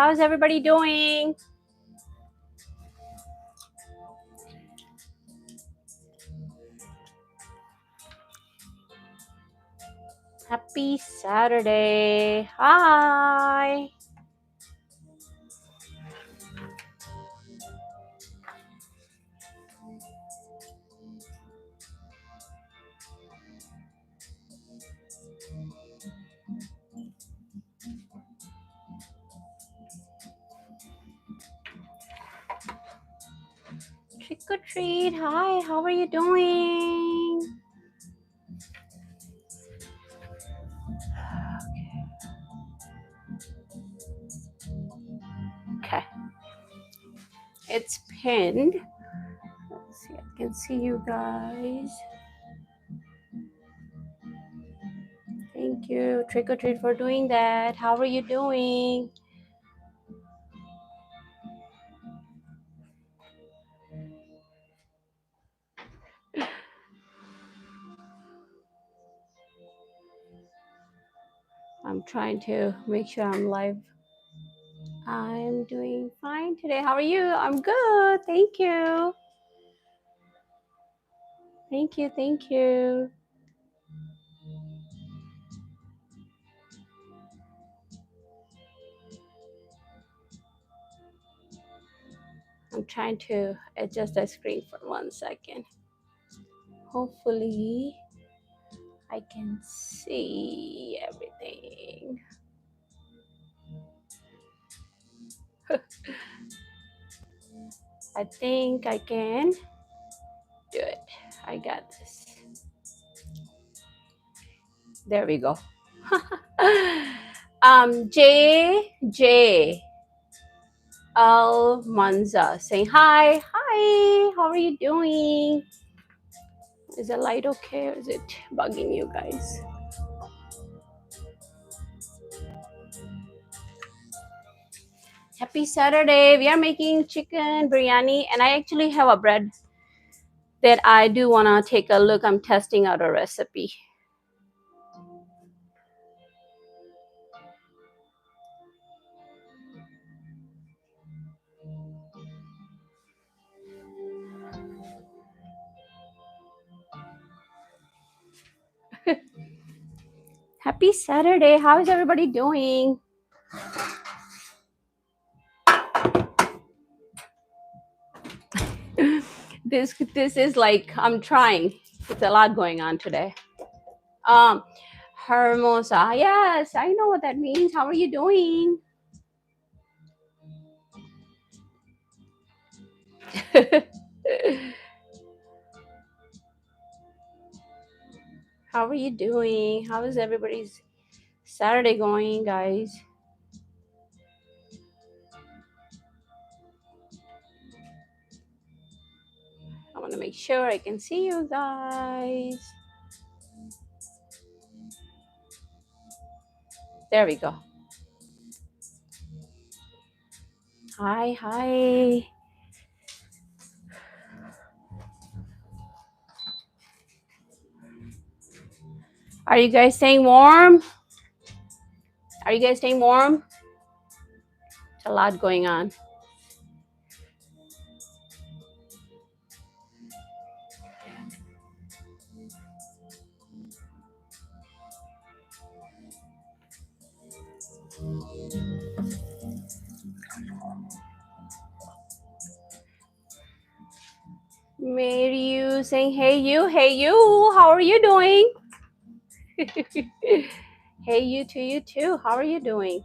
How's everybody doing? Happy Saturday. Hi. Trick or treat. Hi, how are you doing? Okay. It's pinned. Let's see, I can see you guys. Thank you, Trick or Treat, for doing that. How are you doing? I'm trying to make sure I'm live. I'm doing fine today. How are you? I'm good. Thank you. Thank you. Thank you. I'm trying to adjust the screen for 1 second. Hopefully, I can see everything. I think I can do it. I got this. There we go. J Almanza saying hi. Hi, how are you doing? Is the light okay or is it bugging you guys? Happy Saturday. We are making chicken biryani and I actually have a bread that I do want to take a look. I'm testing out a recipe. Happy Saturday. How is everybody doing? This is like I'm trying. It's a lot going on today. Hermosa. Yes, I know what that means. How are you doing? How are you doing? How is everybody's Saturday going, guys? I want to make sure I can see you guys. There we go. Hi, hi. Are you guys staying warm? Are you guys staying warm? It's a lot going on. Mary, you saying, hey you, how are you doing? Hey you too, how are you doing?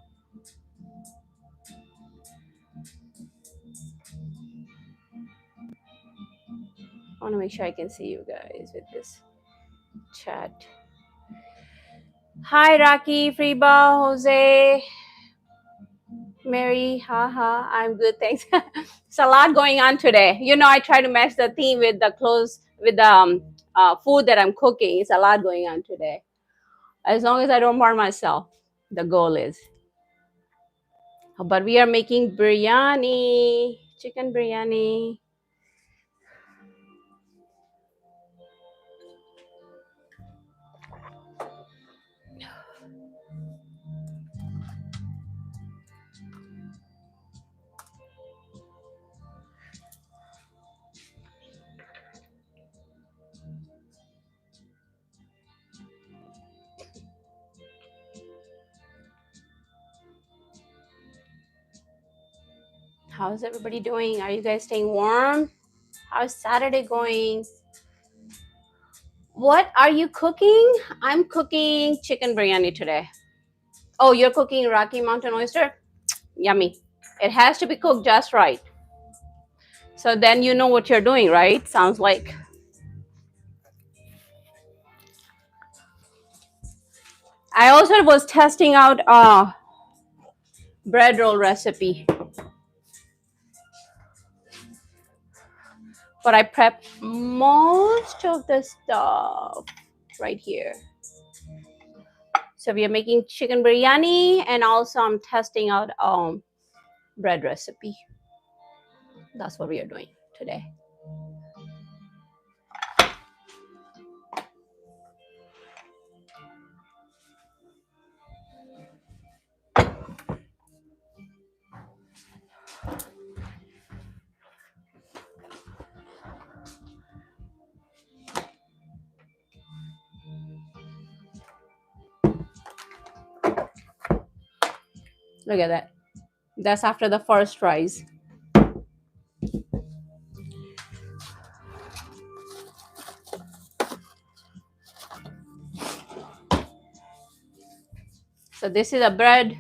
I want to make sure I can see you guys with this chat. Hi, Rocky, Freeba, Jose, Mary, haha, I'm good, thanks. It's a lot going on today. You know, I try to match the theme with the clothes, with the food that I'm cooking. It's a lot going on today. As long as I don't burn myself, the goal is. But we are making biryani, chicken biryani. How's everybody doing? Are you guys staying warm? How's Saturday going? What are you cooking? I'm cooking chicken biryani today. Oh, you're cooking Rocky Mountain oyster? Yummy. It has to be cooked just right. So then you know what you're doing, right? Sounds like. I also was testing out a bread roll recipe. But I prep most of the stuff right here. So we are making chicken biryani, and also I'm testing out bread recipe. That's what we are doing today. Look at that. That's after the first rise. So this is a bread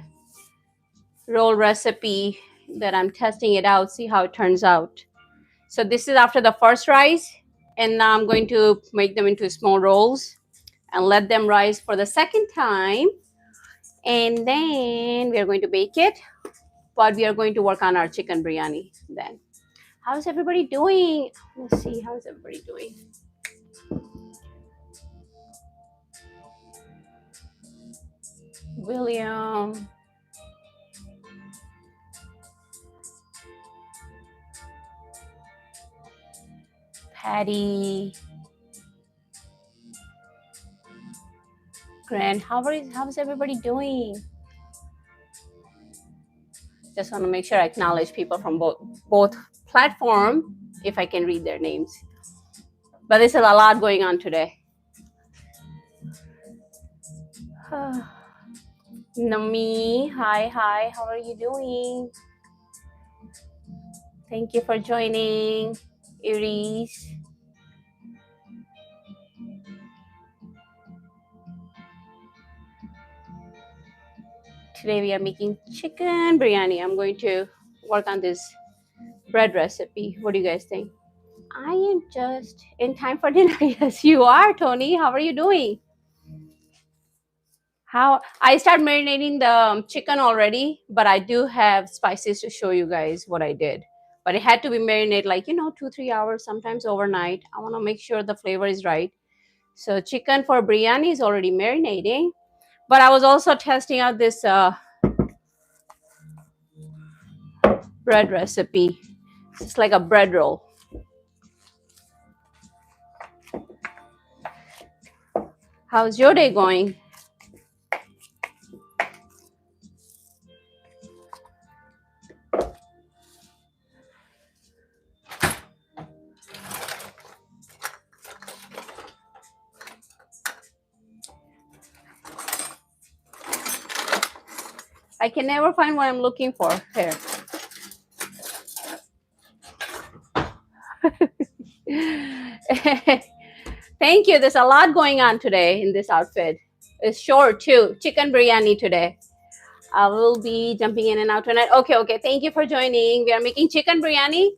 roll recipe that I'm testing it out, see how it turns out. So this is after the first rise, and now I'm going to make them into small rolls and let them rise for the second time. And then we are going to bake it, but we are going to work on our chicken biryani then. How's everybody doing? Let's see, how's everybody doing? William. Patty. Grant, how's everybody doing? Just want to make sure I acknowledge people from both platform if I can read their names. But there's a lot going on today. Nami, hi, how are you doing? Thank you for joining, Iris. Today we are making chicken biryani. I'm going to work on this bread recipe. What do you guys think? I am just in time for dinner. Yes, you are, Tony. How are you doing? How I start marinating the chicken already, but I do have spices to show you guys what I did. But it had to be marinated like 2-3 hours, sometimes overnight. I want to make sure the flavor is right. So chicken for biryani is already marinating. But I was also testing out this bread recipe. It's like a bread roll. How's your day going? I can never find what I'm looking for. Here. Thank you. There's a lot going on today in this outfit. It's short too. Chicken biryani today. I will be jumping in and out tonight. Okay. Thank you for joining. We are making chicken biryani,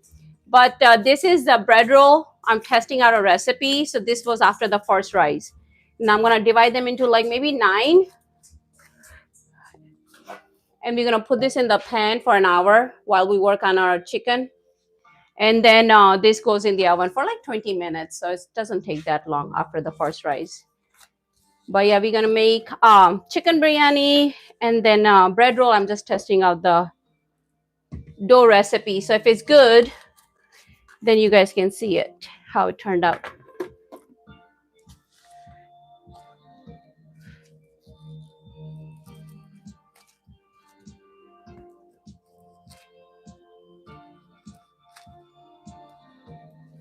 but this is the bread roll. I'm testing out a recipe. So this was after the first rise. Now I'm going to divide them into like maybe 9. And we're going to put this in the pan for an hour while we work on our chicken. And then this goes in the oven for like 20 minutes. So it doesn't take that long after the first rise. But yeah, we're going to make chicken biryani and then bread roll. I'm just testing out the dough recipe. So if it's good, then you guys can see it, how it turned out.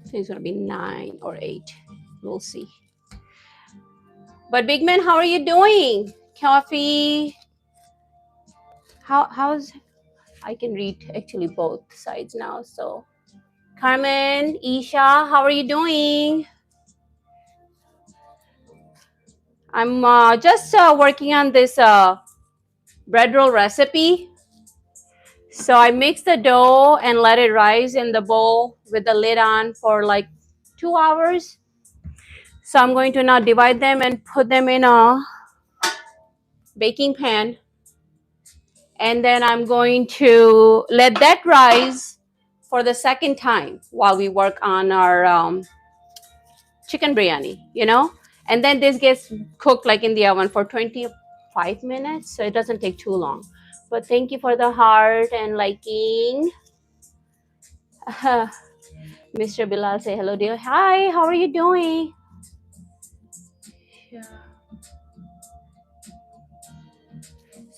I think it's going to be 9 or 8. We'll see. But Big Man, how are you doing? Coffee? How's I can read actually both sides now. So, Carmen, Isha, how are you doing? I'm just working on this bread roll recipe. So I mix the dough and let it rise in the bowl with the lid on for like 2 hours. So I'm going to now divide them and put them in a baking pan. And then I'm going to let that rise for the second time while we work on our chicken biryani, you know? And then this gets cooked like in the oven for 25 minutes. So it doesn't take too long. But thank you for the heart and liking. Mr. Bilal, say hello, dear. Hi, how are you doing? Yeah.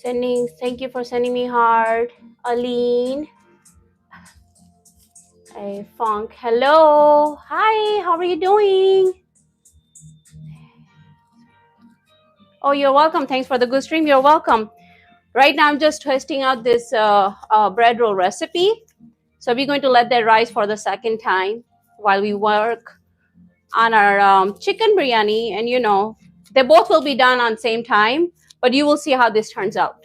Thank you for sending me heart. Aline. Hey, Funk, hello. Hi, how are you doing? Oh, you're welcome. Thanks for the good stream. You're welcome. Right now, I'm just testing out this bread roll recipe. So we're going to let that rise for the second time while we work on our chicken biryani. And, you know, they both will be done on same time, but you will see how this turns out.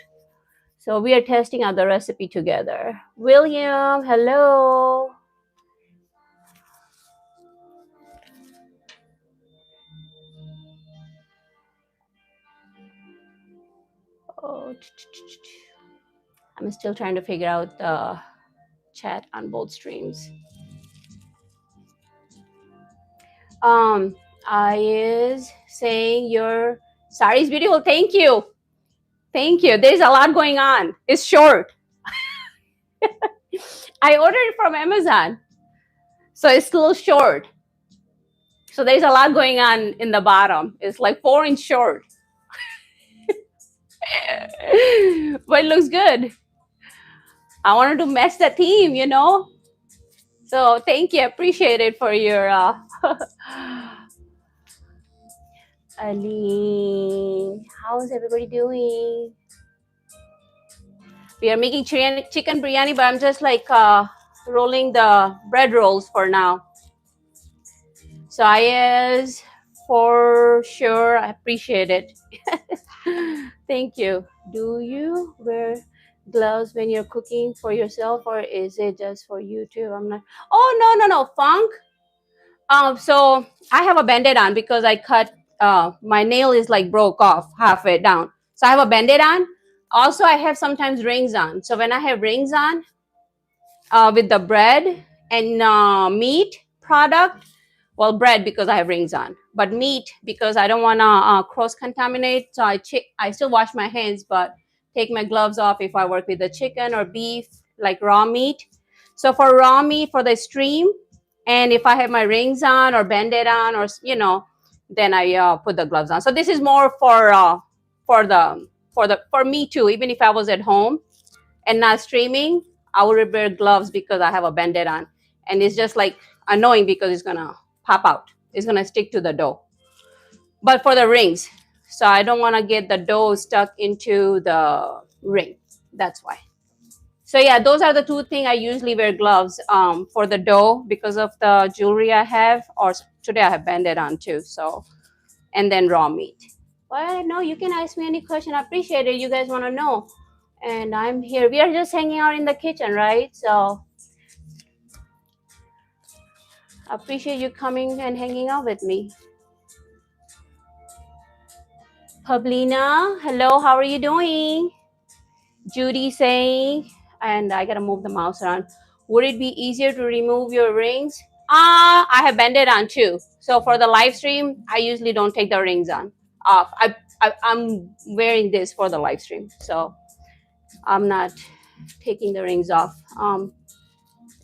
So we are testing out the recipe together. William, hello. Oh, I'm still trying to figure out the chat on both streams. I is saying your sari is beautiful. Thank you. Thank you. There's a lot going on. It's short. I ordered it from Amazon. So it's still short. So there's a lot going on in the bottom. It's like 4 inch short. But it looks good. I wanted to match the theme, you know? So thank you. Appreciate it for your Aline. How's everybody doing? We are making chicken biryani, but I'm just like rolling the bread rolls for now. So is for sure. I appreciate it. Thank you. Do you wear gloves when you're cooking for yourself, or is it just for you too? I'm not. Oh no, Funk. So I have a band-aid on because I cut. My nail is like broke off halfway down. So I have a band-aid on. Also, I have sometimes rings on. So when I have rings on with the bread and meat product, well, bread because I have rings on, but meat because I don't want to cross-contaminate. So I still wash my hands, but take my gloves off if I work with the chicken or beef, like raw meat. So for raw meat, for the stream, and if I have my rings on or band-aid on, or you know, then I put the gloves on. So this is more for me too. Even if I was at home and not streaming, I would wear gloves because I have a band-aid on, and it's just like annoying because it's gonna pop out. It's gonna stick to the dough. But for the rings, so I don't want to get the dough stuck into the ring. That's why. So yeah, those are the two things I usually wear gloves for the dough because of the jewelry I have, or today I have band-aid on too. So, and then raw meat. Well, no, you can ask me any question. I appreciate it. You guys want to know, and I'm here. We are just hanging out in the kitchen, right? So I appreciate you coming and hanging out with me. Pablina, hello, how are you doing? Judy saying, and I gotta move the mouse around. Would it be easier to remove your rings? I have band-aid on too. So for the live stream, I usually don't take the rings on off. I'm wearing this for the live stream, so I'm not taking the rings off.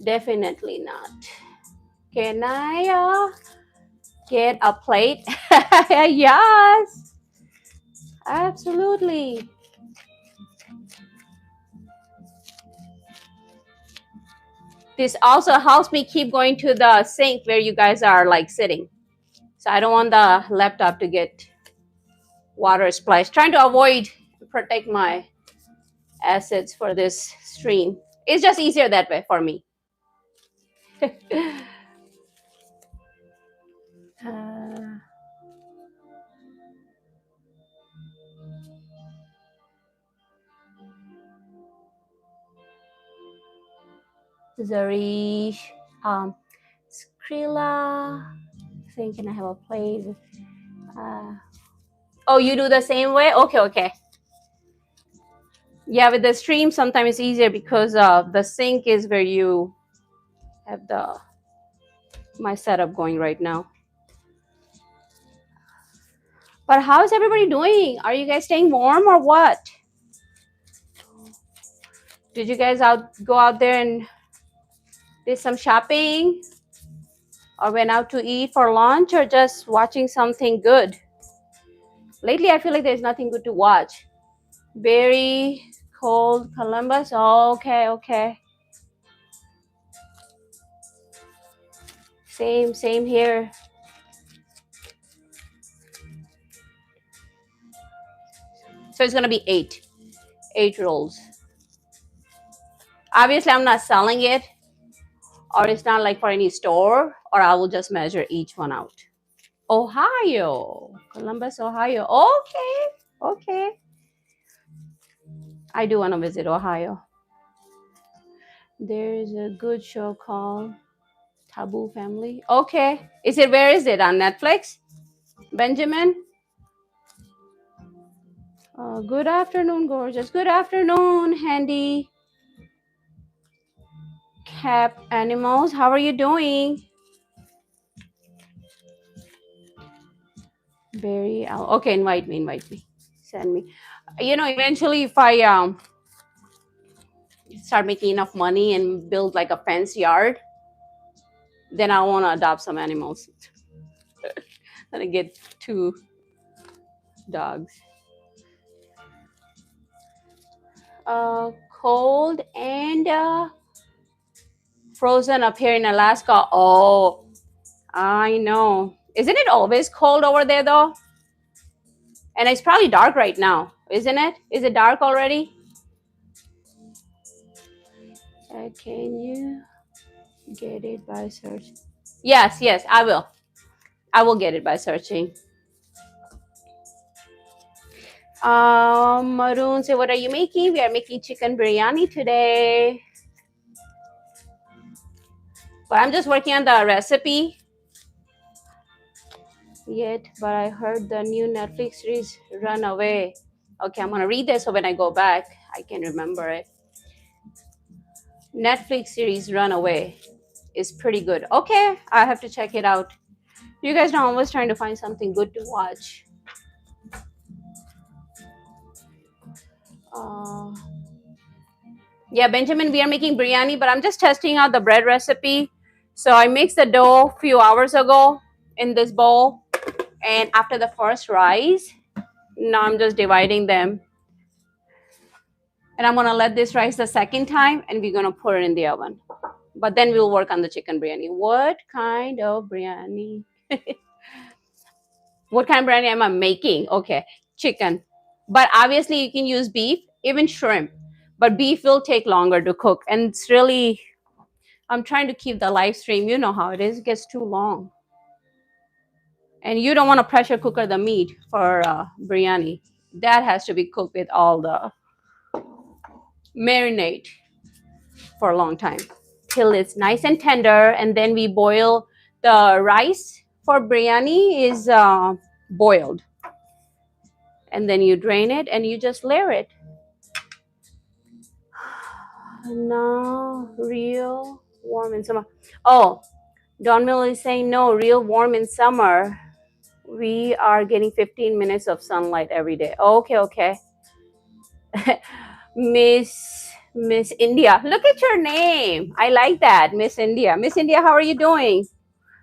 Definitely not. Can I get a plate? Yes, absolutely. This also helps me keep going to the sink where you guys are like sitting. So I don't want the laptop to get water splashed. Trying to avoid, protect my acids for this stream. It's just easier that way for me. uh, Zarish, Skrilla, thinking I have a plate. Oh, you do the same way? Okay, okay. Yeah, with the stream, sometimes it's easier because the sink is where you have the my setup going right now. But how's everybody doing? Are you guys staying warm or what? Did you guys go out there and did some shopping? Or went out to eat for lunch or just watching something good? Lately, I feel like there's nothing good to watch. Very cold Columbus. Okay, okay. Same here. So it's gonna be eight rolls. Obviously, I'm not selling it, or it's not like for any store, or I will just measure each one out. Ohio, Columbus, Ohio. Okay, okay. I do want to visit Ohio. There's a good show called Taboo Family. Okay. Where is it? On Netflix? Benjamin? Good afternoon, gorgeous. Good afternoon, handy cap animals. How are you doing? Barry, okay, invite me. Send me. Eventually if I start making enough money and build like a fence yard, then I want to adopt some animals. Then I get 2 dogs. Cold and frozen up here in Alaska. Oh, I know. Isn't it always cold over there though? And it's probably dark right now, isn't it? Is it dark already? Can you get it by search? Yes, I will. I will get it by searching. Maroon say, what are you making? We are making chicken biryani today. But I'm just working on the recipe yet. But I heard the new Netflix series Runaway. Okay, I'm gonna read this so when I go back, I can remember it. Netflix series Runaway is pretty good. Okay, I have to check it out. You guys know I'm always trying to find something good to watch. Yeah, Benjamin, we are making biryani, but I'm just testing out the bread recipe. So I mixed the dough a few hours ago in this bowl. And after the first rise, now I'm just dividing them. And I'm going to let this rise the second time, and we're going to put it in the oven. But then we'll work on the chicken biryani. What kind of biryani? What kind of biryani am I making? Okay, chicken. But obviously, you can use beef, even shrimp. But beef will take longer to cook. And it's really, I'm trying to keep the live stream. You know how it is. It gets too long. And you don't want to pressure cooker the meat for biryani. That has to be cooked with all the marinade for a long time till it's nice and tender. And then we boil the rice for biryani is boiled. And then you drain it and you just layer it. No, real warm in summer. Oh, Don Mill is saying no, real warm in summer. We are getting 15 minutes of sunlight every day. Okay. Miss India. Look at your name. I like that, Miss India. Miss India, how are you doing?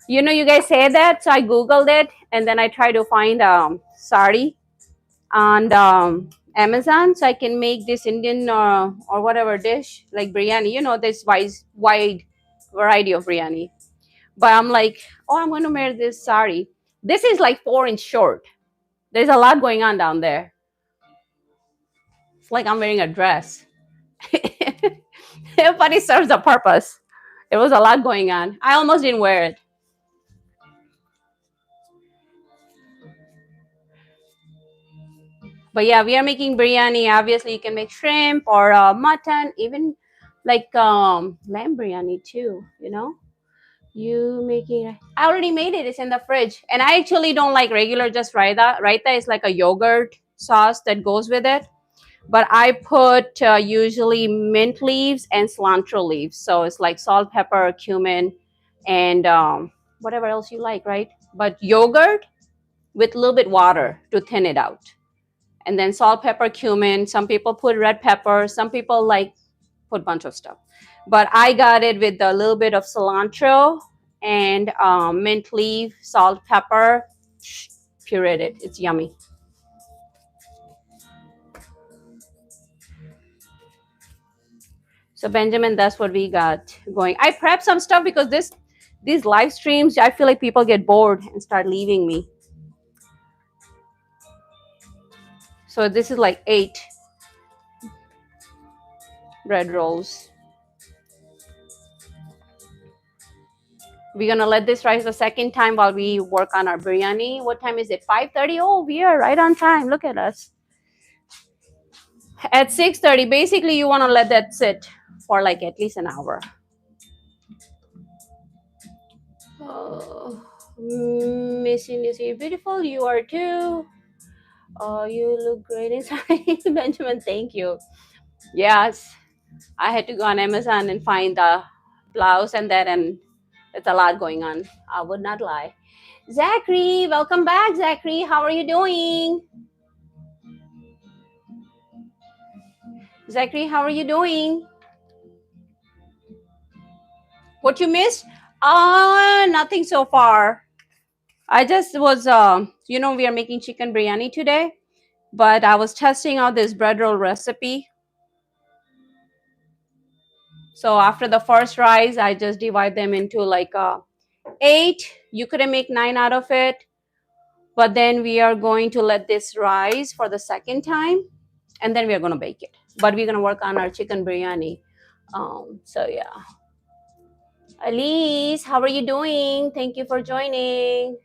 You know, you guys say that, so I Googled it, and then I tried to find sari on Amazon, so I can make this Indian or whatever dish, like biryani. You know, this wide variety of biryani. But I'm like, oh, I'm going to wear this sari. This is like 4-inch short. There's a lot going on down there. It's like I'm wearing a dress. But it serves a purpose. It was a lot going on. I almost didn't wear it. But yeah, we are making biryani. Obviously, you can make shrimp or mutton, even like lamb biryani too. You know, you making. I already made it. It's in the fridge, and I actually don't like regular just raita. Raita is like a yogurt sauce that goes with it. But I put usually mint leaves and cilantro leaves. So it's like salt, pepper, cumin, and whatever else you like, right? But yogurt with a little bit water to thin it out. And then salt, pepper, cumin. Some people put red pepper. Some people like put a bunch of stuff. But I got it with a little bit of cilantro and mint leaf, salt, pepper, pureed it. It's yummy. So Benjamin, that's what we got going. I prepped some stuff because these live streams, I feel like people get bored and start leaving me. So this is like 8 bread rolls. We're gonna let this rise the second time while we work on our biryani. What time is it? 5:30. Oh, we are right on time. Look at us. At 6:30, basically you want to let that sit for like at least an hour. Oh, Missing is you beautiful. You are too. Oh, you look great inside. Benjamin, thank you. Yes, I had to go on Amazon and find the blouse and that, and it's a lot going on. I would not lie. Zachary, welcome back, Zachary. How are you doing? Zachary, how are you doing? What you missed? Nothing so far. I just was, we are making chicken biryani today, but I was testing out this bread roll recipe. So after the first rice, I just divide them into like 8. You couldn't make 9 out of it. But then we are going to let this rise for the second time, and then we are going to bake it. But we're going to work on our chicken biryani. So yeah. Elise, how are you doing? Thank you for joining.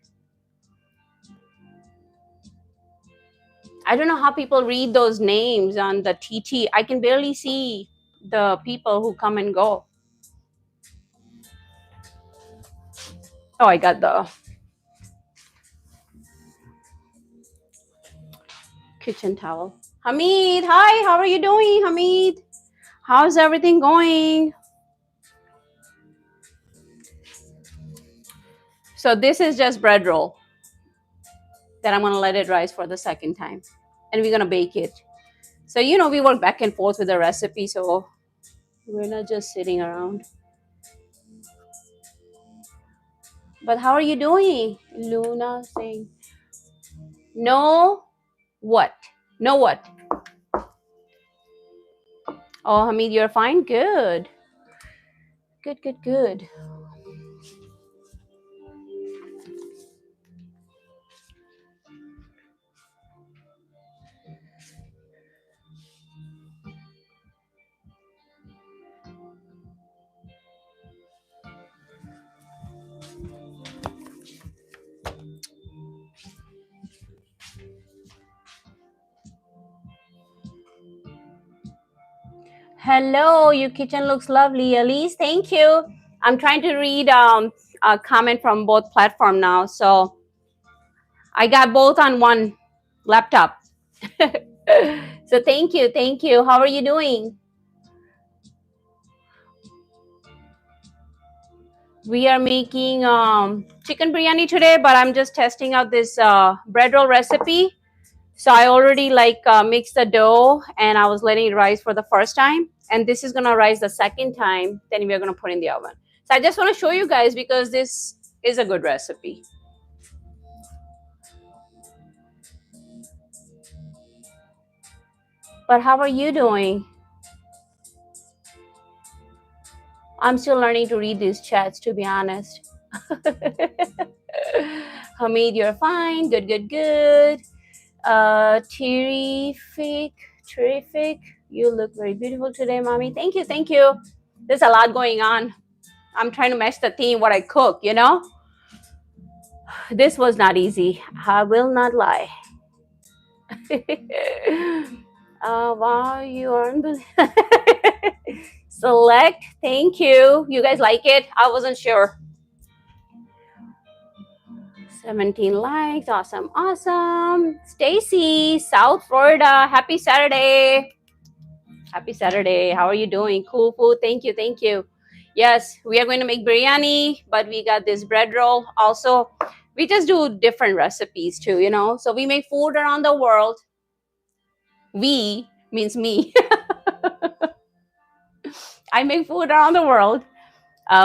I don't know how people read those names on the TT. I can barely see the people who come and go. Oh, I got the kitchen towel. Hamid, hi, how are you doing, Hamid? How's everything going? So this is just bread roll that I'm gonna let it rise for the second time. And we're gonna bake it. So, we work back and forth with the recipe, so we're not just sitting around. But how are you doing? Luna saying, no, what? No, what? Oh, Hamid, you're fine? Good. Good, good, good. Hello, your kitchen looks lovely. Elise, thank you. I'm trying to read a comment from both platform now. So I got both on one laptop. So thank you, thank you. How are you doing? We are making chicken biryani today, but I'm just testing out this bread roll recipe. So I already mixed the dough and I was letting it rise for the first time. And this is gonna rise the second time, then we're gonna put in the oven. So I just wanna show you guys because this is a good recipe. But how are you doing? I'm still learning to read these chats, to be honest. Hamid, you're fine. Good, good, good. Terrific, terrific. You look very beautiful today, mommy. Thank you, thank you. There's a lot going on. I'm trying to match the theme, what I cook, you know? This was not easy. I will not lie. Wow, you are unbelievable. Select, thank you. You guys like it? I wasn't sure. 17 likes, awesome, awesome. Stacy, South Florida, happy Saturday. Happy Saturday. How are you doing? Cool food. Thank you, thank you. Yes, we are going to make biryani, but we got this bread roll. Also, we just do different recipes too, you know? So we make food around the world. We means me. I make food around the world.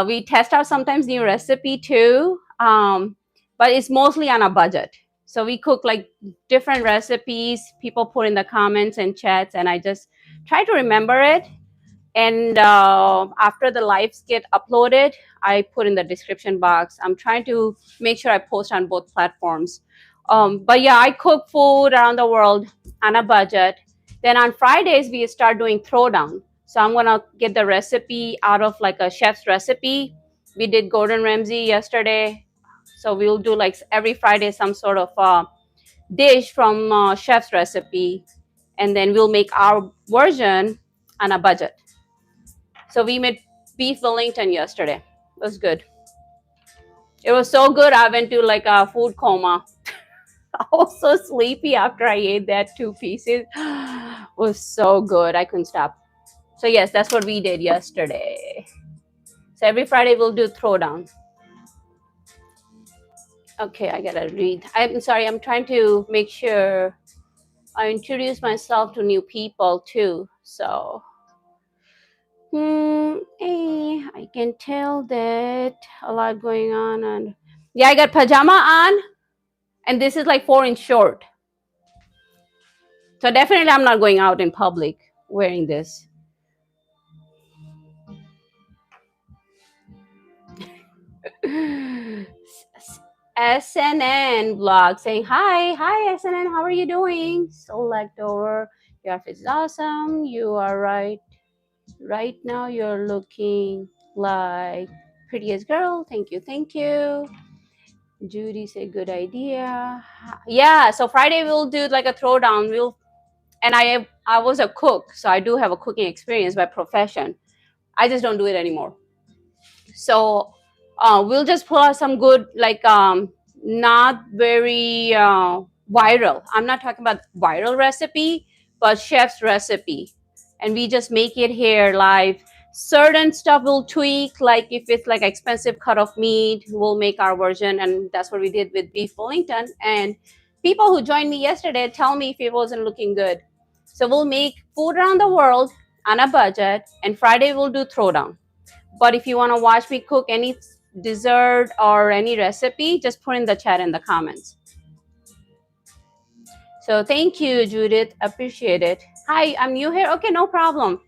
We test out sometimes new recipe too, but it's mostly on a budget. So we cook like different recipes. People put in the comments and chats, and I just try to remember it. And after the lives get uploaded, I put in the description box. I'm trying to make sure I post on both platforms. But yeah, I cook food around the world on a budget. Then on Fridays, we start doing throwdown. So I'm gonna get the recipe out of like a chef's recipe. We did Gordon Ramsay yesterday. So we'll do like every Friday some sort of dish from chef's recipe. And then we'll make our version on a budget. So we made beef Wellington yesterday. It was good. It was so good. I went to like a food coma. I was so sleepy after I ate that 2 pieces. It was so good. I couldn't stop. So yes, that's what we did yesterday. So every Friday we'll do throwdown. Okay, I gotta read. I'm sorry. I'm trying to make sure I introduce myself to new people too. So I can tell that a lot going on. And yeah, I got pajama on, and this is like 4-inch short. So definitely I'm not going out in public wearing this. SNN blog saying hi SNN, how are you doing? Select over. Your outfit is awesome. You are right. Right now you're looking like prettiest girl. Thank you, thank you. Judy said good idea. Yeah, so Friday we'll do like a throwdown. And I was a cook, so I do have a cooking experience by profession. I just don't do it anymore. So we'll just pull out some good, like not very viral. I'm not talking about viral recipe, but chef's recipe, and we just make it here live. Certain stuff we'll tweak, like if it's like expensive cut of meat, we'll make our version, and that's what we did with beef Wellington. And people who joined me yesterday tell me if it wasn't looking good. So we'll make food around the world on a budget, and Friday we'll do throwdown. But if you want to watch me cook any dessert or any recipe, just put in the chat in the comments. So thank you, Judith. Appreciate it. Hi, I'm new here. Okay, no problem.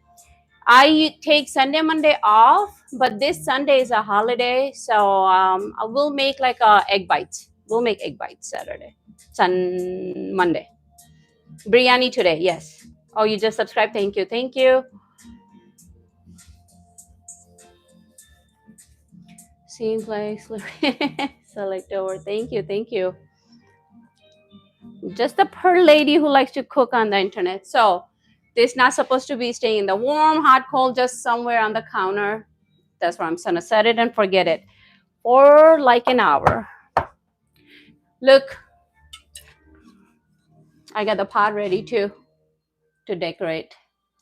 I take Sunday, Monday off, but this Sunday is a holiday, so I will make like egg bites. We'll make egg bites Saturday, Monday. Biryani today, yes. Oh, you just subscribed. Thank you, thank you. Seems like select over. Thank you, thank you. Just a per lady who likes to cook on the internet. So this not supposed to be staying in the warm, hot, cold, just somewhere on the counter. That's where I'm gonna set it and forget it. Or like an hour. Look, I got the pot ready to decorate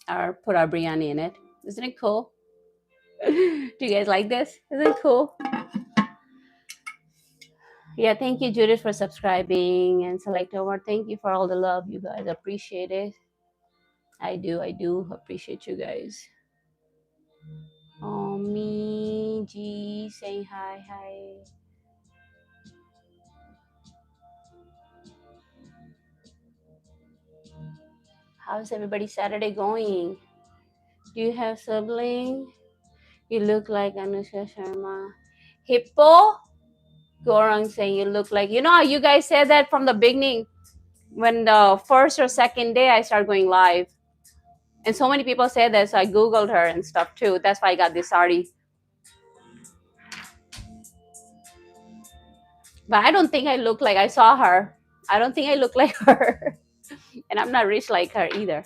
or put our biryani in it. Isn't it cool? Do you guys like this? Isn't it cool? Yeah, thank you, Judith, for subscribing, and select over. Thank you for all the love, you guys. Appreciate it. I do appreciate you guys. Oh, me, G, saying hi. How's everybody Saturday going? Do you have sibling? You look like Anushka Sharma. Hippo? Gorang saying you look like, you know how you guys said that from the beginning when the first or second day I start going live. And so many people say this. So I Googled her and stuff too. That's why I got this sari. But I don't think I look like I saw her. I don't think I look like her. And I'm not rich like her either.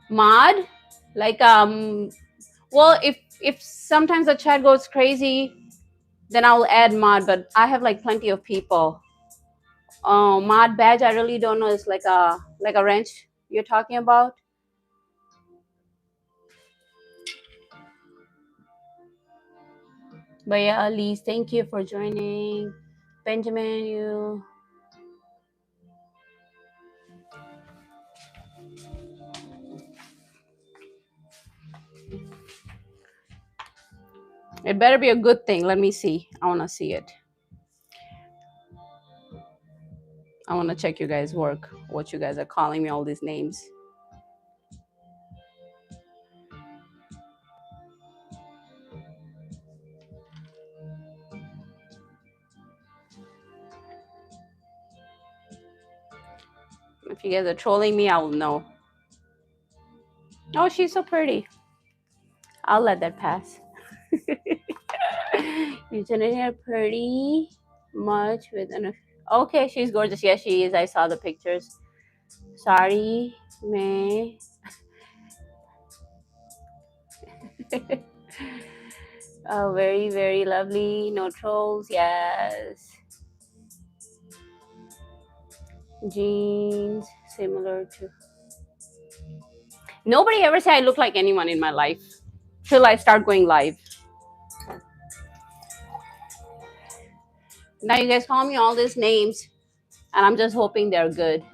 Mod? Like well, if sometimes the chat goes crazy, then I'll add mod, but I have like plenty of people. Mod badge, I really don't know. It's like a wrench you're talking about. But yeah, Elise, thank you for joining. Benjamin, you. It better be a good thing. Let me see. I want to see it. I want to check you guys' work. What you guys are calling me all these names. If you guys are trolling me, I will know. Oh, she's so pretty. I'll let that pass. Isn't it pretty much with an... Okay, she's gorgeous. Yes, she is. I saw the pictures. Sorry, May. Oh, very, very lovely. No trolls. Yes. Jeans, similar to... Nobody ever said I look like anyone in my life till I start going live. Now you guys call me all these names, and I'm just hoping they're good.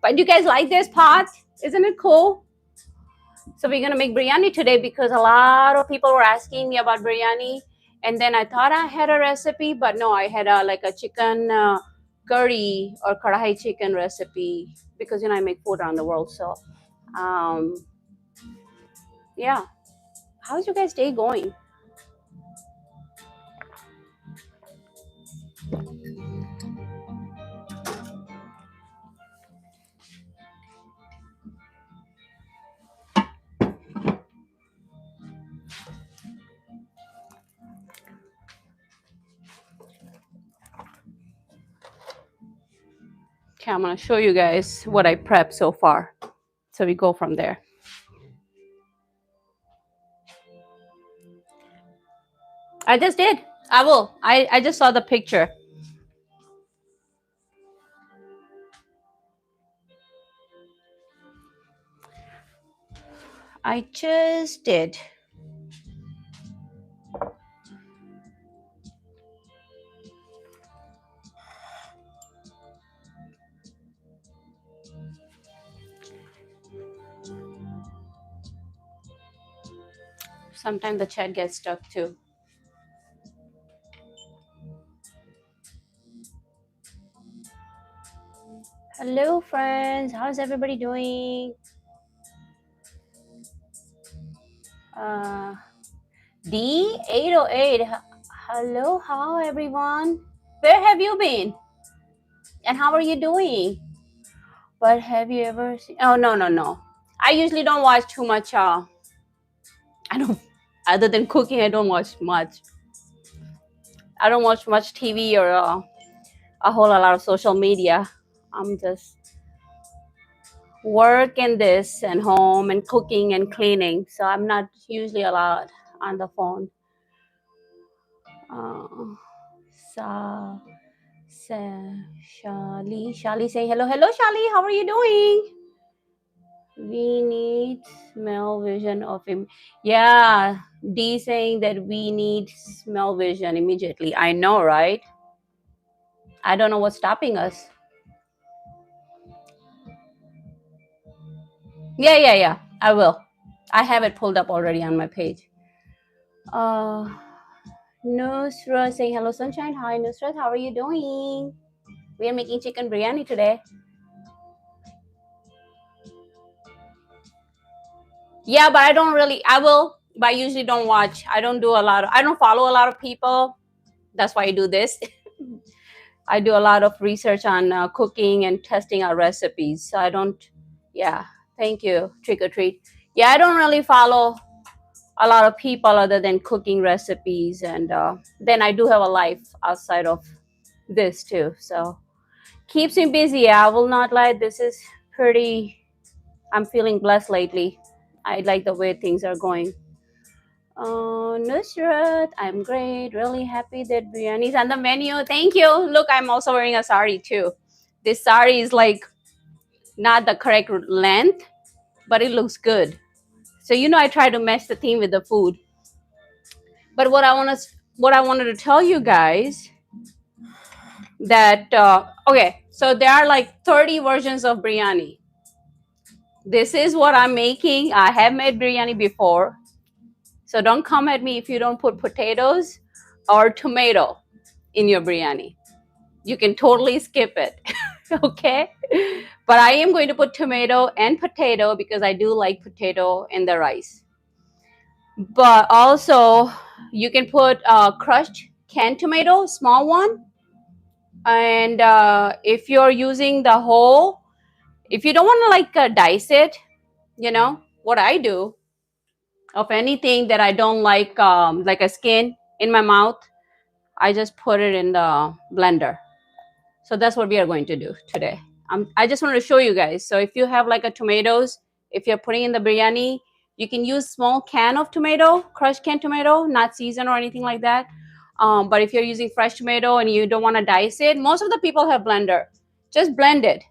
But you guys like this pot? Isn't it cool? So we're gonna make biryani today because a lot of people were asking me about biryani, and then I thought I had a recipe, but no, I had like a chicken curry or karahi chicken recipe because I make food around the world. So, um, yeah, how's your guys' day going? Okay, I'm gonna show you guys what I prepped so far. So we go from there. I just did. I will. I just saw the picture. I just did. Sometimes the chat gets stuck too. Hello, friends. How's everybody doing? D808. Hello, how everyone? Where have you been? And how are you doing? But have you ever seen? Oh, no, no, no. I usually don't watch too much. I don't, other than cooking, I don't watch much. I don't watch much TV or a whole lot of social media. I'm just work and this and home and cooking and cleaning. So I'm not usually a lot on the phone. Sa, Shali saying hello. Hello, Shali. How are you doing? We need smell vision of him. Yeah, D saying that we need smell vision immediately. I know, right? I don't know what's stopping us. Yeah. I will. I have it pulled up already on my page. Nusra saying hello, sunshine. Hi, Nusrat. How are you doing? We are making chicken biryani today. Yeah, but I don't really. I will, but I usually don't watch. I don't do a lot. I don't follow a lot of people. That's why I do this. I do a lot of research on cooking and testing our recipes. So I don't, yeah, thank you, Trick or Treat. Yeah, I don't really follow a lot of people other than cooking recipes. And then I do have a life outside of this too. So keeps me busy. I will not lie. This is pretty, I'm feeling blessed lately. I like the way things are going. Nusrat, I'm great. Really happy that biryani is on the menu. Thank you. Look, I'm also wearing a sari too. This sari is like not the correct length, but it looks good. So I try to match the theme with the food. But what I wanted to tell you guys that okay, so there are like 30 versions of biryani. This is what I'm making. I have made biryani before. So don't come at me if you don't put potatoes or tomato in your biryani. You can totally skip it. Okay? But I am going to put tomato and potato because I do like potato in the rice. But also, you can put crushed canned tomato, small one. And if you're using the whole, if you don't want to like dice it, what I do of anything that I don't like a skin in my mouth, I just put it in the blender. So that's what we are going to do today. I just want to show you guys. So if you have like a tomatoes, if you're putting in the biryani, you can use small can of tomato, crushed canned tomato, not seasoned or anything like that. But if you're using fresh tomato and you don't want to dice it, most of the people have blender. Just blend it,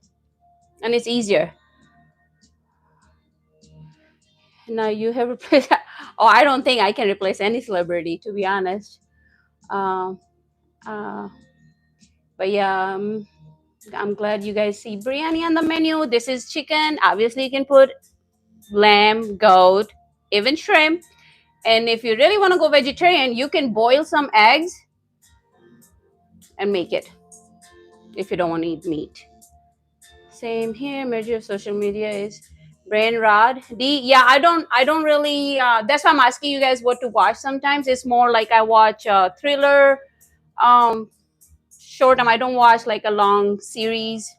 and it's easier. Now you have replaced. Oh, I don't think I can replace any celebrity, to be honest. Um, uh, but yeah, I'm glad you guys see biryani on the menu. This is chicken. Obviously, you can put lamb, goat, even shrimp. And if you really want to go vegetarian, you can boil some eggs and make it if you don't want to eat meat. Same here. Major of social media is brain rod. Yeah, I don't really. That's why I'm asking you guys what to watch. Sometimes it's more like I watch thriller, um, short time. I don't watch like a long series.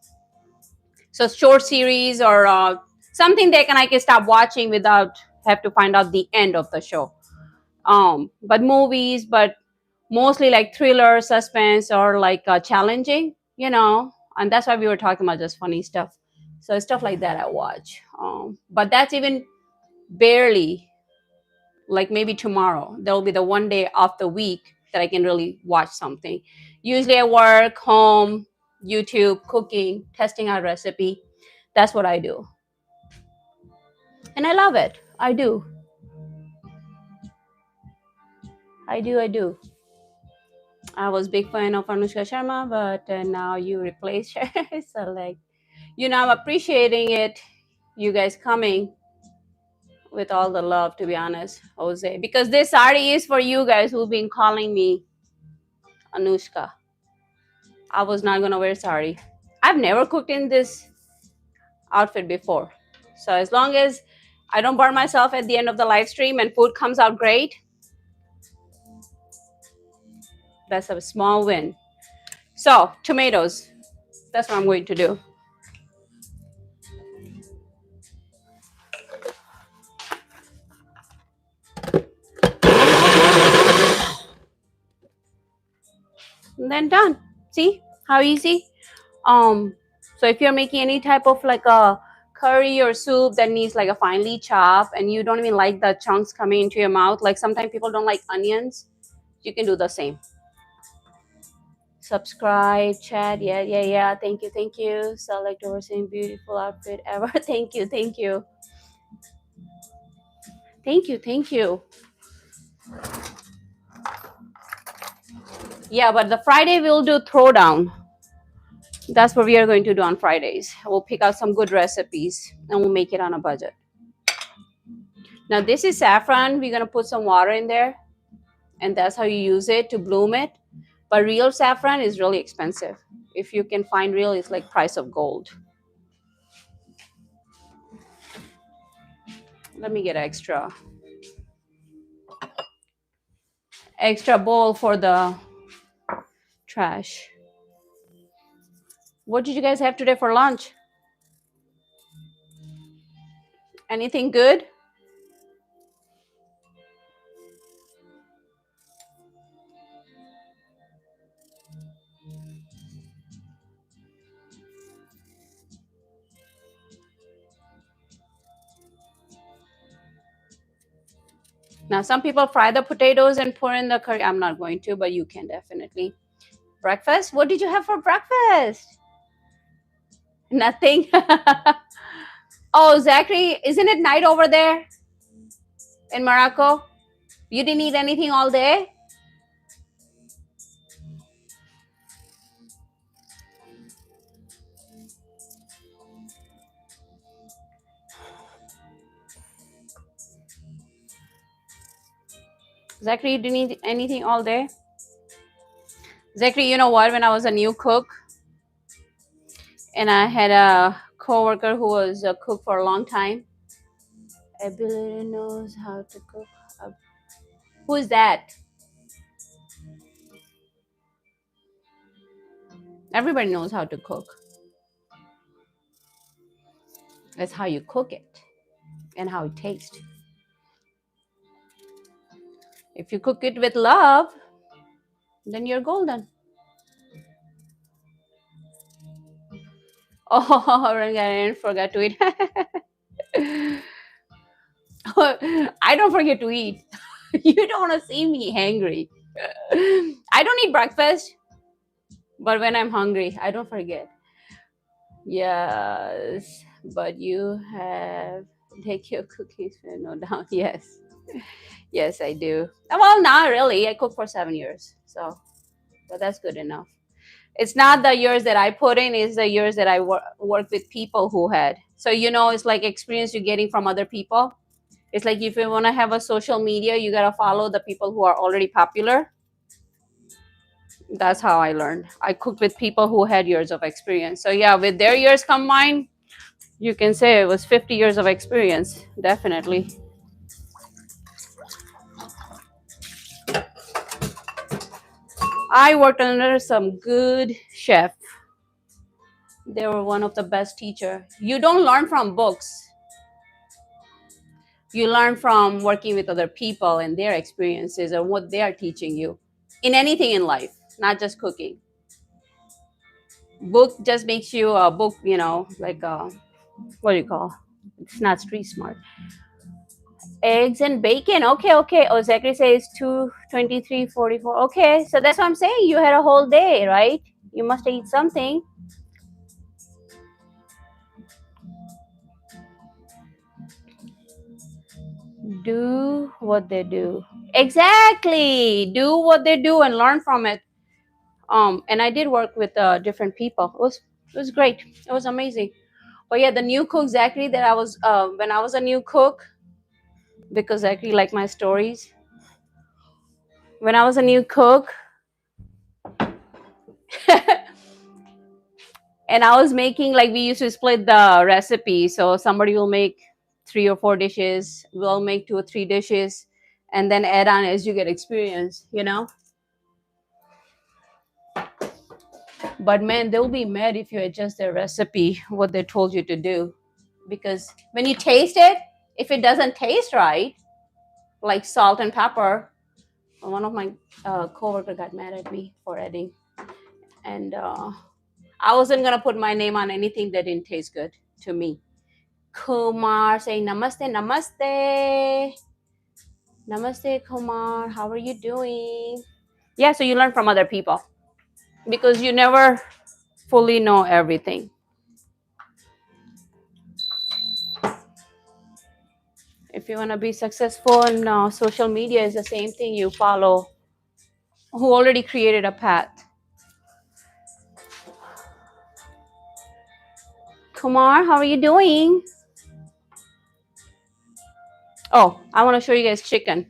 So short series or something that I can stop watching without have to find out the end of the show. But movies, but mostly like thriller, suspense, or like challenging, and that's why we were talking about just funny stuff. So stuff like that I watch. But that's even barely, like maybe tomorrow. There will be the one day of the week that I can really watch something. Usually I work, home, YouTube, cooking, testing out recipe. That's what I do. And I love it. I do. I do. I was big fan of Anushka Sharma, but now you replace her. So like, I'm appreciating it. You guys coming with all the love, to be honest, Jose, because this sari is for you guys who've been calling me Anushka. I was not gonna wear sari. I've never cooked in this outfit before. So as long as I don't burn myself at the end of the live stream and food comes out great, that's a small win. So tomatoes, that's what I'm going to do. And then done. See how easy? So if you're making any type of like a curry or soup that needs like a finely chop and you don't even like the chunks coming into your mouth, like sometimes people don't like onions, you can do the same. Subscribe, chat, yeah. Thank you. Select over saying beautiful outfit ever. Thank you. Yeah, but the Friday we'll do throwdown. That's what we are going to do on Fridays. We'll pick out some good recipes and we'll make it on a budget. Now this is saffron. We're gonna put some water in there, and that's how you use it to bloom it. But real saffron is really expensive. If you can find real, it's like price of gold. Let me get extra bowl for the trash. What did you guys have today for lunch? Anything good? Now, some people fry the potatoes and pour in the curry. I'm not going to, but you can definitely. Breakfast? What did you have for breakfast? Nothing. Oh, Zachary, isn't it night over there in Morocco? You didn't eat anything all day? Zachary, you didn't eat anything all day? Zachary, you know what? When I was a new cook and I had a coworker who was a cook for a long time, ability knows how to cook. Who is that? Everybody knows how to cook. It's how you cook it and how it tastes. If you cook it with love, then you're golden. Oh, I forgot to eat. I don't forget to eat. You don't want to see me hungry. I don't eat breakfast, but when I'm hungry, I don't forget. Yes, but you have take your cookies no down. Yes, yes, I do. Well, not really. I cooked for 7 years, so but that's good enough. It's not the years that I put in; it's the years that I work with people who had. So it's like experience you're getting from other people. It's like if you want to have a social media, you gotta follow the people who are already popular. That's how I learned. I cooked with people who had years of experience. So yeah, with their years combined, you can say it was 50 years of experience, definitely. I worked under some good chef. They were one of the best teacher. You don't learn from books. You learn from working with other people and their experiences and what they are teaching you in anything in life, not just cooking. Book just makes you a book, like what do you call? It's not street smart. Eggs and bacon. Okay, okay. Oh, Zachary says 2:23:44. Okay, so that's what I'm saying. You had a whole day, right? You must eat something. Do what they do. Exactly. Do what they do and learn from it. And I did work with different people. It was great. It was amazing. But yeah, the new cook Zachary that I was when I was a new cook, because Zachary liked my stories. When I was a new cook, and I was making, like, we used to split the recipe. So somebody will make 3 or 4 dishes, we'll make 2 or 3 dishes, and then add on as you get experience. But man, they'll be mad if you adjust their recipe, what they told you to do. Because when you taste it, if it doesn't taste right, like salt and pepper, one of my coworker got mad at me for adding. And I wasn't going to put my name on anything that didn't taste good to me. Kumar saying namaste, namaste. Namaste, Kumar. How are you doing? Yeah, so you learn from other people because you never fully know everything. If you want to be successful in social media, is the same thing. You follow who already created a path. Kumar, how are you doing? Oh, I want to show you guys chicken.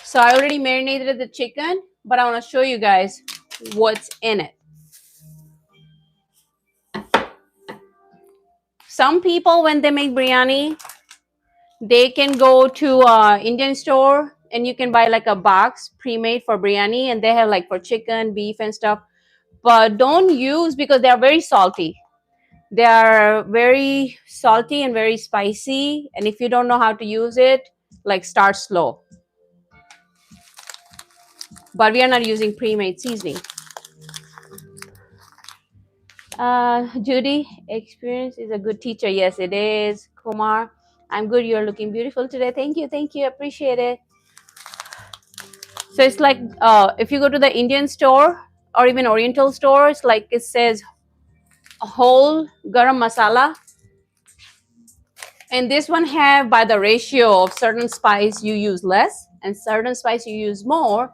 So I already marinated the chicken, but I want to show you guys what's in it. Some people, when they make biryani, They can go to Indian store and you can buy like a box pre-made for biryani, and they have like for chicken, beef, and stuff. But don't use, because they are very salty. They are very salty and very spicy. And if you don't know how to use it, like start slow. But we are not using pre-made seasoning. Judy, experience is a good teacher. Yes, it is. Kumar, I'm good. You're looking beautiful today. Thank you. Thank you. Appreciate it. So it's like if you go to the Indian store or even Oriental stores, like it says whole garam masala. And this one have by the ratio of certain spice you use less and certain spice you use more.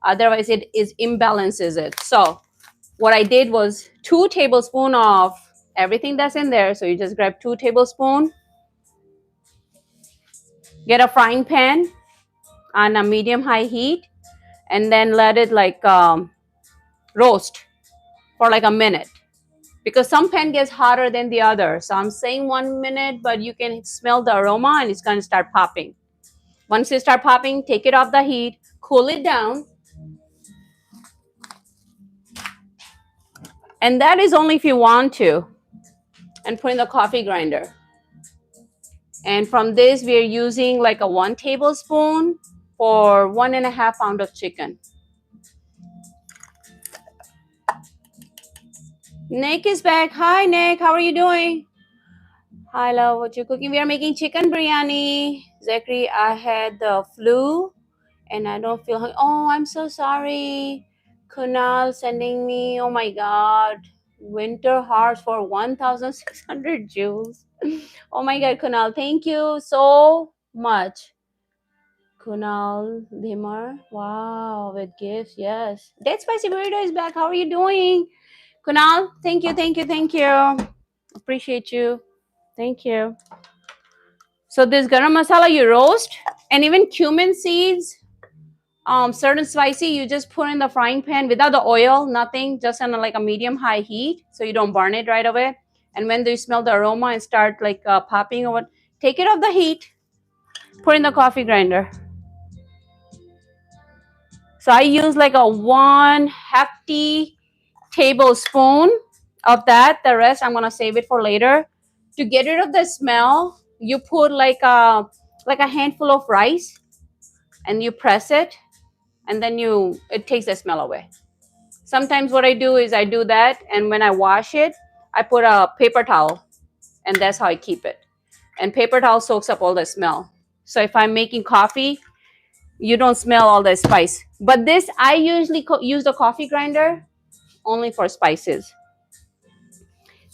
Otherwise, it is imbalances it. So what I did was 2 tablespoons of everything that's in there. So you just grab 2 tablespoons, get a frying pan on a medium high heat, and then let it like roast for like a minute, because some pan gets hotter than the other. So I'm saying 1 minute, but you can smell the aroma and it's going to start popping. Once you start popping, take it off the heat, cool it down. And that is only if you want to. And put in the coffee grinder. And from this, we are using like a 1 tablespoon for 1.5 pounds of chicken. Nick is back. Hi, Nick. How are you doing? Hi, love. What you cooking? We are making chicken biryani. Zachary, I had the flu and I don't feel hungry. Oh, I'm so sorry. Kunal sending me, oh my God, winter hearts for 1,600 Jews. Oh my God, Kunal, thank you so much. Kunal Limar, wow, with gifts, yes. Dead Spicy Burrito is back. How are you doing? Kunal, thank you, thank you, thank you. Appreciate you. Thank you. So this garam masala you roast, and even cumin seeds, certain spicy, you just put in the frying pan without the oil, nothing, just on like a medium high heat, so you don't burn it right away. And when you smell the aroma and start like popping or what, take it off the heat, put in the coffee grinder. So I use like a 1 hefty tablespoon of that. The rest I'm gonna save it for later. To get rid of the smell, you put like a handful of rice and you press it, and then it takes the smell away. Sometimes what I do is I do that, and when I wash it, I put a paper towel, and that's how I keep it. And paper towel soaks up all the smell. So if I'm making coffee, you don't smell all the spice. But this, I usually use the coffee grinder only for spices.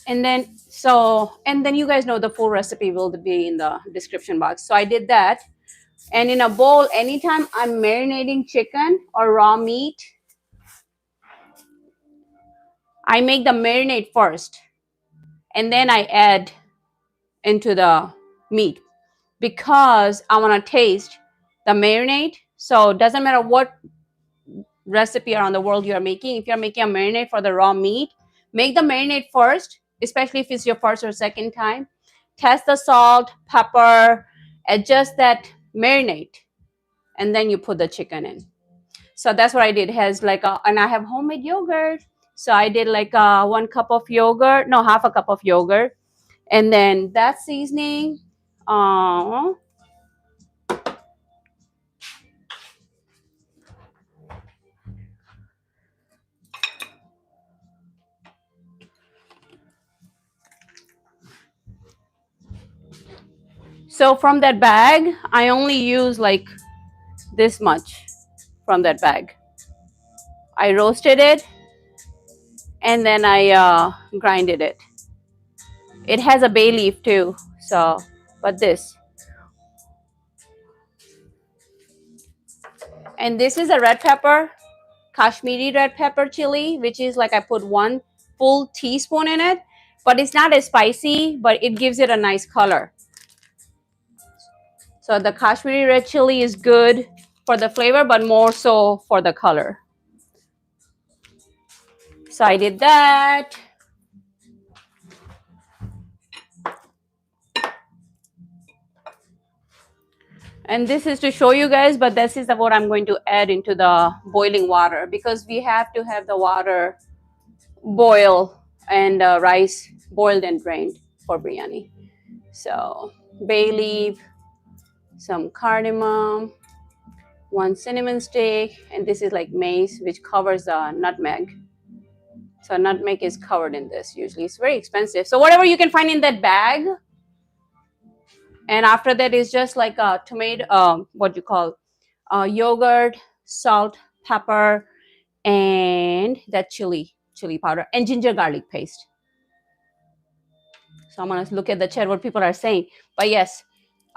And then you guys know the full recipe will be in the description box. So I did that. And in a bowl, anytime I'm marinating chicken or raw meat, I make the marinade first, and then I add into the meat, because I want to taste the marinade. So it doesn't matter what recipe around the world you're making. If you're making a marinade for the raw meat, make the marinade first, especially if it's your first or second time. Test the salt, pepper, adjust that marinade, and then you put the chicken in. So that's what I did. It has like and I have homemade yogurt. So I did like 1 cup of yogurt, no, half a cup of yogurt. And then that seasoning. So from that bag, I only use like this much from that bag. I roasted it and then I grinded it. It has a bay leaf too. So, but this. And this is a red pepper, Kashmiri red pepper chili, which is like I put 1 full teaspoon in it, but it's not as spicy, but it gives it a nice color. So the Kashmiri red chili is good for the flavor, but more so for the color. So I did that. And this is to show you guys, but this is what I'm going to add into the boiling water, because we have to have the water boil and rice boiled and drained for biryani. So bay leaf, some cardamom, one cinnamon stick, and this is like mace, which covers the nutmeg. So nutmeg is covered in this usually. It's very expensive. So whatever you can find in that bag. And after that is just like a tomato, what you call yogurt, salt, pepper, and that chili powder, and ginger garlic paste. So I'm gonna look at the chat what people are saying. But yes,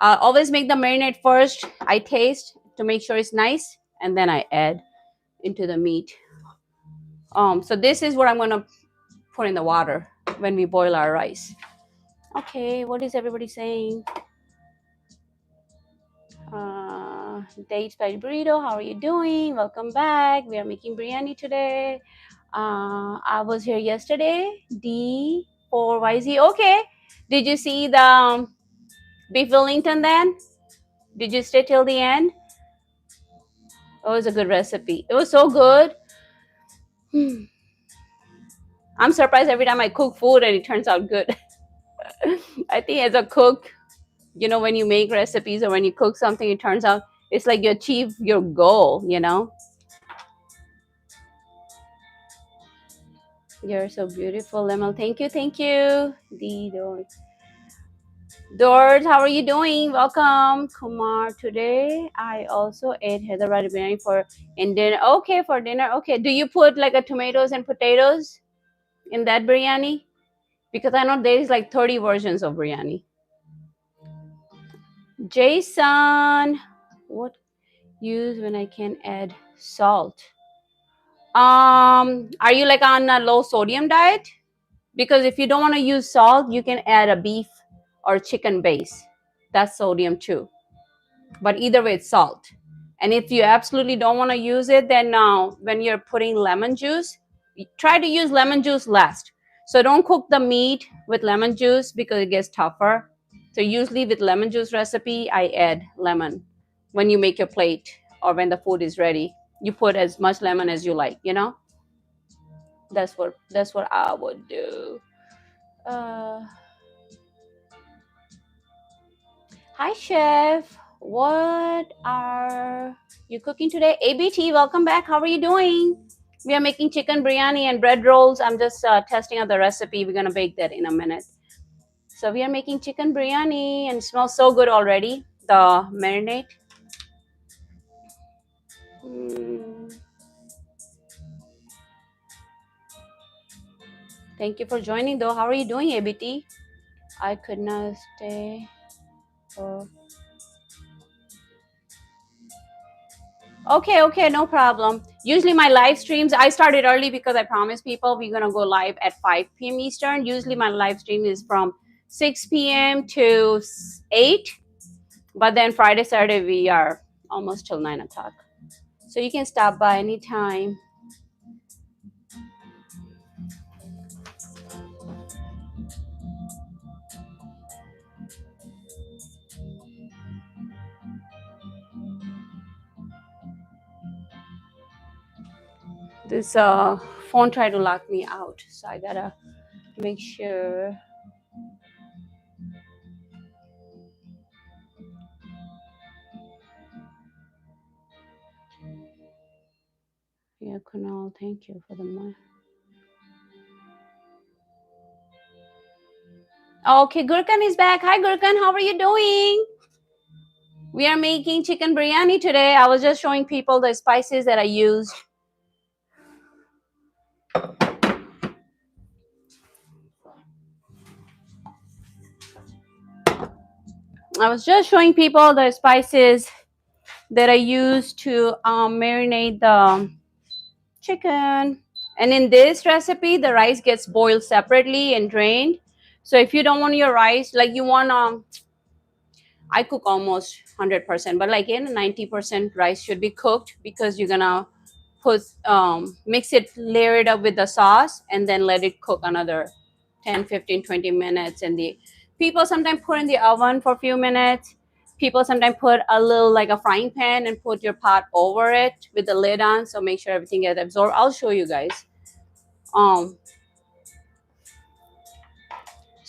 always make the marinade first. I taste to make sure it's nice, and then I add into the meat. So this is what I'm gonna put in the water when we boil our rice. Okay, what is everybody saying? Date by burrito, how are you doing? Welcome back. We are making biryani today. I was here yesterday. D4YZ. Okay. Did you see the beef Wellington then? Did you stay till the end? It was a good recipe. It was so good. I'm surprised every time I cook food and it turns out good. I think as a cook, you know, when you make recipes or when you cook something, it turns out it's like you achieve your goal, you know? You're so beautiful, Lemel. Thank you, thank you. Doors, how are you doing? Welcome, Kumar. Today, I also ate Hyderabad biryani for in dinner. Okay, for dinner. Okay, do you put like a tomatoes and potatoes in that biryani? Because I know there is like 30 versions of biryani. Jason, what use when I can add salt? Are you like on a low sodium diet? Because if you don't want to use salt, you can add a beef or chicken base. That's sodium too. But either way, it's salt. And if you absolutely don't want to use it, then when you're putting lemon juice, try to use lemon juice last. So don't cook the meat with lemon juice because it gets tougher. So usually with lemon juice recipe, I add lemon when you make your plate or when the food is ready. You put as much lemon as you like, you know? That's what I would do. Uh, Hi, chef. What are you cooking today? ABT, welcome back. How are you doing? We are making chicken biryani and bread rolls. I'm just testing out the recipe. We're going to bake that in a minute. So we are making chicken biryani and it smells so good already. The marinade. Thank you for joining though. How are you doing, ABT? I could not stay for... Okay, no problem. Usually my live streams, I started early because I promised people we're going to go live at 5 p.m. Eastern. Usually my live stream is from 6 p.m. to 8. But then Friday, Saturday, we are almost till 9 o'clock. So you can stop by anytime. This phone tried to lock me out. So I got to make sure. Yeah, Kunal, thank you for the money. Okay, Gurkan is back. Hi, Gurkan. How are you doing? We are making chicken biryani today. I was just showing people the spices that I used. I was just showing people the spices that I used to marinate the chicken. And in this recipe, the rice gets boiled separately and drained. So if you don't want your rice, like you want, I cook almost 100%, but like in 90% rice should be cooked because you're gonna put mix it, layer it up with the sauce, and then let it cook another 10, 15, 20 minutes. And the people sometimes put in the oven for a few minutes. People sometimes put a little like a frying pan and put your pot over it with the lid on, so make sure everything gets absorbed. I'll show you guys. So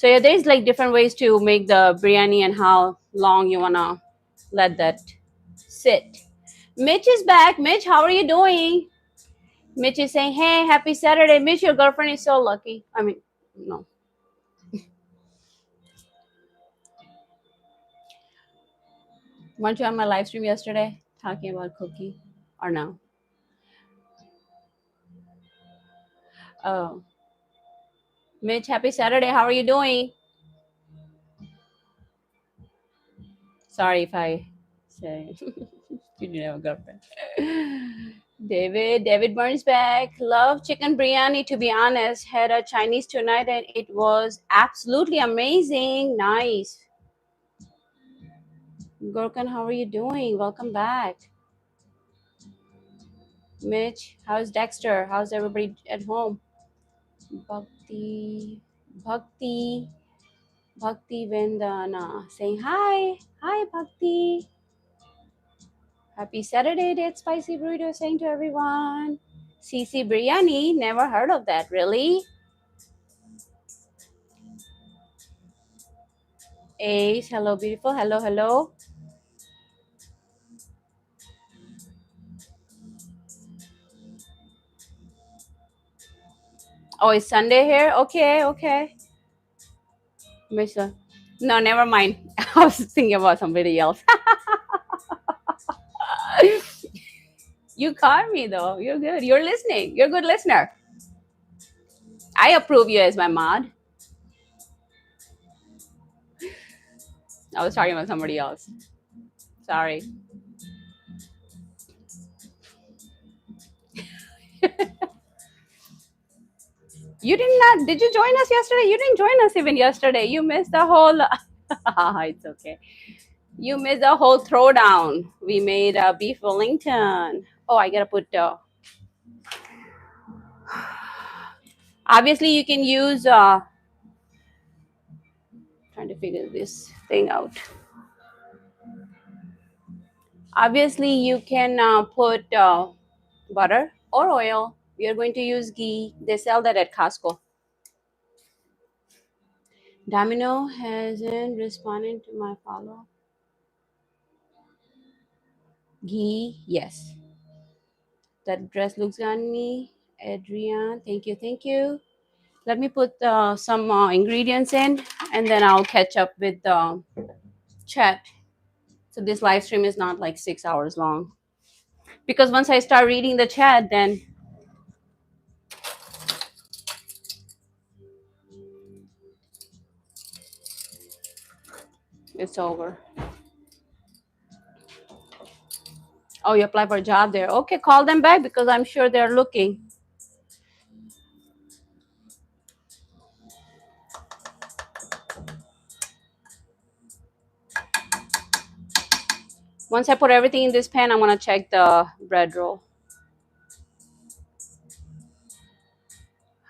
yeah, there's like different ways to make the biryani and how long you wanna let that sit. Mitch is back. Mitch, how are you doing? Mitch is saying, hey, happy Saturday. Mitch, your girlfriend is so lucky. I mean, no. Weren't you on my live stream yesterday talking about cooking? Or no? Oh. Mitch, happy Saturday. How are you doing? Sorry if I say you didn't have a girlfriend. David Burns back. Love chicken biryani, to be honest. Had a Chinese tonight and it was absolutely amazing. Nice. Gorkan, how are you doing? Welcome back. Mitch, how's Dexter? How's everybody at home? Bhakti, Bhakti, Bhakti Vendana saying hi. Hi, Bhakti. Happy Saturday, Dead Spicy Burrito saying to everyone. CC Biryani, never heard of that, really? Ace, hello, beautiful. Hello, hello. Oh, it's Sunday here? Okay, okay. Mister. No, never mind. I was thinking about somebody else. You caught me though. You're good. You're listening. You're a good listener. I approve you as my mod. I was talking about somebody else. Sorry. You did you join us yesterday? You didn't join us even yesterday. You missed the whole it's okay. You missed the whole throwdown. We made beef Wellington. Oh, I gotta put obviously you can use trying to figure this thing out. Obviously you can put butter or oil. We are going to use ghee. They sell that at Costco. Domino hasn't responded to my follow. Ghee, yes. That dress looks good on me. Adrian, thank you, thank you. Let me put some ingredients in and then I'll catch up with the chat. So this live stream is not like 6 hours long. Because once I start reading the chat, then it's over. Oh, you apply for a job there. Okay, call them back because I'm sure they're looking. Once I put everything in this pan, I'm going to check the bread roll.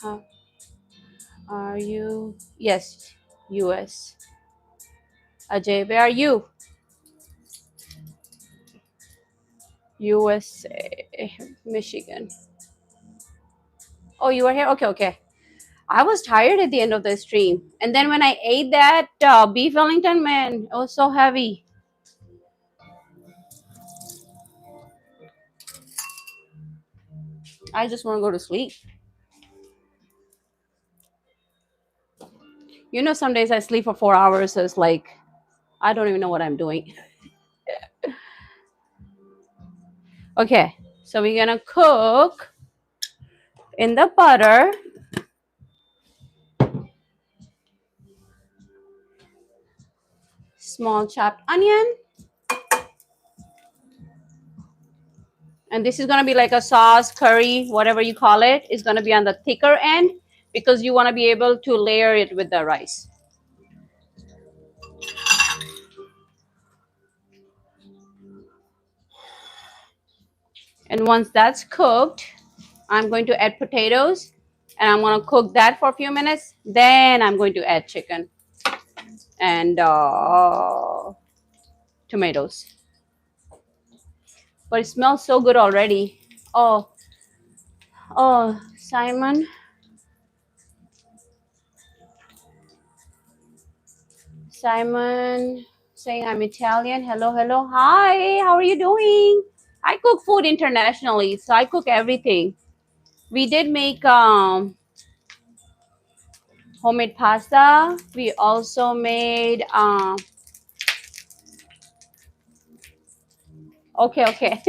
How are you? Yes, US. Ajay, where are you? USA, Michigan. Oh, you are here? Okay, okay. I was tired at the end of the stream. And then when I ate that beef Wellington, man, it was so heavy. I just want to go to sleep. You know, some days I sleep for 4 hours. So it's like, I don't even know what I'm doing. Okay, so we're going to cook in the butter. Small chopped onion. And this is going to be like a sauce, curry, whatever you call it. It's going to be on the thicker end because you want to be able to layer it with the rice. And once that's cooked, I'm going to add potatoes and I'm going to cook that for a few minutes. Then I'm going to add chicken. And tomatoes. But it smells so good already. Oh, oh, Simon. Simon saying I'm Italian. Hello, hello. Hi, how are you doing? I cook food internationally, so I cook everything. We did make homemade pasta. We also made okay, okay.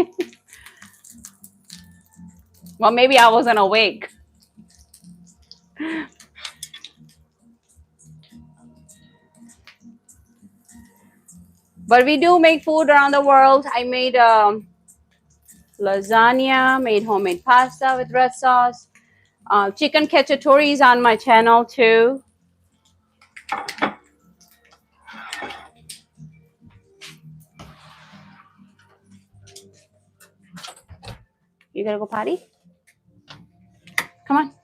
Well, maybe I wasn't awake. But we do make food around the world. I made lasagna, made homemade pasta with red sauce. Chicken cacciatore is on my channel too. You gotta go potty? Come on.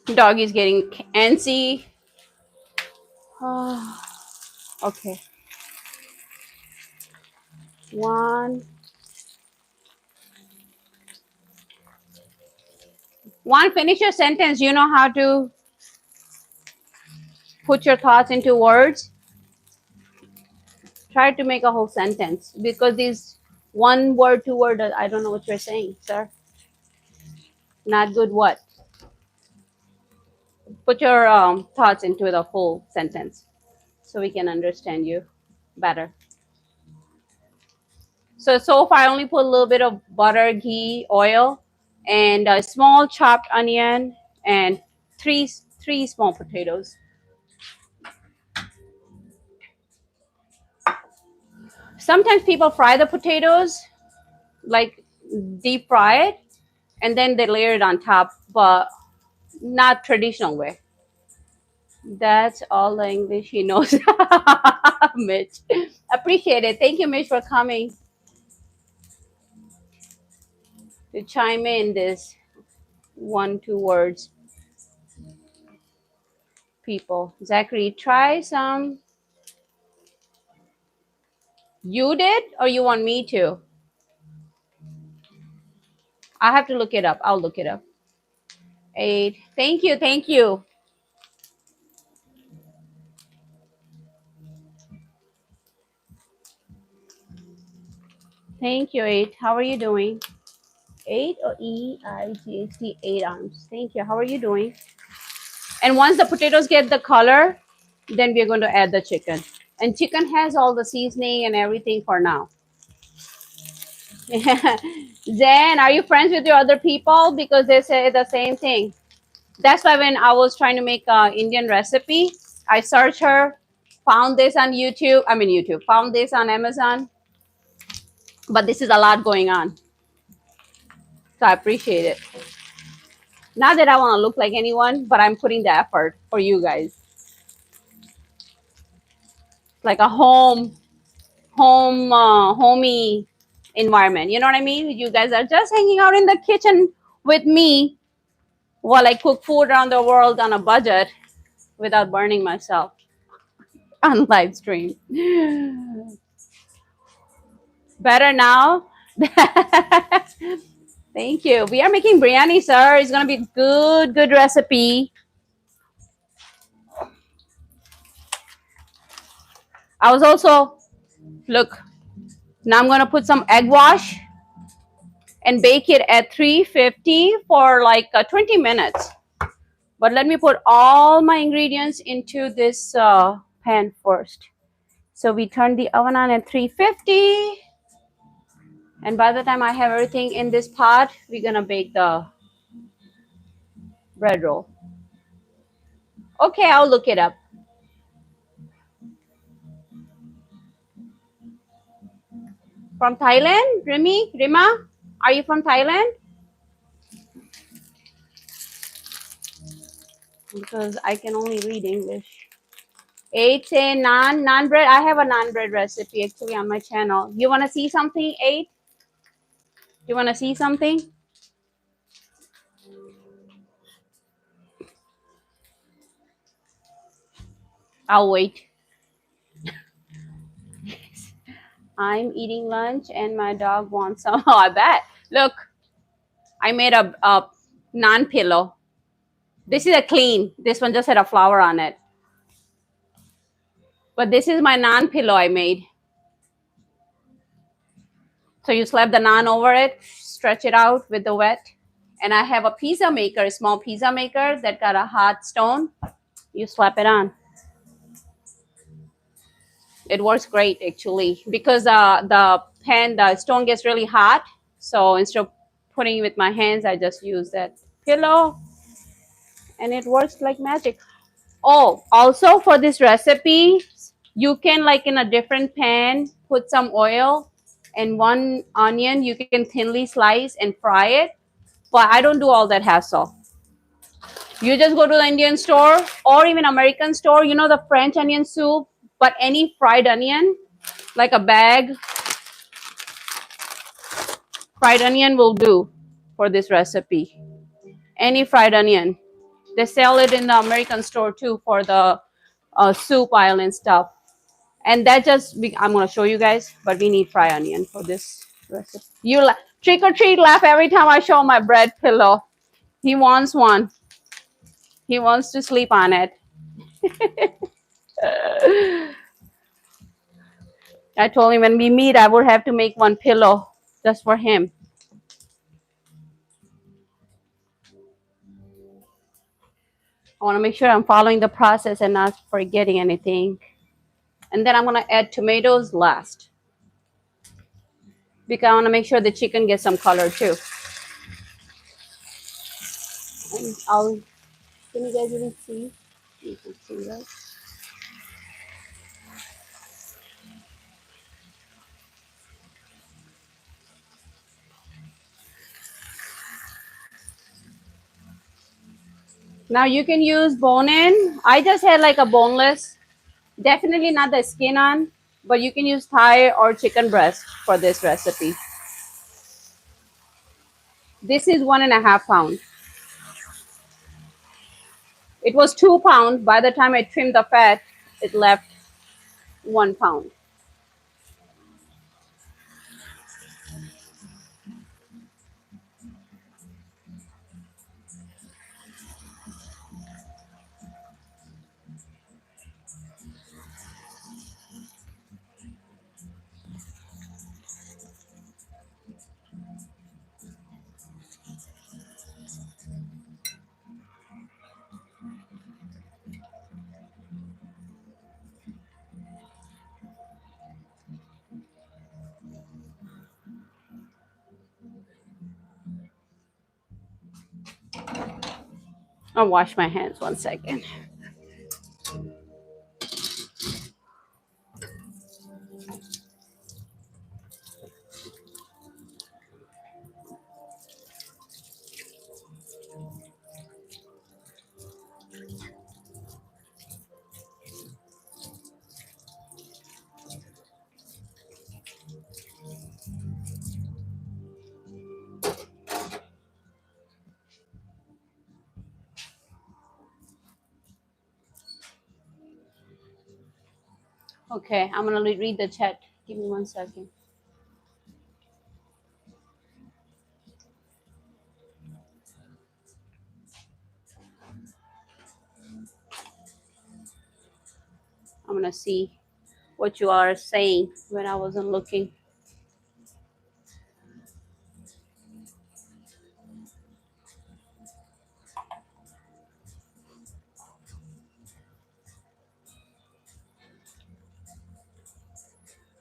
Doggy's getting antsy. Oh, okay. One. Finish your sentence. You know how to put your thoughts into words. Try to make a whole sentence because these one word, two word, I don't know what you're saying, sir. Not good what? Put your thoughts into the full sentence so we can understand you better. So far I only put a little bit of butter, ghee, oil, and a small chopped onion and three small potatoes. Sometimes people fry the potatoes, like deep fry it, and then they layer it on top, but not traditional way. That's all the English he knows. Mitch. Appreciate it. Thank you, Mitch, for coming to chime in this one, two words. People. Zachary, try some. You did, or you want me to? I have to look it up. I'll look it up. 8. Thank you. Thank you. Thank you, 8. How are you doing? 8 or EIGHT, 8 arms. Thank you. How are you doing? And once the potatoes get the color, then we're going to add the chicken. And chicken has all the seasoning and everything for now. Zen, are you friends with your other people? Because they say the same thing. That's why when I was trying to make an Indian recipe, I searched her, found this on YouTube. I mean, YouTube, found this on Amazon. But this is a lot going on. So I appreciate it. Not that I want to look like anyone, but I'm putting the effort for you guys. Like a homey environment. You know what I mean? You guys are just hanging out in the kitchen with me while I cook food around the world on a budget without burning myself on live stream. Better now? Thank you. We are making biryani, sir. It's going to be good recipe. I was also, look, now I'm going to put some egg wash and bake it at 350 for like 20 minutes. But let me put all my ingredients into this pan first. So we turn the oven on at 350. And by the time I have everything in this pot, we're going to bake the bread roll. Okay, I'll look it up. From Thailand? Rima? Are you from Thailand? Because I can only read English. 8 say naan bread. I have a naan bread recipe actually on my channel. You want to see something, 8? You want to see something? I'll wait. I'm eating lunch and my dog wants some. Oh, I bet. Look, I made a naan pillow. This is a clean. This one just had a flower on it. But this is my naan pillow I made. So you slap the naan over it, stretch it out with the wet. And I have a pizza maker, a small pizza maker that got a hot stone. You slap it on. It works great actually because the stone gets really hot. So instead of putting it with my hands, I just use that pillow and it works like magic. Oh, also for this recipe, you can like in a different pan put some oil and one onion you can thinly slice and fry it. But I don't do all that hassle. You just go to the Indian store or even American store, you know the French onion soup, but any fried onion, like a bag, fried onion will do for this recipe. Any fried onion. They sell it in the American store too for the soup aisle and stuff. And that just, I'm going to show you guys, but we need fried onion for this recipe. Trick or treat laugh every time I show my bread pillow. He wants one. He wants to sleep on it. I told him when we meet, I would have to make one pillow just for him. I want to make sure I'm following the process and not forgetting anything. And then I'm going to add tomatoes last because I want to make sure the chicken gets some color too. And can you guys even see? You can see that. Now you can use bone in. I just had like a boneless, definitely not the skin on, but you can use thigh or chicken breast for this recipe. This is 1.5 pounds. It was 2 pounds. By the time I trimmed the fat, it left 1 pound. I'll wash my hands 1 second. Okay, I'm gonna read the chat. Give me 1 second. I'm gonna see what you are saying when I wasn't looking.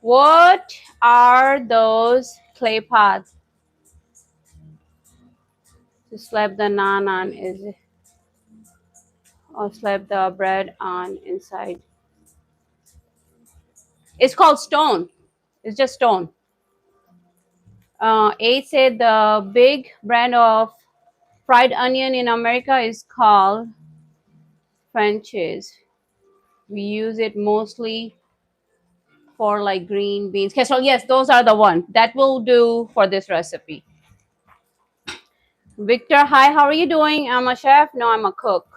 What are those clay pots to slap the naan on? Is it or slap the bread on inside? It's called stone. It's just stone. A said the big brand of fried onion in America is called French's. We use it mostly for like green beans. Okay, so yes, those are the one that will do for this recipe. Victor, hi, how are you doing? I'm a chef. No, I'm a cook.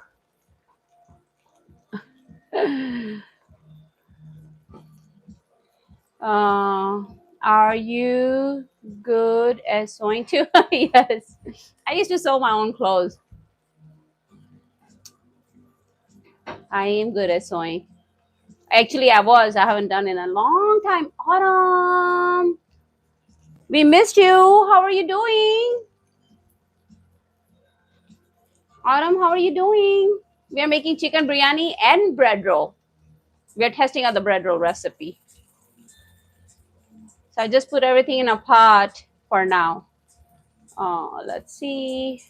Uh, are you good at sewing too? Yes. I used to sew my own clothes. I am good at sewing. Actually, I was. I haven't done it in a long time. Autumn, we missed you. How are you doing? Autumn, how are you doing? We are making chicken biryani and bread roll. We are testing out the bread roll recipe. So I just put everything in a pot for now. Let's see.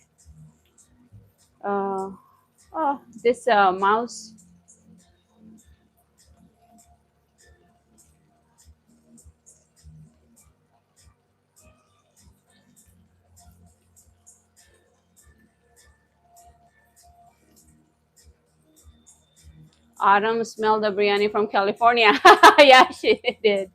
Uh, oh, this mouse. Autumn smelled the biryani from California. Yeah, she did.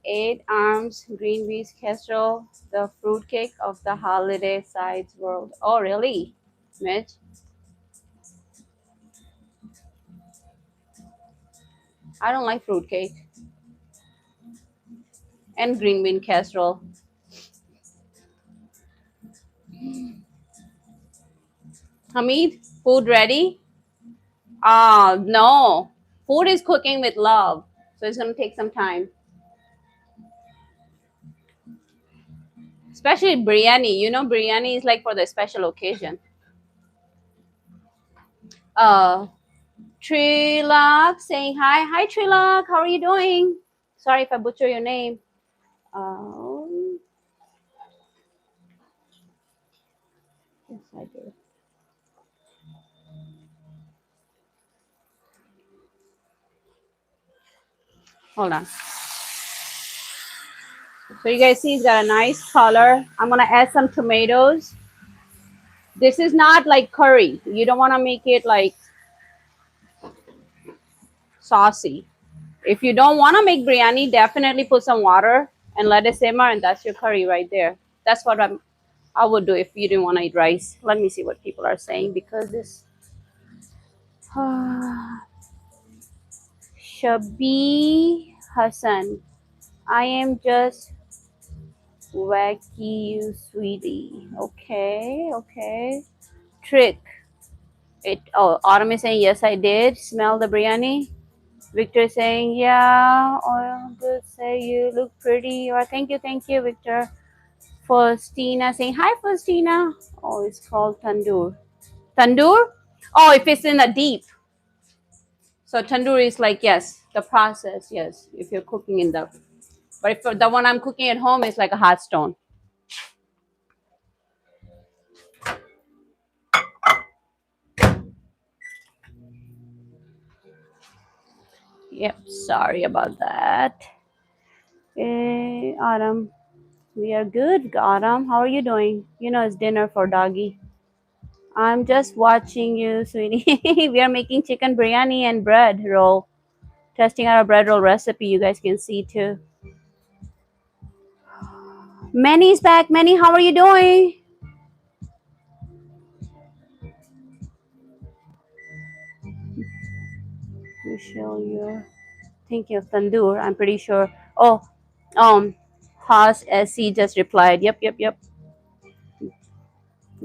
8 arms, green beans casserole, the fruitcake of the holiday sides world. Oh, really, Mitch? I don't like fruitcake and green bean casserole. Hamid, food ready? No. Food is cooking with love, so it's gonna take some time. Especially biryani. You know, biryani is like for the special occasion. Uh, Trilak saying hi. Hi, Trilak. How are you doing? Sorry if I butcher your name. Um, yes, I do. Hold on. So you guys see it's got a nice color. I'm gonna add some tomatoes. This is not like curry. You don't want to make it like saucy. If you don't want to make biryani, definitely put some water and let it simmer, and that's your curry right there. That's what I would do if you didn't want to eat rice. Let me see what people are saying because this. Shabi Hassan, I am just wacky you, sweetie. Okay, okay. Trick. It. Oh, Autumn is saying yes, I did smell the biryani. Victor is saying yeah. Oh, good. Say you look pretty. Or thank you, Victor. Faustina saying hi, Faustina. Oh, it's called tandoor. Tandoor? Oh, if it's in a deep. So tandoor is like yes, the process. Yes, if you're cooking in the. But if the one I'm cooking at home is like a hot stone. Yep, sorry about that. Autumn, we are good. Autumn, how are you doing? You know, it's dinner for doggy. I'm just watching you, sweetie. We are making chicken biryani and bread roll. Testing out a bread roll recipe. You guys can see too. Manny's back. Manny, how are you doing? Michelle, you're thinking of tandoor. I'm pretty sure. Oh, Haas SC just replied. Yep, yep, yep.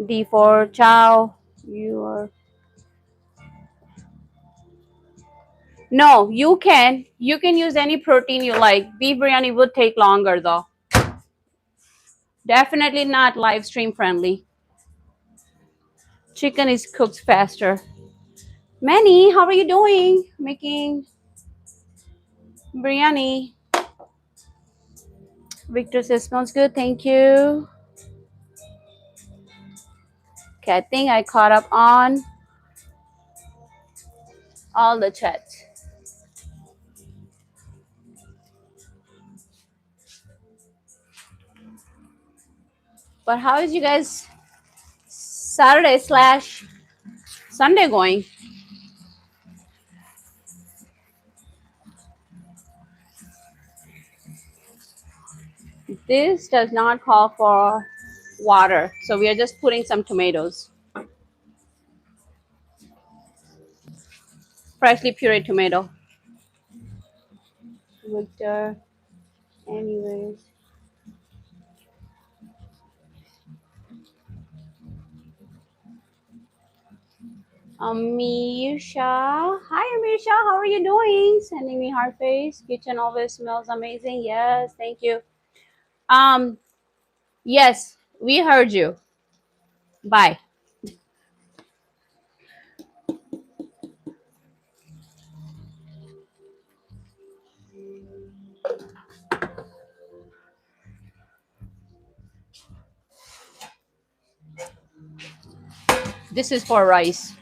D for chow. You are. No, you can. You can use any protein you like. Beef biryani would take longer though. Definitely not live stream friendly. Chicken is cooked faster. Manny, how are you doing? Making biryani. Victor says smells good. Thank you. Okay, I think I caught up on all the chats. But how is you guys Saturday slash Sunday going? This does not call for water, so we are just putting some tomatoes. Freshly pureed tomato. Victor. Anyways. Amirsha. Hi, Amirsha. How are you doing? Sending me heart face. Kitchen always smells amazing. Yes, thank you. Um, yes, we heard you. Bye. This is for rice.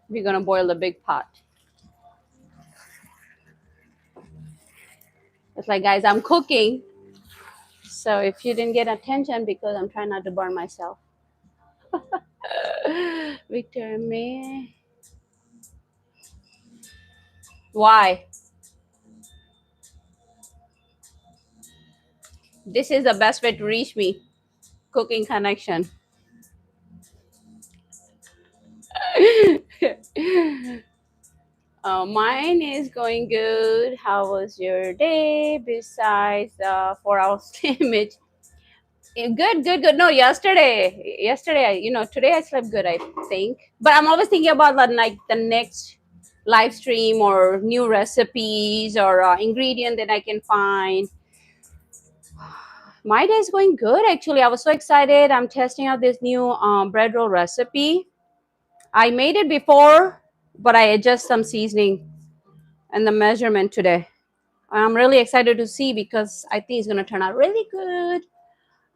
We're gonna boil a big pot. It's like, guys, I'm cooking. So if you didn't get attention, because I'm trying not to burn myself. Victor, me. Why? This is the best way to reach me. Cooking connection. Mine is going good. How was your day besides 4 hours image? Good, good, good. No, today I slept good, I think. But I'm always thinking about like the next live stream or new recipes or ingredient that I can find. My day is going good, actually. I was so excited. I'm testing out this new bread roll recipe. I made it before, but I adjust some seasoning and the measurement today. I'm really excited to see because I think it's going to turn out really good.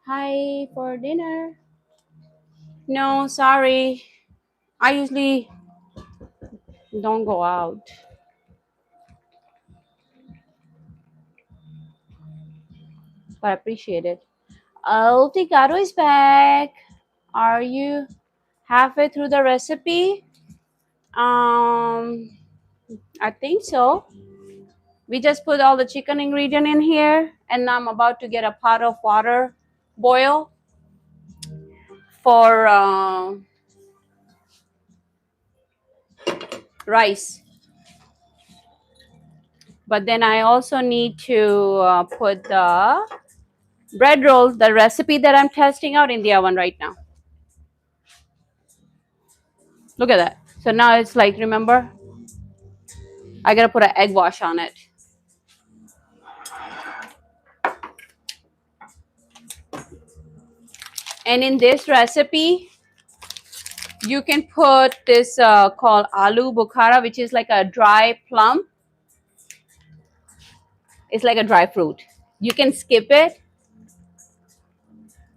Hi for dinner. No, sorry. I usually don't go out, but I appreciate it. El Ticado is back. Are you halfway through the recipe? I think so. We just put all the chicken ingredient in here, and I'm about to get a pot of water boil for rice. But then I also need to put the bread roll, the recipe that I'm testing out, in the oven right now. Look at that. So now it's like, remember, I gotta put an egg wash on it. And in this recipe, you can put this called aloo bukhara, which is like a dry plum. It's like a dry fruit. You can skip it,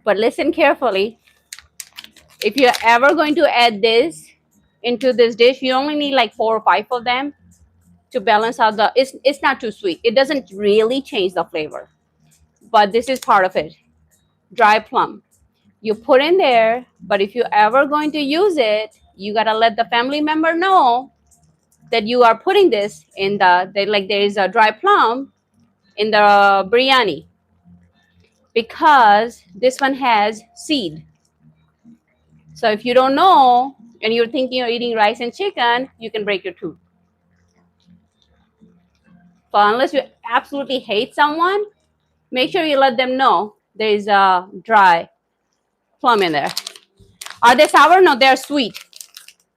but listen carefully. If you're ever going to add this into this dish, you only need like 4 or 5 of them to balance out the, it's not too sweet. It doesn't really change the flavor, but this is part of it. Dry plum. You put in there, but if you're ever going to use it, you got to let the family member know that you are putting this in like there is a dry plum in the biryani, because this one has seed. So if you don't know and you're thinking you're eating rice and chicken, you can break your tooth. But unless you absolutely hate someone, make sure you let them know there is a dry plum in there. Are they sour? No, they're sweet,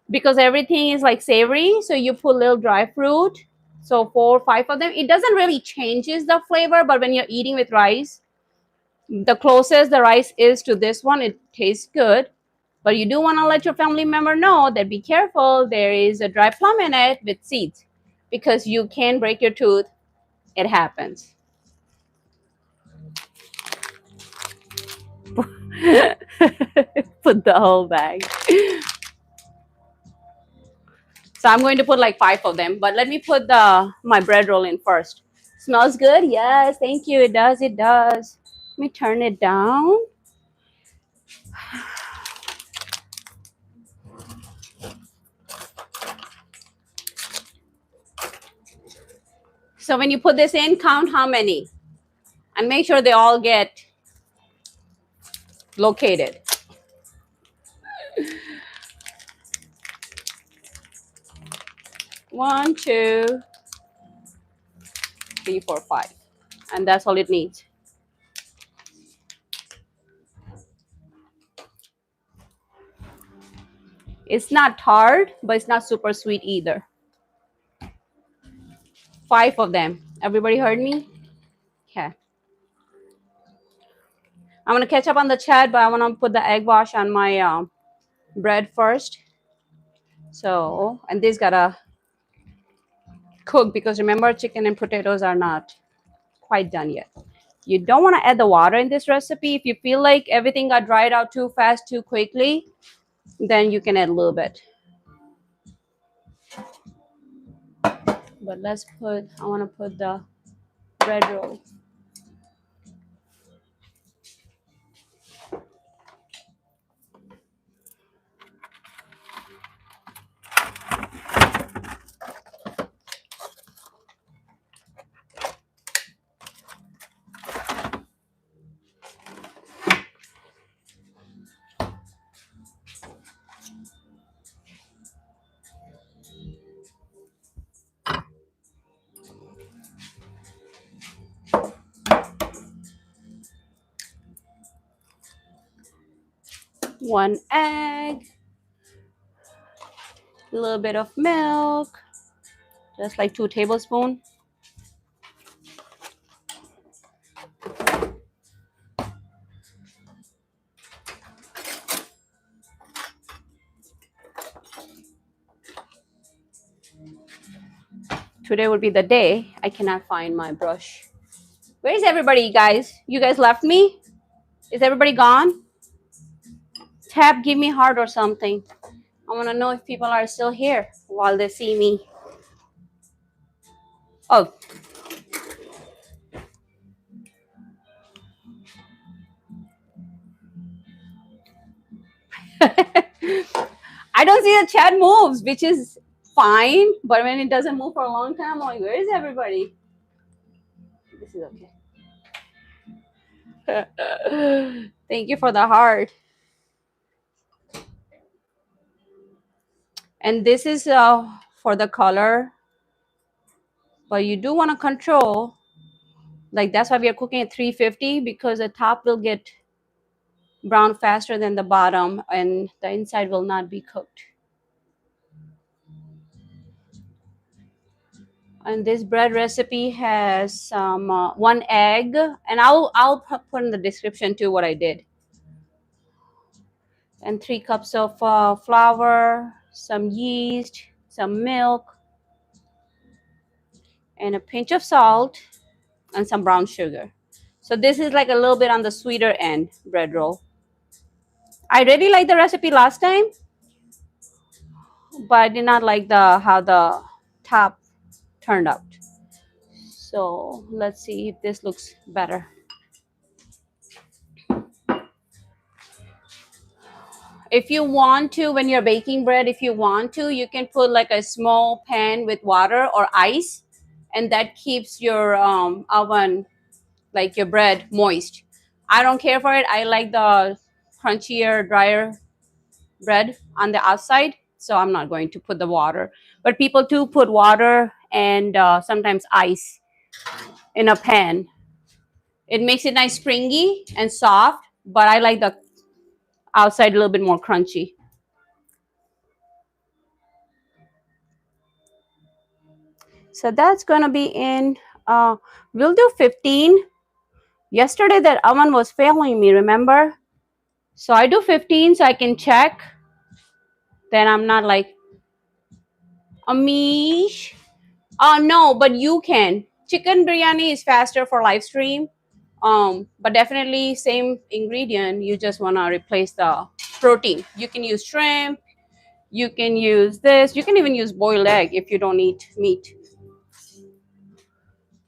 because everything is like savory. So you put little dry fruit. So 4 or 5 of them. It doesn't really changes the flavor, but when you're eating with rice, the closest the rice is to this one, it tastes good. But you do want to let your family member know that be careful, there is a dry plum in it with seeds, because you can break your tooth. It happens. Put the whole bag. So I'm going to put like 5 of them, but let me put my bread roll in first. Smells good? Yes, thank you. It does, it does. Let me turn it down. So when you put this in, count how many and make sure they all get located. 1, 2, 3, 4, 5. And that's all it needs. It's not tart, but it's not super sweet either. 5 of them. Everybody heard me? Okay. I'm going to catch up on the chat, but I want to put the egg wash on my bread first. So, and this got to cook because remember, chicken and potatoes are not quite done yet. You don't want to add the water in this recipe. If you feel like everything got dried out too fast, too quickly, then you can add a little bit. But let's put, I want to put the bread roll. One egg, a little bit of milk, just like 2 tablespoons. Today would be the day. I cannot find my brush. Where is everybody, guys? You guys left me? Is everybody gone? Tap, give me heart or something. I want to know if people are still here while they see me. Oh. I don't see the chat moves, which is fine. But when it doesn't move for a long time, I'm like, where is everybody? This is okay. Thank you for the heart. And this is for the color. But you do want to control. Like that's why we are cooking at 350 because the top will get brown faster than the bottom and the inside will not be cooked. And this bread recipe has some 1 egg, and I'll put in the description too what I did. And 3 cups of flour, some yeast, some milk, and a pinch of salt, and some brown sugar. So this is like a little bit on the sweeter end bread roll. I really liked the recipe last time, but I did not like how the top turned out. So let's see if this looks better. If you want to, when you're baking bread, if you want to, you can put like a small pan with water or ice, and that keeps your oven, like your bread, moist. I don't care for it. I like the crunchier, drier bread on the outside, so I'm not going to put the water. But people do put water and sometimes ice in a pan. It makes it nice, springy and soft, but I like the outside a little bit more crunchy. So that's going to be in, we'll do 15. Yesterday that oven was failing me, remember? So I do 15 so I can check. Then I'm not like, Amish. Oh, no, but you can. Chicken biryani is faster for live stream. But definitely same ingredient. You just want to replace the protein. You can use shrimp. You can use this. You can even use boiled egg if you don't eat meat.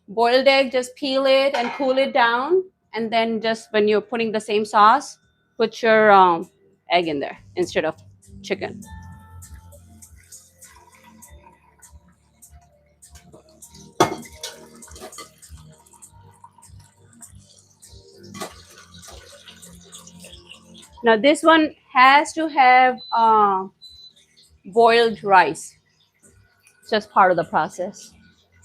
Boiled egg, just peel it and cool it down. And then just when you're putting the same sauce, put your egg in there instead of chicken. Now this one has to have boiled rice. It's just part of the process.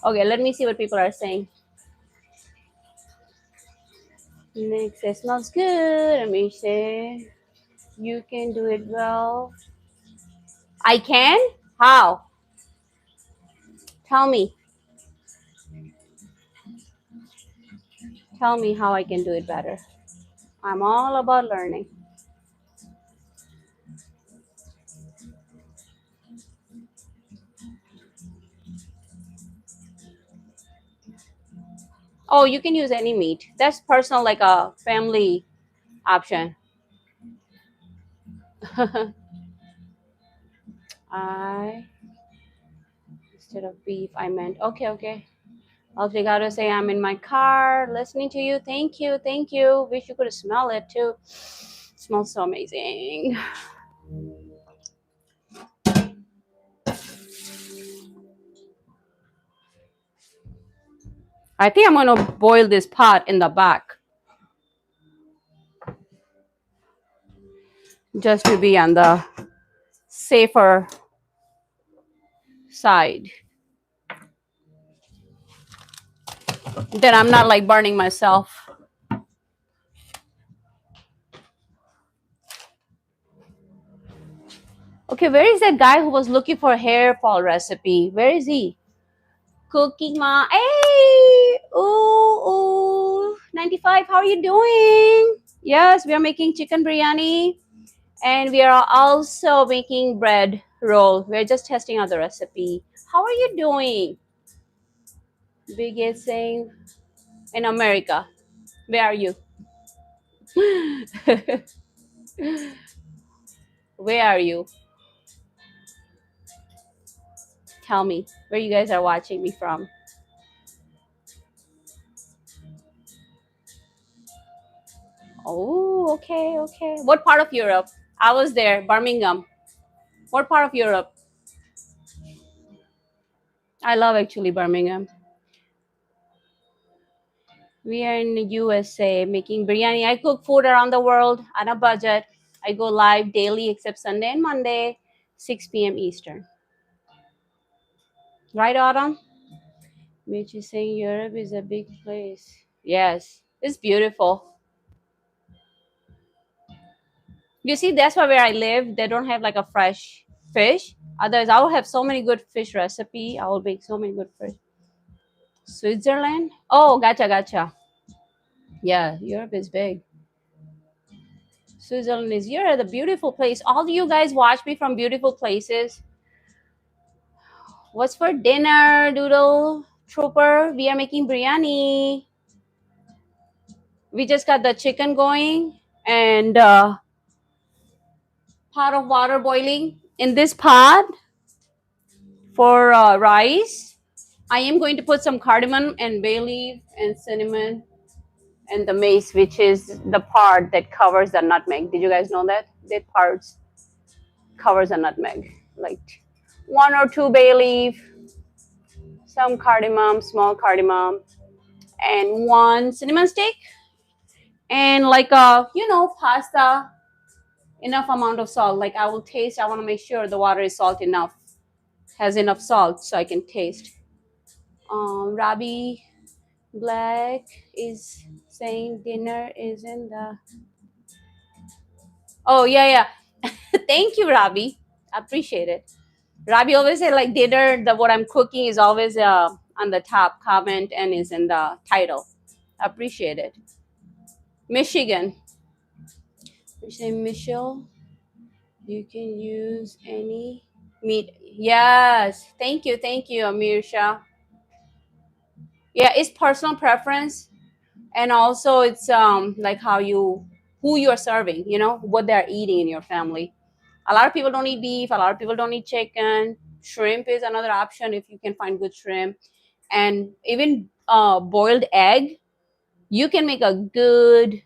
Okay, let me see what people are saying. Next, it smells good. Let me say, you can do it well. I can? How? Tell me. Tell me how I can do it better. I'm all about learning. Oh, you can use any meat. That's personal, like a family option. I, instead of beef, I meant, okay, okay. All you gotta say, I'm in my car listening to you. Thank you, thank you. Wish you could smell it too. Smells so amazing. I think I'm gonna boil this pot in the back just to be on the safer side. Then I'm not like burning myself. Okay, where is that guy who was looking for a hair fall recipe? Where is he? Cooking ma. Hey! Ooh, ooh. 95, how are you doing? Yes, we are making chicken biryani. And we are also making bread roll. We're just testing out the recipe. How are you doing? Biggest thing in America. Where are you? Where are you? Tell me where you guys are watching me from. Oh, okay, okay. What part of Europe? I was there, Birmingham. What part of Europe? I love actually Birmingham. We are in the USA making biryani. I cook food around the world on a budget. I go live daily except Sunday and Monday, 6 p.m. Eastern. Right, Autumn? Which is saying Europe is a big place. Yes, it's beautiful. You see, that's why where I live, they don't have like a fresh fish. Otherwise, I will have so many good fish recipe. I will make so many good fish. Switzerland? Oh, gotcha, gotcha. Yeah, Europe is big. Switzerland is, you're at a beautiful place. All you guys watch me from beautiful places. What's for dinner, Doodle Trooper? We are making biryani. We just got the chicken going and pot of water boiling. In this pot for rice, I am going to put some cardamom and bay leaf and cinnamon and the mace, which is the part that covers the nutmeg. Did you guys know that? That part covers a nutmeg. Like one or two bay leaf, some cardamom, small cardamom, and one cinnamon stick, and like a, pasta, enough amount of salt. Like I will taste, I want to make sure the water is salt enough, has enough salt so I can taste. Rabi Black is saying dinner is in the. Oh, yeah, yeah. Thank you, Rabi. I appreciate it. Rabi always say like dinner, the what I'm cooking is always on the top comment and is in the title. I appreciate it. Michigan. We say Michelle, you can use any meat. Yes. Thank you, Amir Shah. Yeah, it's personal preference, and also it's like how you, who you're serving, what they're eating in your family. A lot of people don't eat beef, a lot of people don't eat chicken. Shrimp is another option if you can find good shrimp, and even boiled egg, you can make a good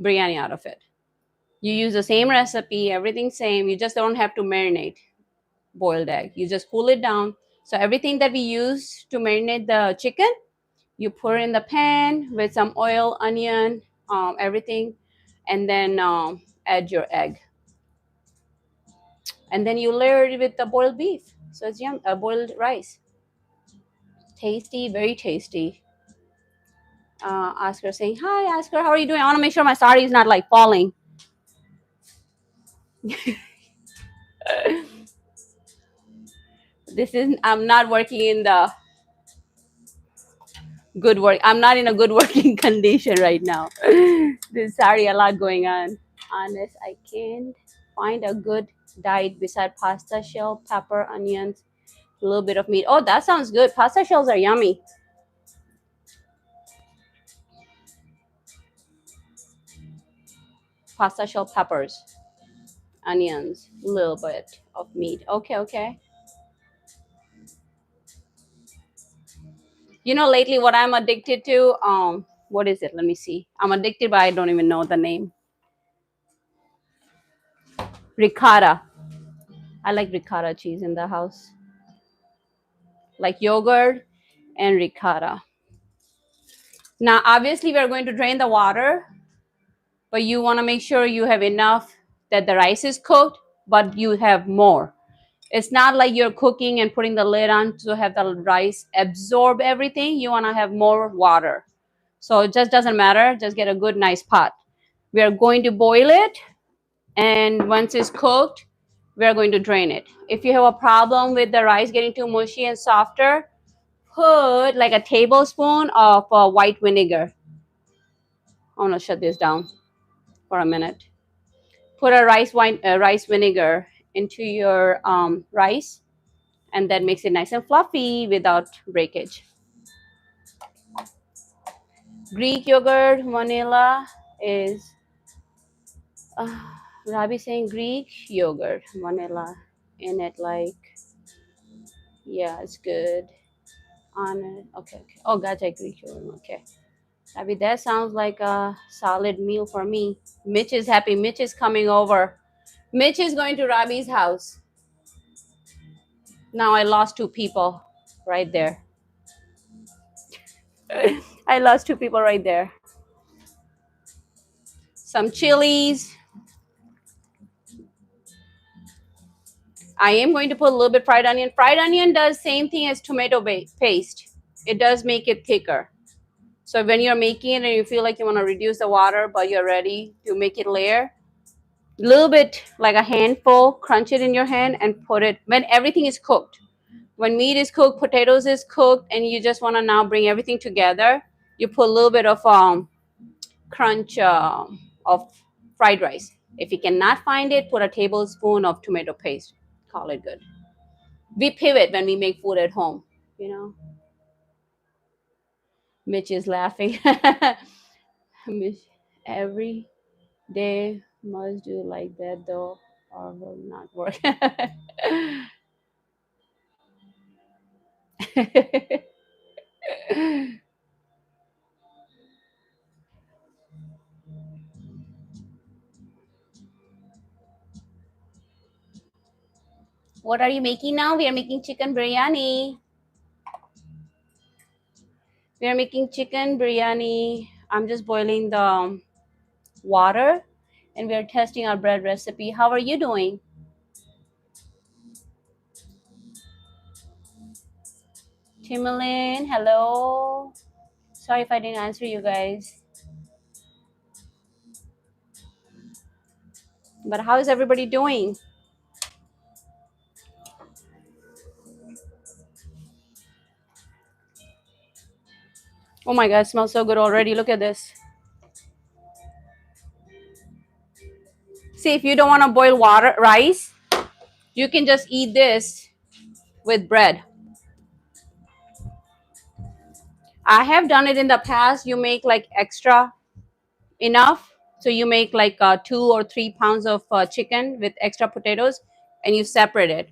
biryani out of it. You use the same recipe, everything same, you just don't have to marinate boiled egg, you just cool it down. So everything that we use to marinate the chicken, you put it in the pan with some oil, onion, everything, and then add your egg, and then you layer it with the boiled beef. So it's yum. Boiled rice, tasty, very tasty. Oscar saying hi. Oscar, how are you doing? I want to make sure my sari is not like falling. This is I'm not working in the good work. I'm not in a good working condition right now. There's sorry a lot going on. Honest, I can't find a good diet beside pasta shell, pepper, onions, a little bit of meat. Oh, that sounds good. Pasta shells are yummy. Pasta shell peppers, onions, a little bit of meat. Okay, okay. You know, lately what I'm addicted to, what is it? Let me see. I'm addicted, but I don't even know the name. Ricotta. I like ricotta cheese in the house. Like yogurt and ricotta. Now, obviously, we're going to drain the water, but you want to make sure you have enough that the rice is cooked, but you have more. It's not like you're cooking and putting the lid on to have the rice absorb everything. You want to have more water. So it just doesn't matter. Just get a good, nice pot. We are going to boil it, and once it's cooked, we are going to drain it. If you have a problem with the rice getting too mushy and softer, put like a tablespoon of white vinegar. I'm gonna shut this down for a minute. Put a rice vinegar into your rice, and that makes it nice and fluffy without breakage. Greek yogurt vanilla is uh, Rabi saying Greek yogurt vanilla in it, like, yeah, it's good on it. Okay, okay. Oh, gotcha, Greek yogurt. Okay. Rabi, that sounds like a solid meal for me. Mitch is happy. Mitch is coming over. Mitch is going to Rabi's house. Now I lost two people right there. I lost two people right there. Some chilies. I am going to put a little bit fried onion. Fried onion does same thing as tomato paste. It does make it thicker. So when you're making it and you feel like you want to reduce the water, but you're ready to make it layer, a little bit like a handful, crunch it in your hand and put it when everything is cooked. When meat is cooked, potatoes is cooked, and you just want to now bring everything together, you put a little bit of crunch of fried rice. If you cannot find it, put a tablespoon of tomato paste. Call it good. We pivot when we make food at home, you know. Mitch is laughing. Mitch, every day must do like that though, or will not work. What are you making now? We are making chicken biryani. We are making chicken biryani. I'm just boiling the water, and we are testing our bread recipe. How are you doing? Timolin, hello. Sorry if I didn't answer you guys. But how is everybody doing? Oh my God, it smells so good already. Look at this. See, if you don't want to boil rice, you can just eat this with bread. I have done it in the past. You make like extra enough. So you make like 2 or 3 pounds of chicken with extra potatoes, and you separate it.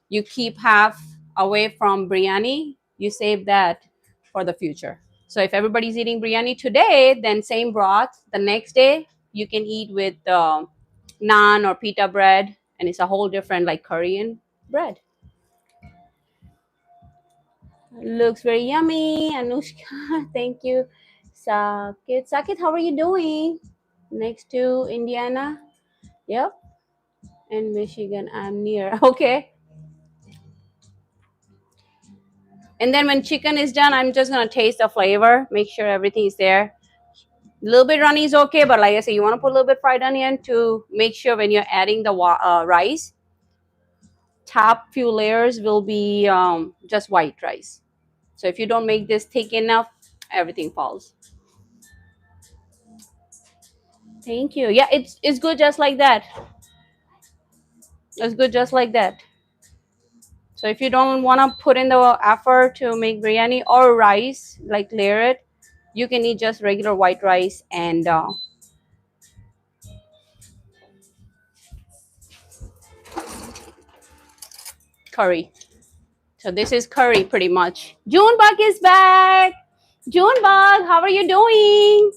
You keep half away from biryani. You save that for the future. So if everybody's eating biryani today, then same broth. The next day, you can eat with naan or pita bread, and it's a whole different like Korean bread. Looks very yummy. Anushka, thank you. Sakit, how are you doing? Next to Indiana. Yep. And Michigan, I'm near. Okay. And then when chicken is done, I'm just gonna taste the flavor, make sure everything is there. A little bit runny is okay, but like I said, you want to put a little bit fried onion to make sure when you're adding the rice, top few layers will be just white rice. So if you don't make this thick enough, everything falls. Thank you. Yeah, it's good just like that. It's good just like that. So if you don't want to put in the effort to make biryani or rice, like layer it, you can eat just regular white rice and curry. So this is curry pretty much. Junebug is back. Junebug, how are you doing?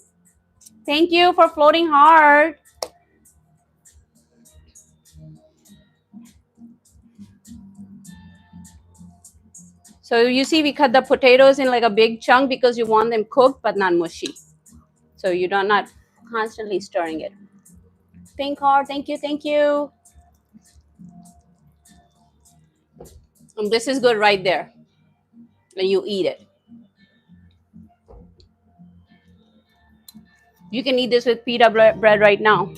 Thank you for floating hard. So you see we cut the potatoes in like a big chunk because you want them cooked but not mushy. So you're not constantly stirring it. Pink heart, thank you, thank you. And this is good right there. When you eat it. You can eat this with pita bread right now.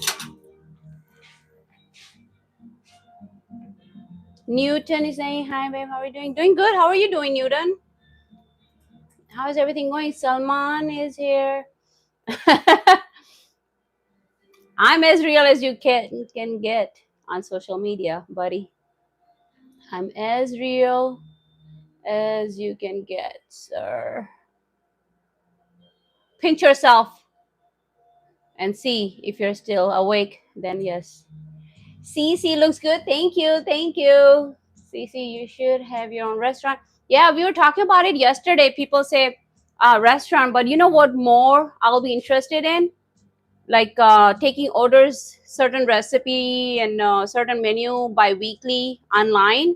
Newton is saying, hi babe, how are you doing? Doing good. How are you doing, Newton? How is everything going? Salman is here. I'm as real as you can get on social media, buddy. I'm as real as you can get, sir. Pinch yourself and see if you're still awake. Then yes. Cece looks good. Thank you. Thank you. Cece, you should have your own restaurant. Yeah, we were talking about it yesterday. People say restaurant, but you know what more I'll be interested in? Like taking orders, certain recipe and certain menu bi-weekly online,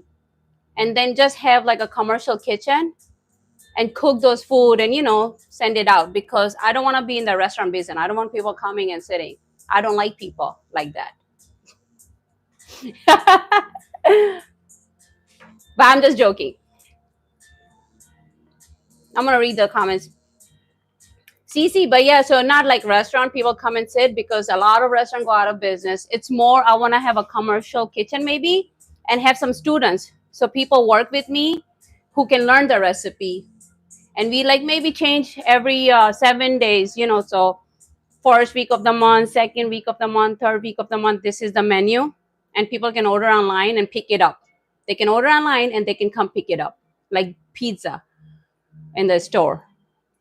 and then just have like a commercial kitchen and cook those food and send it out, because I don't want to be in the restaurant business. I don't want people coming and sitting. I don't like people like that. But I'm just joking. I'm gonna read the comments. CC, but yeah, so not like restaurant people come and sit, because a lot of restaurants go out of business. It's more I want to have a commercial kitchen maybe and have some students, so people work with me who can learn the recipe, and we like maybe change every 7 days. So first week of the month, second week of the month, third week of the month, this is the menu, and people can order online and pick it up. They can order online and they can come pick it up, like pizza in the store.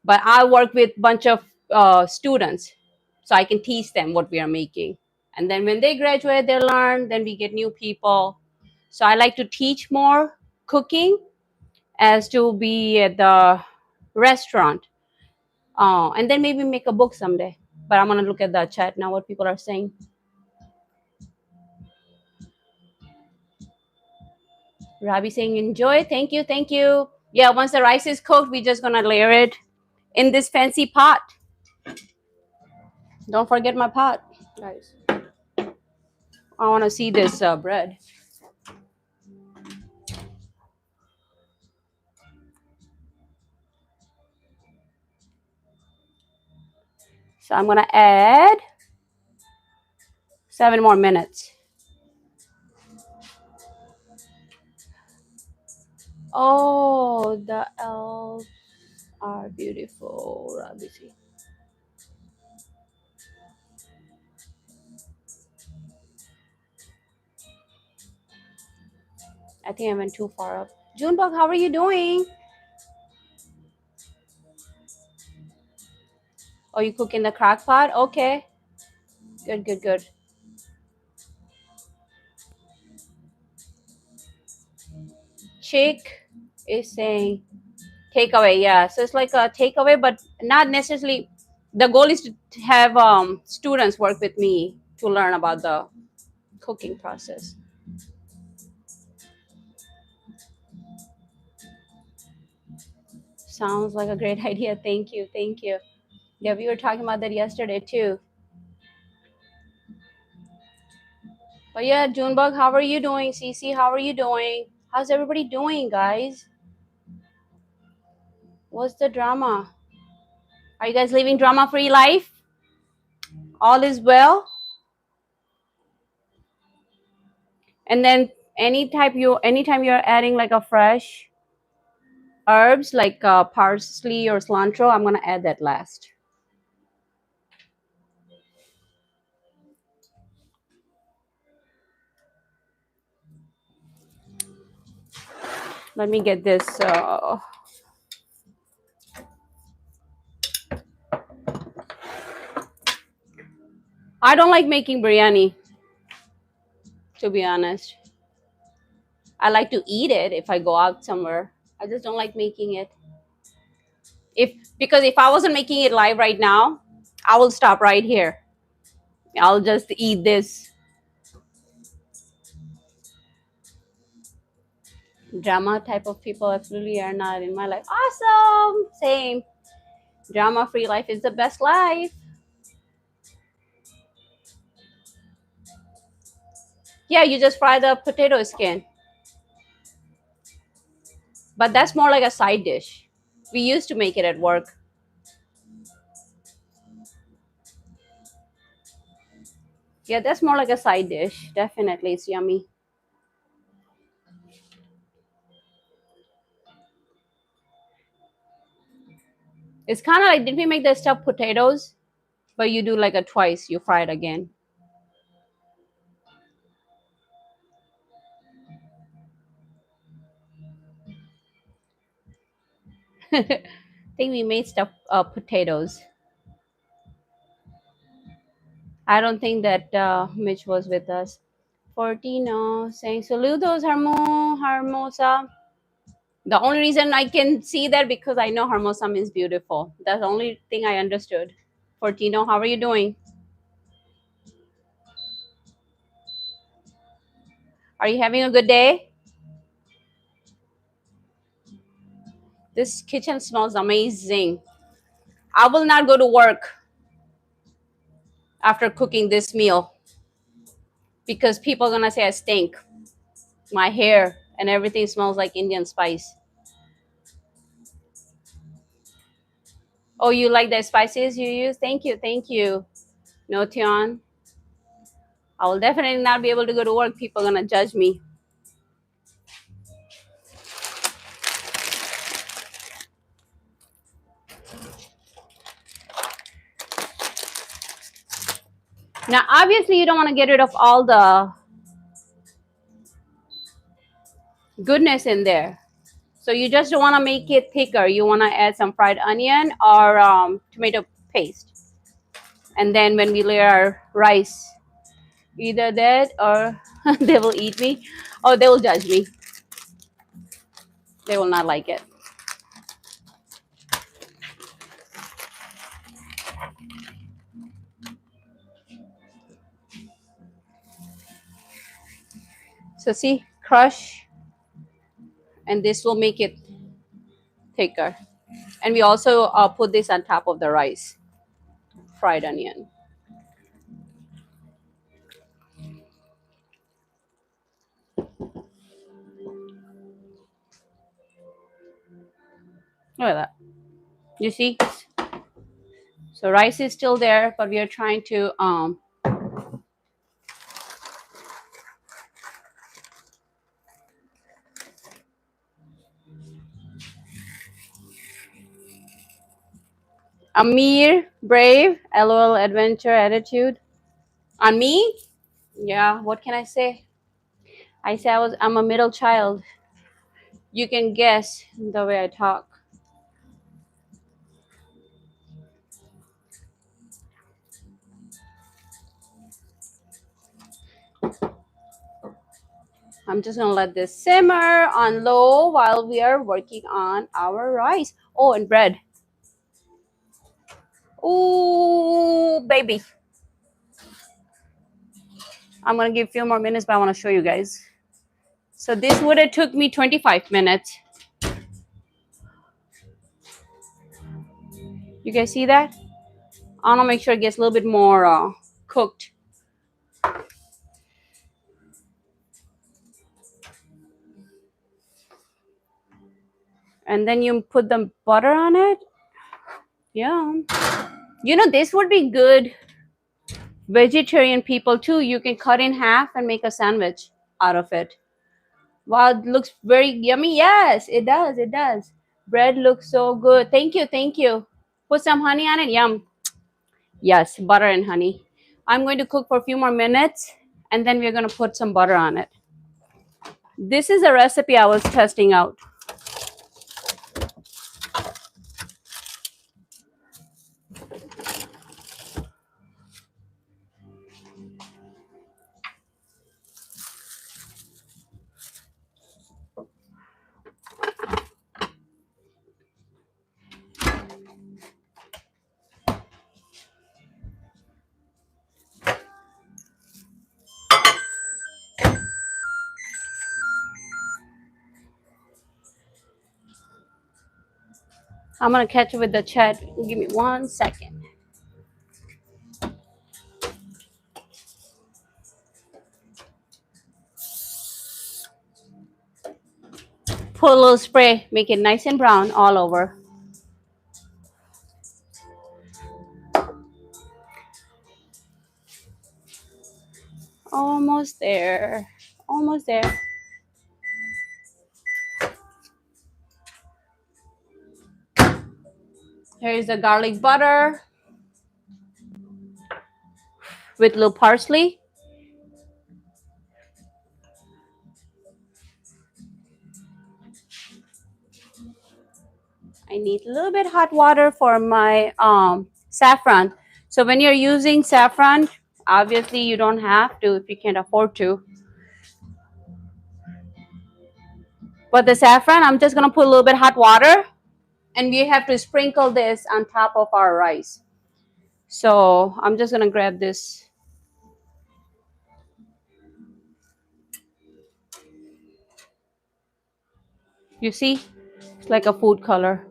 But I work with bunch of students, so I can teach them what we are making, and then when they graduate, they learn, then we get new people. So I like to teach more cooking as to be at the restaurant, and then maybe make a book someday. But I'm gonna look at the chat now, what people are saying. Rabi saying enjoy. Thank you, thank you. Yeah, once the rice is cooked, we're just gonna layer it in this fancy pot. Don't forget my pot, guys. I want to see this bread. So I'm gonna add 7 more minutes. Oh, the elves are beautiful, Rabisi. I think I went too far up. Junebug, how are you doing? Oh, you cook in the crock pot? Okay. Good, good, good. Chick is saying takeaway, yeah. So it's like a takeaway, but not necessarily. The goal is to have students work with me to learn about the cooking process. Sounds like a great idea. Thank you. Thank you. Yeah, we were talking about that yesterday too. But yeah, Junebug, how are you doing? Cece, how are you doing? How's everybody doing, guys? What's the drama? Are you guys living drama-free life? All is well? And then anytime you're adding like a fresh herbs like parsley or cilantro, I'm gonna add that last. Let me get this. I don't like making biryani, to be honest. I like to eat it if I go out somewhere. I just don't like making it. Because if I wasn't making it live right now, I will stop right here. I'll just eat this. Drama type of people absolutely are not in my life. Awesome. Same. Drama free life is the best life. Yeah, you just fry the potato skin. But that's more like a side dish. We used to make it at work. Yeah, that's more like a side dish. Definitely, it's yummy. It's kind of like, did we make the stuffed potatoes? But you do like a twice, you fry it again. I think we made stuffed potatoes. I don't think that Mitch was with us. Fortino saying saludos, Hermosa. The only reason I can see that because I know Hermosa means beautiful. That's the only thing I understood. Fortino, how are you doing? Are you having a good day? This kitchen smells amazing. I will not go to work after cooking this meal because people are gonna say I stink. My hair and everything smells like Indian spice. Oh, you like the spices you use? Thank you, thank you. No, Tion. I will definitely not be able to go to work. People are gonna judge me. Now, obviously, you don't want to get rid of all the goodness in there. So you just want to make it thicker. You want to add some fried onion or tomato paste. And then when we layer our rice, either that or they will eat me or they will judge me. They will not like it. So see, crush, and this will make it thicker. And we also put this on top of the rice, fried onion. Look at that. You see? So rice is still there, but we are trying to Amir, brave, LOL, adventure, attitude. On me? Yeah, what can I say? I say I'm a middle child. You can guess the way I talk. I'm just gonna let this simmer on low while we are working on our rice. Oh, and bread. Ooh, baby. I'm gonna give a few more minutes, but I want to show you guys. So this would have took me 25 minutes. You guys see that? I want to make sure it gets a little bit more cooked. And then you put the butter on it. Yeah. You know, this would be good vegetarian people too. You can cut in half and make a sandwich out of it. Wow, it looks very yummy. Yes, it does. It does. Bread looks so good. Thank you. Thank you. Put some honey on it. Yum. Yes, butter and honey. I'm going to cook for a few more minutes and then we're going to put some butter on it. This is a recipe I was testing out. I'm going to catch it with the chat. Give me 1 second. Put a little spray. Make it nice and brown all over. Almost there. Almost there. Here's the garlic butter with a little parsley. I need a little bit hot water for my saffron. So when you're using saffron, obviously you don't have to if you can't afford to. But the saffron, I'm just going to put a little bit hot water and we have to sprinkle this on top of our rice. So I'm just going to grab this. You see, it's like a food color.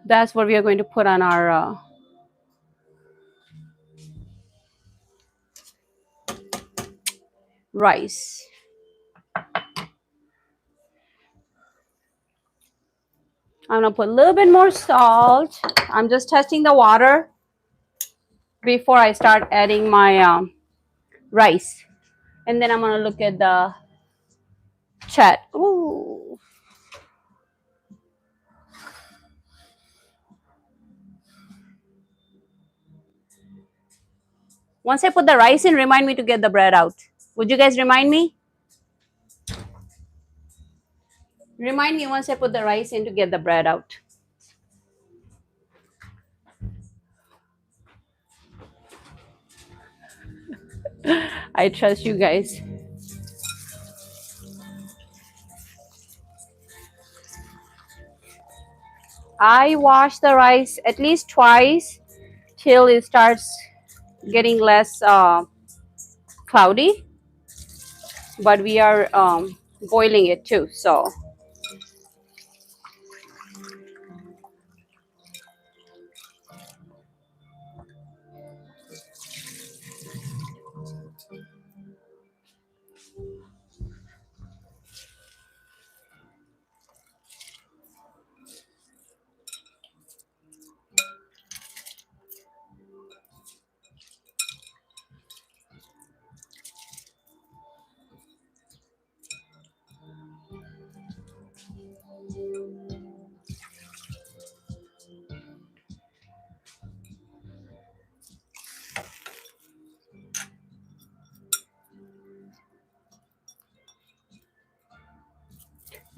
That's what we are going to put on our rice. I'm going to put a little bit more salt. I'm just testing the water before I start adding my rice. And then I'm going to look at the chat. Ooh. Once I put the rice in, remind me to get the bread out. Would you guys remind me? Remind me once I put the rice in to get the bread out. I trust you guys. I wash the rice at least twice till it starts getting less cloudy. But we are boiling it too, so.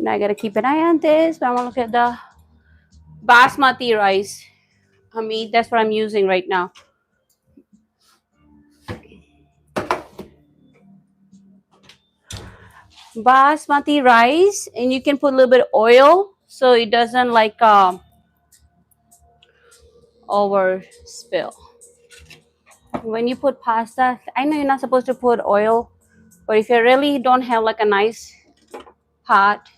Now I gotta keep an eye on this. But I'm gonna look at the basmati rice. I mean, that's what I'm using right now. Basmati rice, and you can put a little bit of oil so it doesn't like over spill. When you put pasta, I know you're not supposed to put oil, but if you really don't have like a nice pot,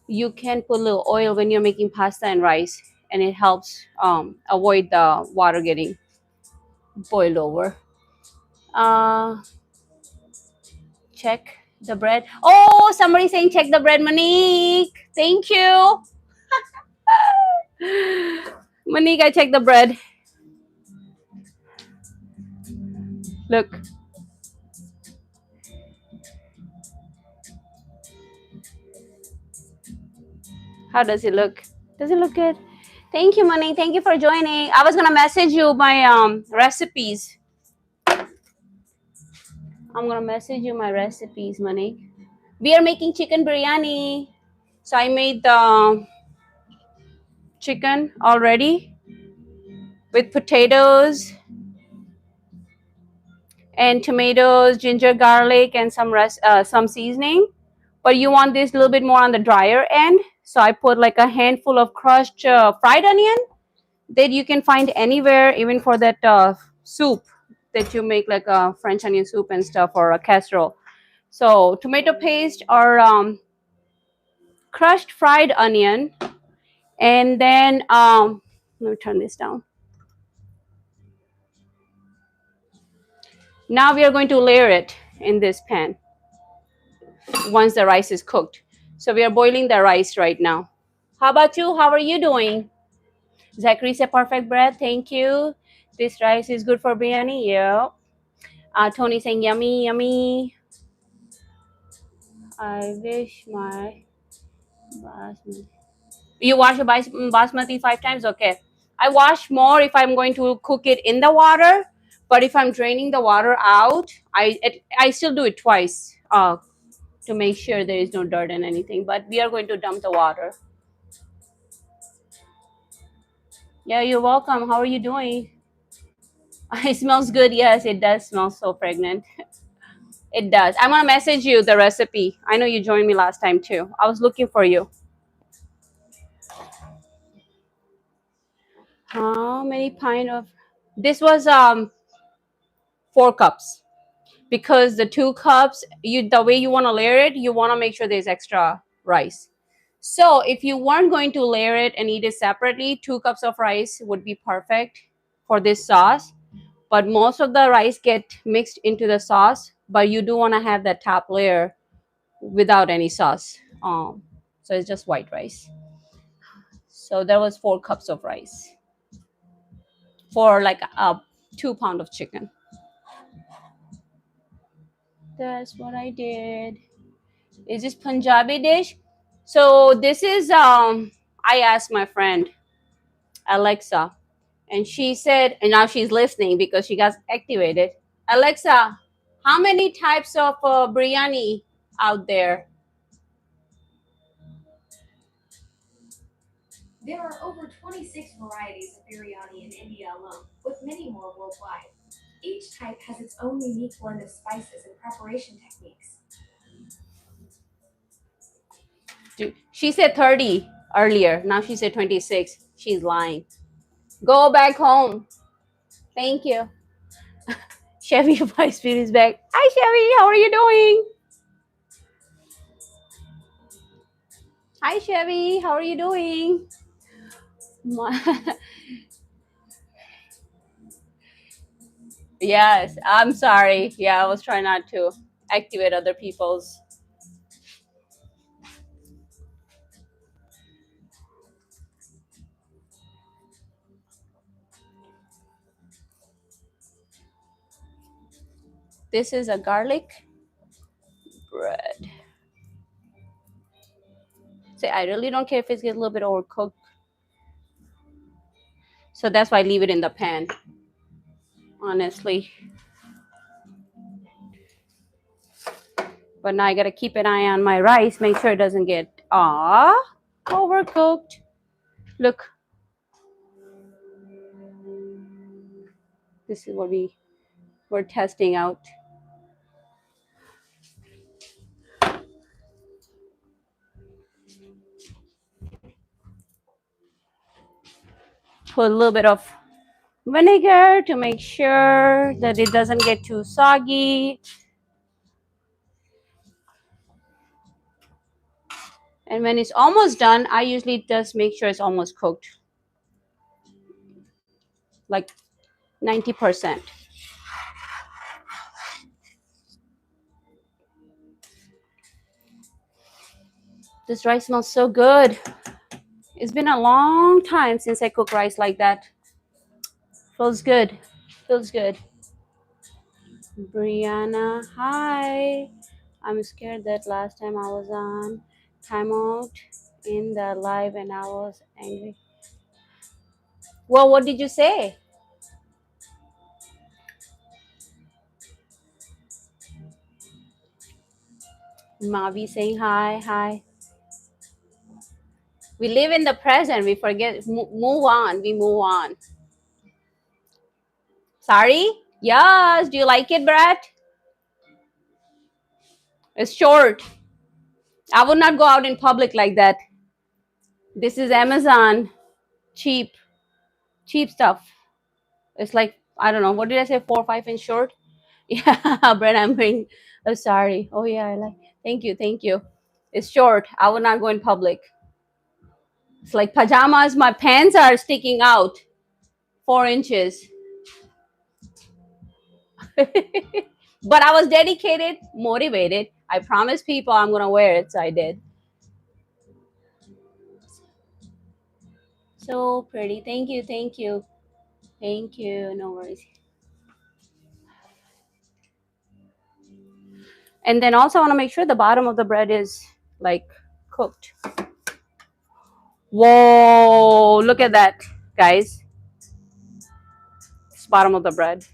you can put a little oil when you're making pasta and rice, and it helps avoid the water getting boiled over. Check. The bread. Oh, somebody saying check the bread, Monique. Thank you. Monique, I checked the bread. Look. How does it look? Does it look good? Thank you, Monique. Thank you for joining. I was gonna message you my recipes. I'm gonna message you my recipes, Monique. We are making chicken biryani. So I made the chicken already with potatoes and tomatoes, ginger, garlic, and some seasoning. But you want this a little bit more on the drier end. So I put like a handful of crushed fried onion that you can find anywhere, even for that soup that you make, like a French onion soup and stuff, or a casserole. So tomato paste or crushed fried onion, and then let me turn this down. Now we are going to layer it in this pan once the rice is cooked. So we are boiling the rice right now. How about you? How are you doing? Zachary said perfect bread. Thank you. This rice is good for biryani. Yeah. Tony saying yummy, yummy. I wish my basmati. You wash a basmati 5 times? Okay. I wash more if I'm going to cook it in the water, but if I'm draining the water out, I still do it twice to make sure there is no dirt and anything. But we are going to dump the water. Yeah, you're welcome. How are you doing? It smells good. Yes, it does smell so pregnant. It does. I'm gonna message you the recipe. I know you joined me last time too. I was looking for you. How many pint of? This was 4 cups, because the 2 cups, the way you want to layer it, you want to make sure there's extra rice. So if you weren't going to layer it and eat it separately, 2 cups of rice would be perfect for this sauce. But most of the rice get mixed into the sauce, but you do want to have that top layer without any sauce. So it's just white rice. So there was 4 cups of rice for like a 2 pound of chicken. That's what I did. Is this Punjabi dish? So this is I asked my friend Alexa, and she said, and now she's listening because she got activated. Alexa, how many types of biryani out there? There are over 26 varieties of biryani in India alone, with many more worldwide. Each type has its own unique blend of spices and preparation techniques. She said 30 earlier. Now she said 26. She's lying. Go back home. Thank you. Chevy Vice Speed is back. Hi, Chevy. How are you doing? Hi, Chevy. How are you doing? Yes, I'm sorry. Yeah, I was trying not to activate other people's. This is a garlic bread. See, I really don't care if it gets a little bit overcooked. So that's why I leave it in the pan, honestly. But now I gotta keep an eye on my rice, make sure it doesn't get overcooked. Look, this is what we're testing out. Put a little bit of vinegar to make sure that it doesn't get too soggy. And when it's almost done, I usually just make sure it's almost cooked, like 90%. This rice smells so good. It's been a long time since I cook rice like that. Feels good. Feels good. Brianna, hi. I'm scared that last time I was on timeout in the live and I was angry. Well, what did you say? Mavi saying hi, hi. We live in the present. We forget. Move on. We move on. Sorry? Yes. Do you like it, Brett? It's short. I would not go out in public like that. This is Amazon. Cheap. Cheap stuff. It's like, I don't know. What did I say? 4 or 5 inch short? Yeah, Brett, I'm being sorry. Oh, yeah. I like. Thank you. Thank you. It's short. I would not go in public. It's like pajamas. My pants are sticking out 4 inches. But I was dedicated, motivated. I promised people I'm gonna wear it, so I did. So pretty. Thank you, thank you, thank you. No worries. And then also I want to make sure the bottom of the bread is like cooked. Whoa! Look at that, guys. It's bottom of the bread.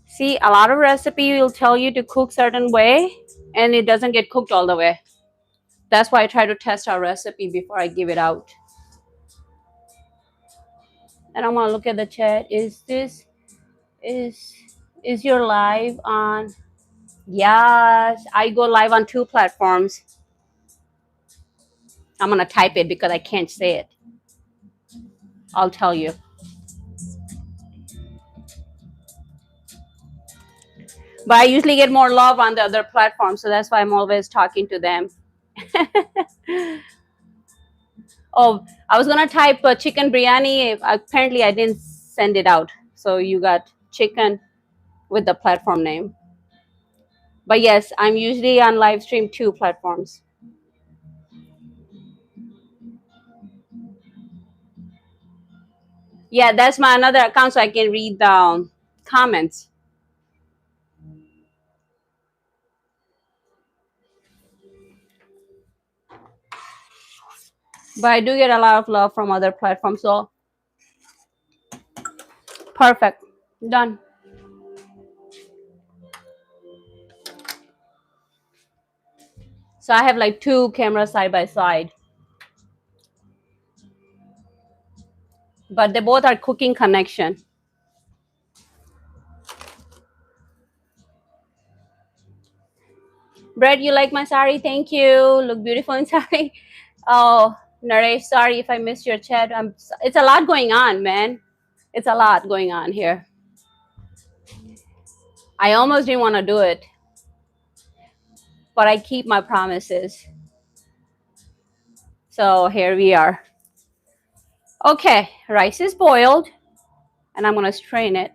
See, a lot of recipe will tell you to cook certain way, and it doesn't get cooked all the way. That's why I try to test our recipe before I give it out. And I'm gonna look at the chat. Is is your live on? Yes, I go live on 2 platforms. I'm gonna type it because I can't say it. I'll tell you. But I usually get more love on the other platforms, so that's why I'm always talking to them. Oh, I was gonna type chicken biryani. Apparently, I didn't send it out, so you got chicken with the platform name. But yes, I'm usually on live stream 2 platforms. Yeah, that's my another account, so I can read the comments. But I do get a lot of love from other platforms, so perfect. Done. So I have like 2 cameras side by side, but they both are cooking connection. Brett, you like my sari? Thank you. Look beautiful in sari. Oh, Naresh, sorry if I missed your chat. It's a lot going on, man. It's a lot going on here. I almost didn't want to do it, but I keep my promises. So here we are. Okay, rice is boiled, and I'm gonna strain it.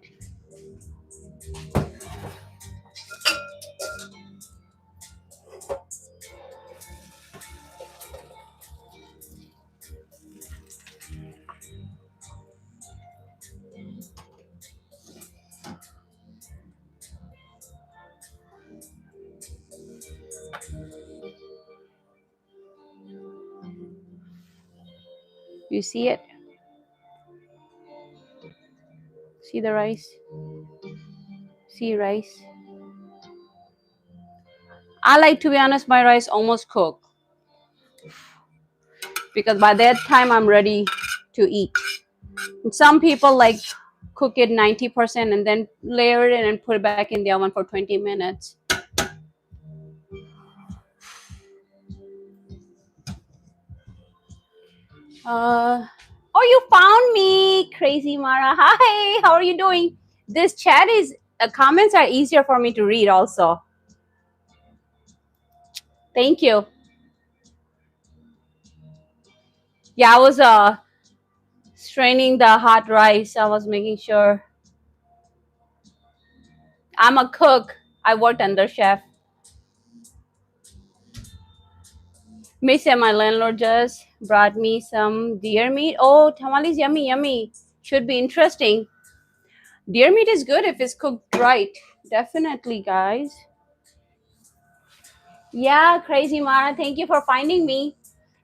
You see it? See the rice? See rice? I like, to be honest, my rice almost cooked because by that time I'm ready to eat. Some people like cook it 90% and then layer it and put it back in the oven for 20 minutes. Oh, you found me, Crazy Mara. Hi, how are you doing? This chat is, comments are easier for me to read also. Thank you. Yeah, I was Straining the hot rice. I was making sure. I'm a cook. I worked under chef. Miss and my landlord just brought me some deer meat. Oh, tamales, yummy, yummy. Should be interesting. Deer meat is good if it's cooked right. Definitely, guys. Yeah, Crazy Mara, thank you for finding me.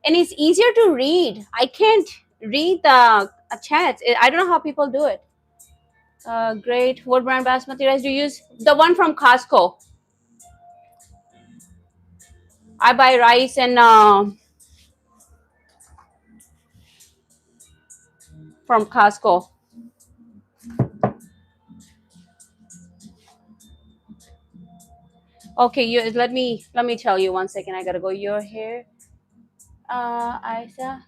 And it's easier to read. I can't read the chats. I don't know how people do it. Great. What brand basmati rice do you use? The one from Costco. I buy rice and from Costco. Okay, you let me tell you 1 second. I gotta go. Your hair, Isa.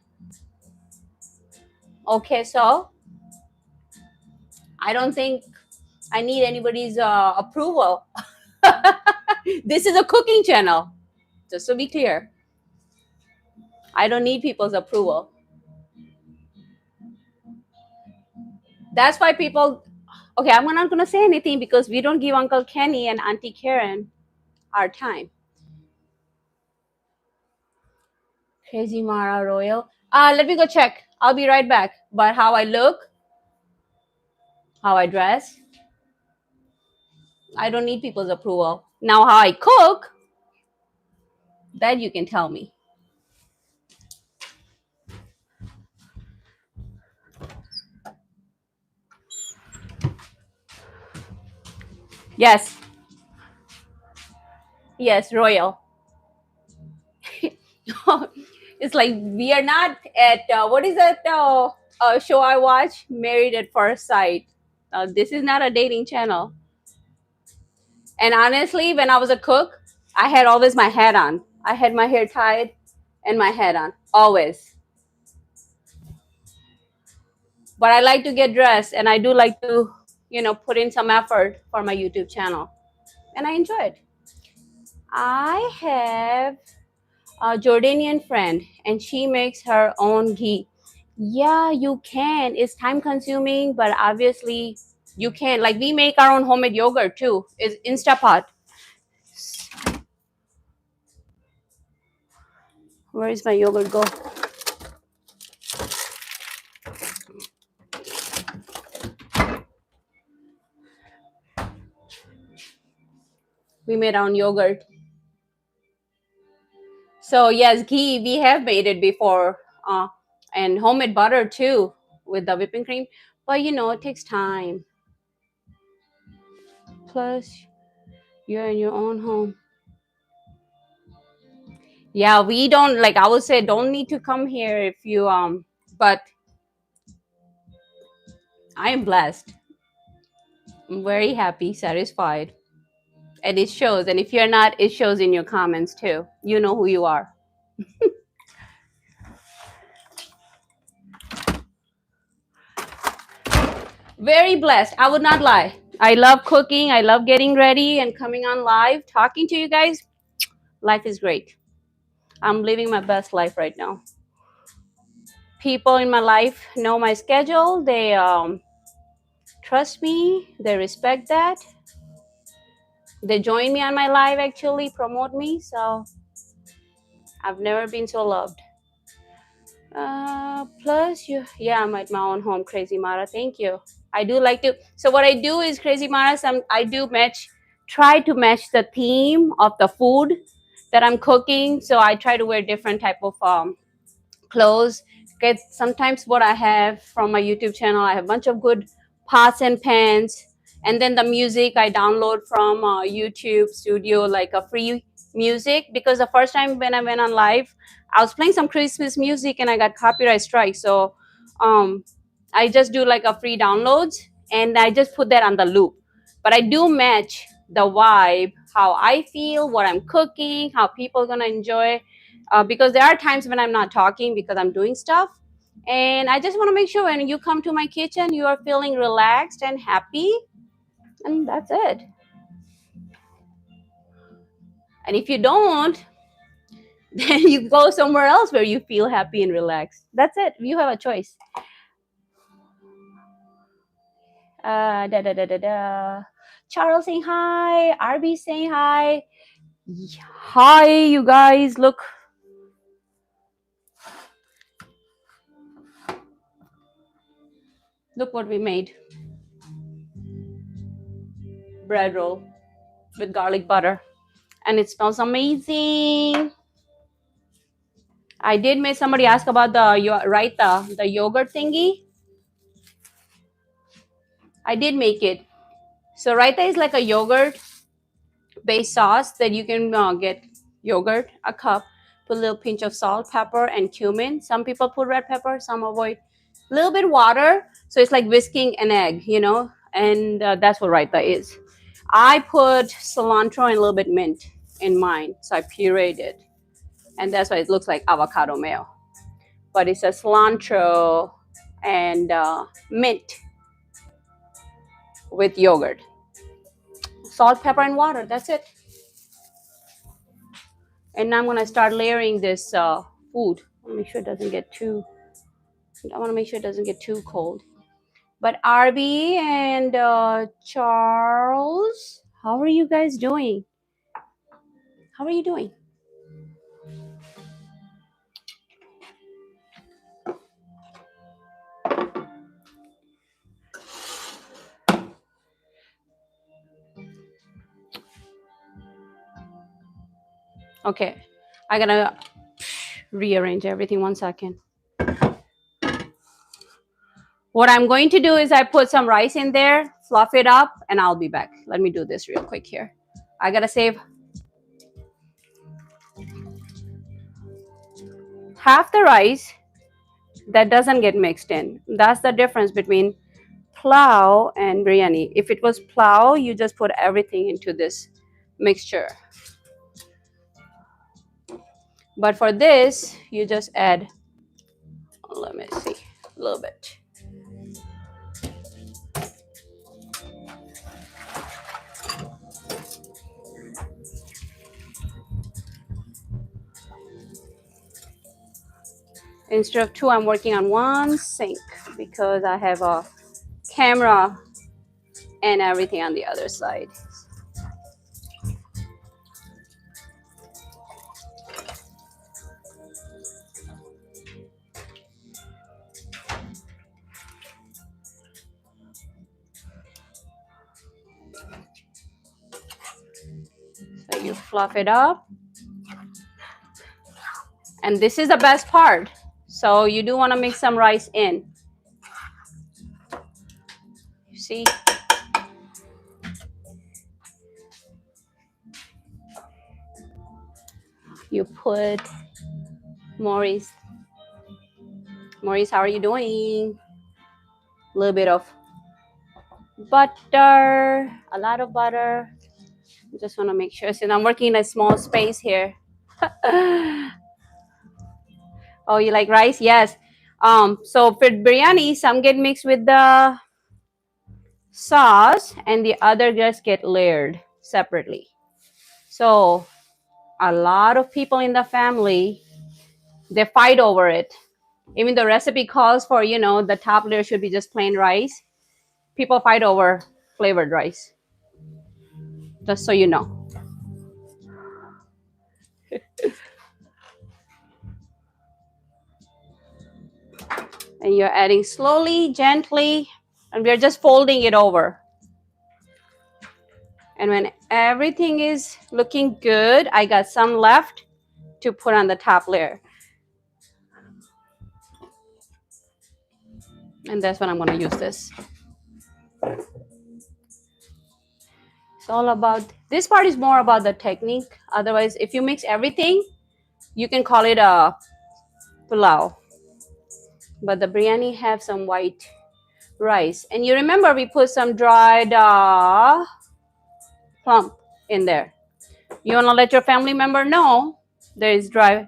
Okay, so I don't think I need anybody's approval. This is a cooking channel, just to be clear. I don't need people's approval. That's why people. Okay, I'm not gonna say anything because we don't give Uncle Kenny and Auntie Karen our time. Crazy Mara Royal. Let me go check. I'll be right back. But how I look, how I dress, I don't need people's approval. Now, how I cook, that you can tell me. Yes, yes, Royal. It's like we are not at what is that show I watch? Married at First Sight. This is not a dating channel. And honestly, when I was a cook, I had always my hat on. I had my hair tied and my hat on, always. But I like to get dressed and I do like to, put in some effort for my YouTube channel. And I enjoy it. I have a Jordanian friend and she makes her own ghee. Yeah, you can. It's time consuming, but obviously you can. Like we make our own homemade yogurt too. It's Instapot. Where is my yogurt go? We made our own yogurt. So yes, ghee, we have made it before. And homemade butter too with the whipping cream. But it takes time. Plus, you're in your own home. Yeah, we don't like I would say don't need to come here if you but I am blessed. I'm very happy, satisfied. And it shows. And if you're not, it shows in your comments too. You know who you are. Very blessed. I would not lie. I love cooking. I love getting ready and coming on live, talking to you guys. Life is great. I'm living my best life right now. People in my life know my schedule. They trust me. They respect that. They join me on my live, actually, promote me. So I've never been so loved. Plus, yeah, I'm at my own home, Crazy Mara. Thank you. I do like to. So what I do is Crazy Mara. I do try to match the theme of the food that I'm cooking. So I try to wear different type of clothes. Get sometimes what I have from my YouTube channel. I have a bunch of good pots and pans, and then the music I download from YouTube Studio, like a free music. Because the first time when I went on live, I was playing some Christmas music and I got copyright strike. So um, I just do like a free downloads and I just put that on the loop. But I do match the vibe, how I feel, what I'm cooking, how people gonna enjoy because there are times when I'm not talking because I'm doing stuff. And I just want to make sure when you come to my kitchen, you are feeling relaxed and happy. And that's it. And if you don't, then you go somewhere else where you feel happy and relaxed. That's it. You have a choice. Da da da da da. Charles saying hi. RB saying hi. Hi, you guys. Look. Look what we made. Bread roll with garlic butter. And it smells amazing. I did make somebody ask about the raita, the yogurt thingy. I did make it. So raita is like a yogurt based sauce that you can get yogurt, a cup, put a little pinch of salt, pepper, and cumin. Some people put red pepper, some avoid. A little bit water, so it's like whisking an egg, you know, and that's what raita is. I put cilantro and a little bit mint in mine, so I pureed it, and that's why it looks like avocado mayo. But it's a cilantro and mint with yogurt, salt, pepper, and water. That's it. And now I'm gonna start layering this food. I want to make sure it doesn't get too. I want to make sure it doesn't get too cold. But RB and Charles, how are you guys doing? How are you doing? Okay, I gotta rearrange everything. 1 second. What I'm going to do is I put some rice in there, fluff it up, and I'll be back. Let me do this real quick here. I gotta save half the rice that doesn't get mixed in. That's the difference between plow and biryani. If it was plow, you just put everything into this mixture. But for this, you just add, let me see, a little bit. Instead of two, I'm working on one sink because I have a camera and everything on the other side. So you fluff it up. And this is the best part. So you do want to mix some rice in. You see? You put Maurice. Maurice, how are you doing? A little bit of butter, a lot of butter. I just want to make sure. Since I'm working in a small space here. Oh, you like rice? Yes. So for biryani, some get mixed with the sauce and the other just get layered separately. So a lot of people in the family, they fight over it. Even the recipe calls for, you know, the top layer should be just plain rice. People fight over flavored rice. Just so you know. And you're adding slowly, gently, and we're just folding it over. And when everything is looking good, I got some left to put on the top layer. And that's when I'm going to use this. It's all about, this part is more about the technique. Otherwise, if you mix everything, you can call it a pulao. But the biryani have some white rice. And you remember we put some dried plum in there. You want to let your family member know there is dry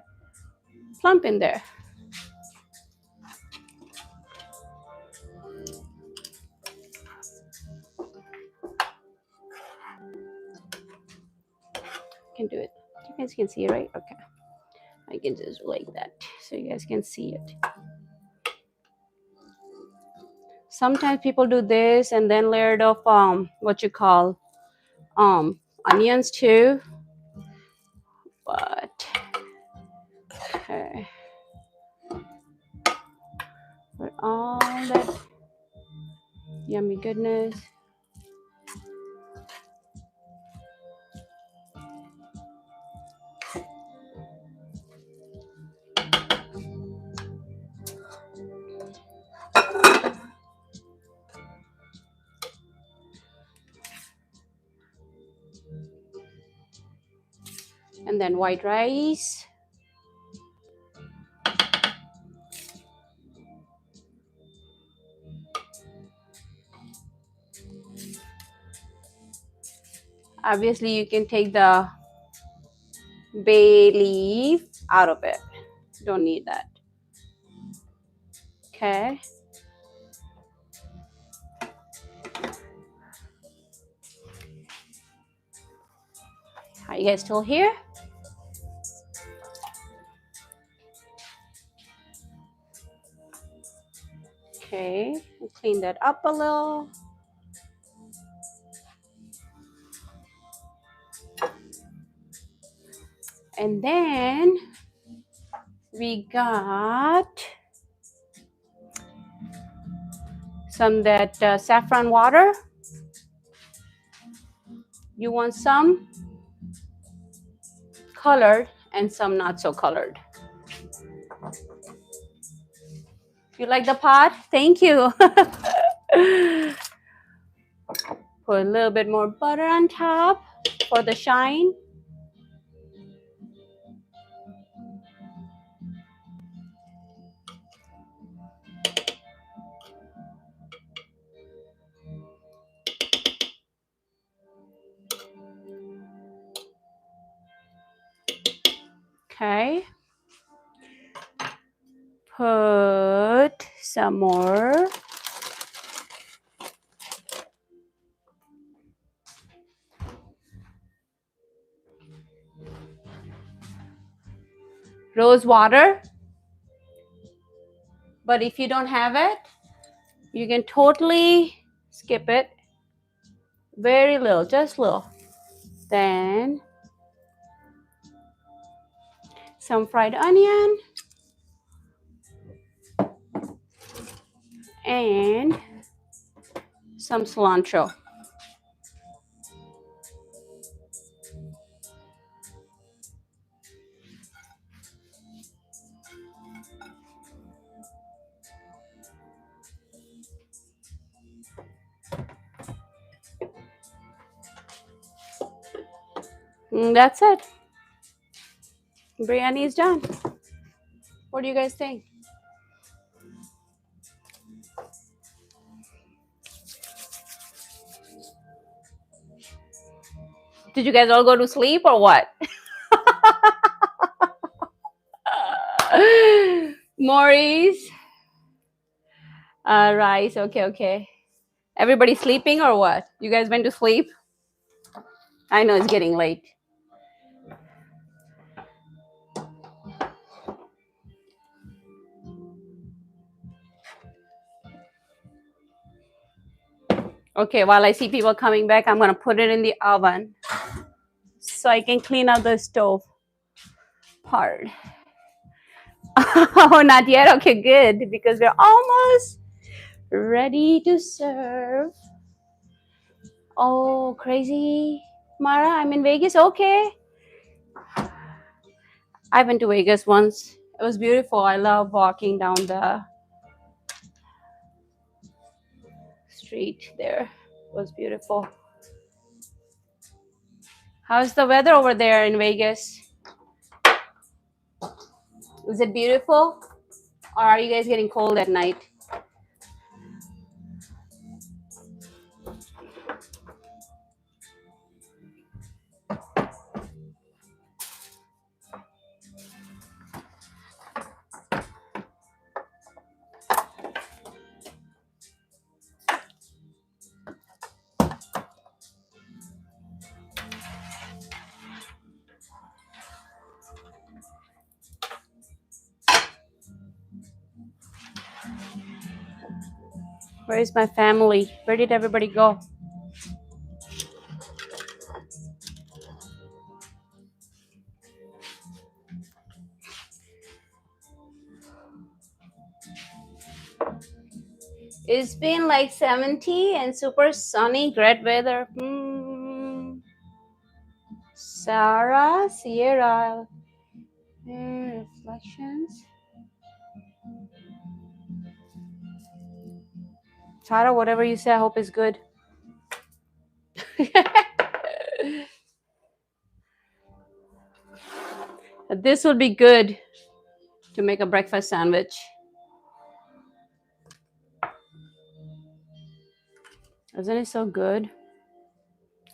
plum in there. Can do it. You guys can see it, right? Okay. I can just like that so you guys can see it. Sometimes people do this and then layered of what you call onions too. But okay, put all that yummy goodness. And then white rice. Obviously, you can take the bay leaf out of it. Don't need that. Okay. Are you guys still here? Okay, we'll clean that up a little. And then we got some that saffron water. You want some colored and some not so colored. You like the pot? Thank you. Put a little bit more butter on top for the shine. Okay. Put some more. Rose water. But if you don't have it, you can totally skip it. Very little, just little. Then some fried onion and some cilantro. And that's it. Biryani is done. What do you guys think? Did you guys all go to sleep or what? Maurice. Rice. Okay, okay. Everybody sleeping or what? You guys went to sleep? I know it's getting late. Okay, while I see people coming back, I'm going to put it in the oven so I can clean out the stove part. Oh, not yet? Okay, good, because we're almost ready to serve. Oh, crazy. Mara, I'm in Vegas. Okay. I went to Vegas once. It was beautiful. I love walking down the street there. It was beautiful. How's the weather over there in Vegas? Is it beautiful? Or are you guys getting cold at night? Where is my family? Where did everybody go? It's been like 70 and super sunny, great weather. Sarah, Sierra, reflections. Sarah, whatever you say, I hope is good. This would be good to make a breakfast sandwich. Isn't it so good?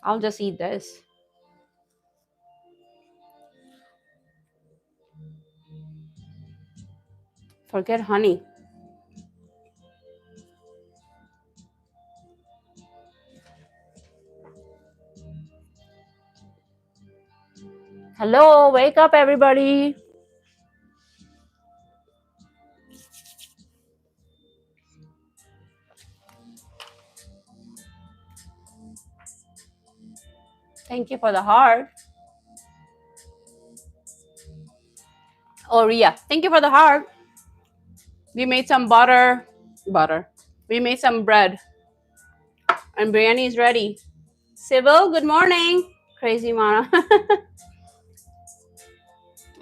I'll just eat this. Forget honey. Hello, wake up, everybody. Thank you for the heart. Oh, Ria, thank you for the heart. We made some butter. We made some bread. And biryani is ready. Sybil, good morning. Crazy Mana.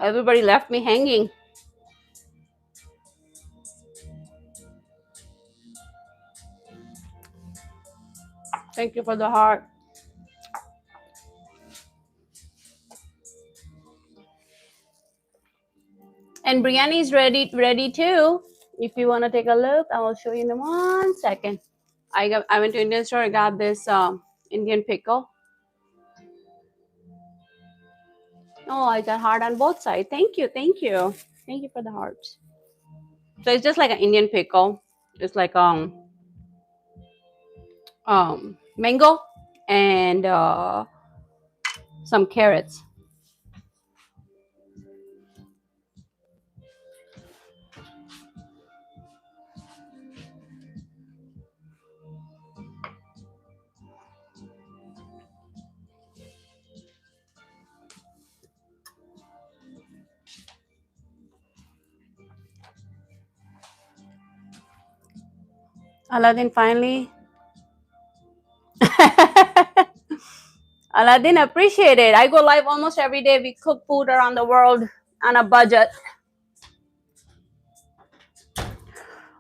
Everybody left me hanging. Thank you for the heart. And biryani is ready too. If you want to take a look, I will show you in 1 second. I went to Indian store. I got this Indian pickle. Oh, I got heart on both sides. Thank you, thank you, thank you for the hearts. So it's just like an Indian pickle. It's like mango and some carrots. Aladdin finally. Aladdin, appreciate it. I go live almost every day. We cook food around the world on a budget.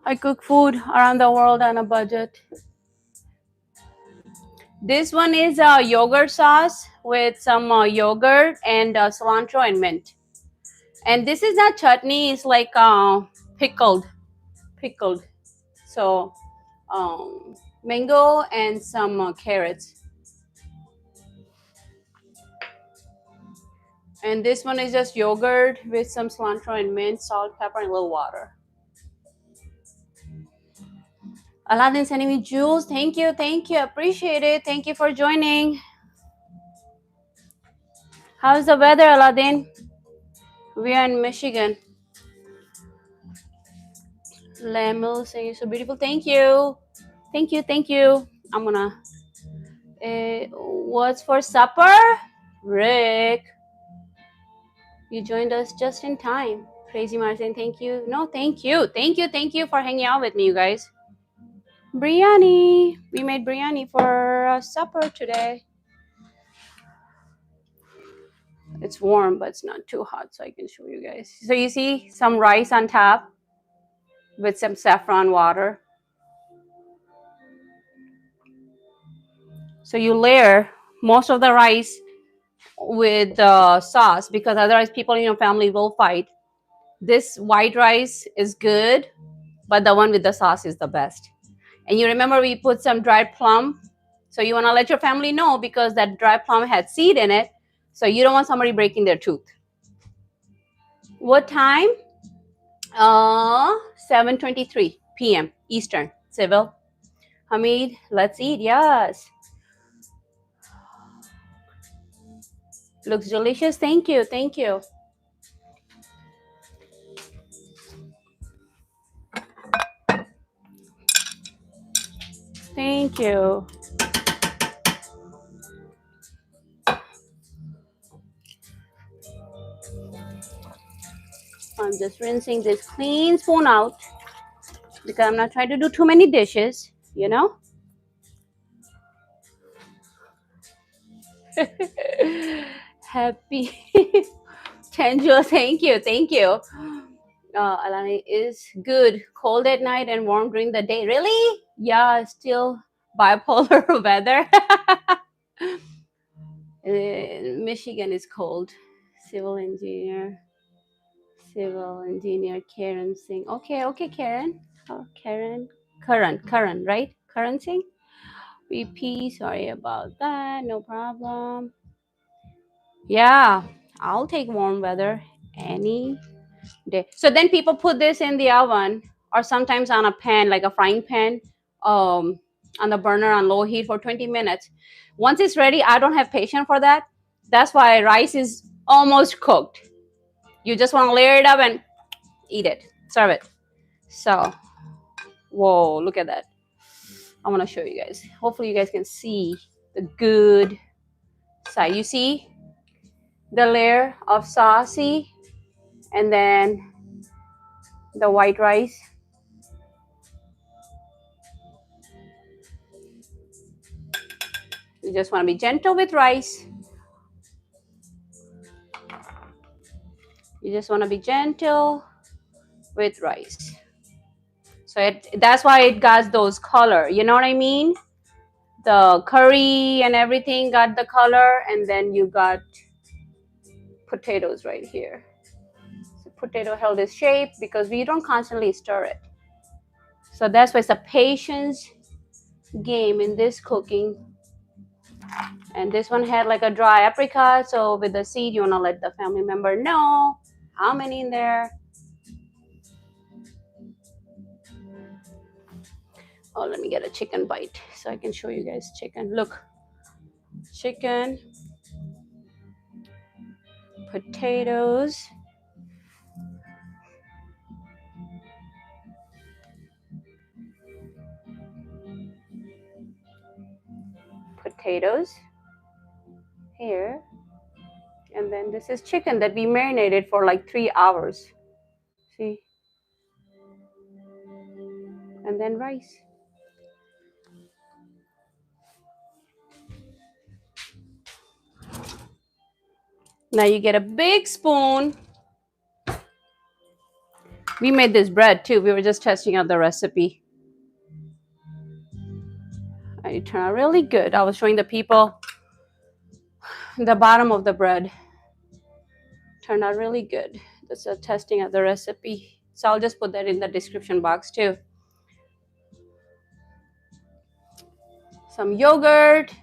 I cook food around the world on a budget. This one is a yogurt sauce with some yogurt and cilantro and mint. And this is not chutney. It's like pickled. So mango and some carrots. And this one is just yogurt with some cilantro and mint, salt, pepper, and a little water. Aladdin sending me jewels. Thank you. Appreciate it. Thank you for joining. How's the weather, Aladdin? We are in Michigan. Lamel saying you're so beautiful. Thank you. I'm gonna. What's for supper? Rick, you joined us just in time. Crazy Martin, thank you. No, thank you for hanging out with me, you guys. Biryani. We made biryani for supper today. It's warm, but it's not too hot, so I can show you guys. So you see some rice on top with some saffron water. So you layer most of the rice with sauce, because otherwise people in your family will fight. This white rice is good, but the one with the sauce is the best. And you remember we put some dried plum. So you want to let your family know, because that dried plum had seed in it. So you don't want somebody breaking their tooth. What time? 7:23 p.m. Eastern. Civil. Hamid, let's eat. Yes. Looks delicious. Thank you. Thank you. I'm just rinsing this clean spoon out because I'm not trying to do too many dishes, you know? Happy Tenjo, thank you, thank you. Alani is good. Cold at night and warm during the day. Really? Yeah, still bipolar weather. Michigan is cold. Civil engineer. Civil engineer Karen Singh. Okay, okay, Karen. Oh, Karen. Karan, right? Karan Singh? VP, sorry about that. No problem. Yeah, I'll take warm weather any day. So then people put this in the oven or sometimes on a pan, like a frying pan, on the burner on low heat for 20 minutes. Once it's ready, I don't have patience for that. That's why rice is almost cooked. You just want to layer it up and eat it, serve it. So, whoa, look at that. I want to show you guys. Hopefully you guys can see the good side. You see the layer of saucy and then the white rice. You just want to be gentle with rice. You just want to be gentle with rice. So that's why it got those color. You know what I mean? The curry and everything got the color, and then you got potatoes right here. So potato held its shape because we don't constantly stir it. So that's why it's a patience game in this cooking. And this one had like a dry apricot. So with the seed, you want to let the family member know how many in there. Oh, let me get a chicken bite so I can show you guys chicken. Look, chicken, potatoes, potatoes here. And then this is chicken that we marinated for like 3 hours. See? And then rice. Now you get a big spoon. We made this bread too. We were just testing out the recipe. And it turned out really good. I was showing the people the bottom of the bread. Turned out really good. That's a testing of the recipe. So I'll just put that in the description box too. Some yogurt.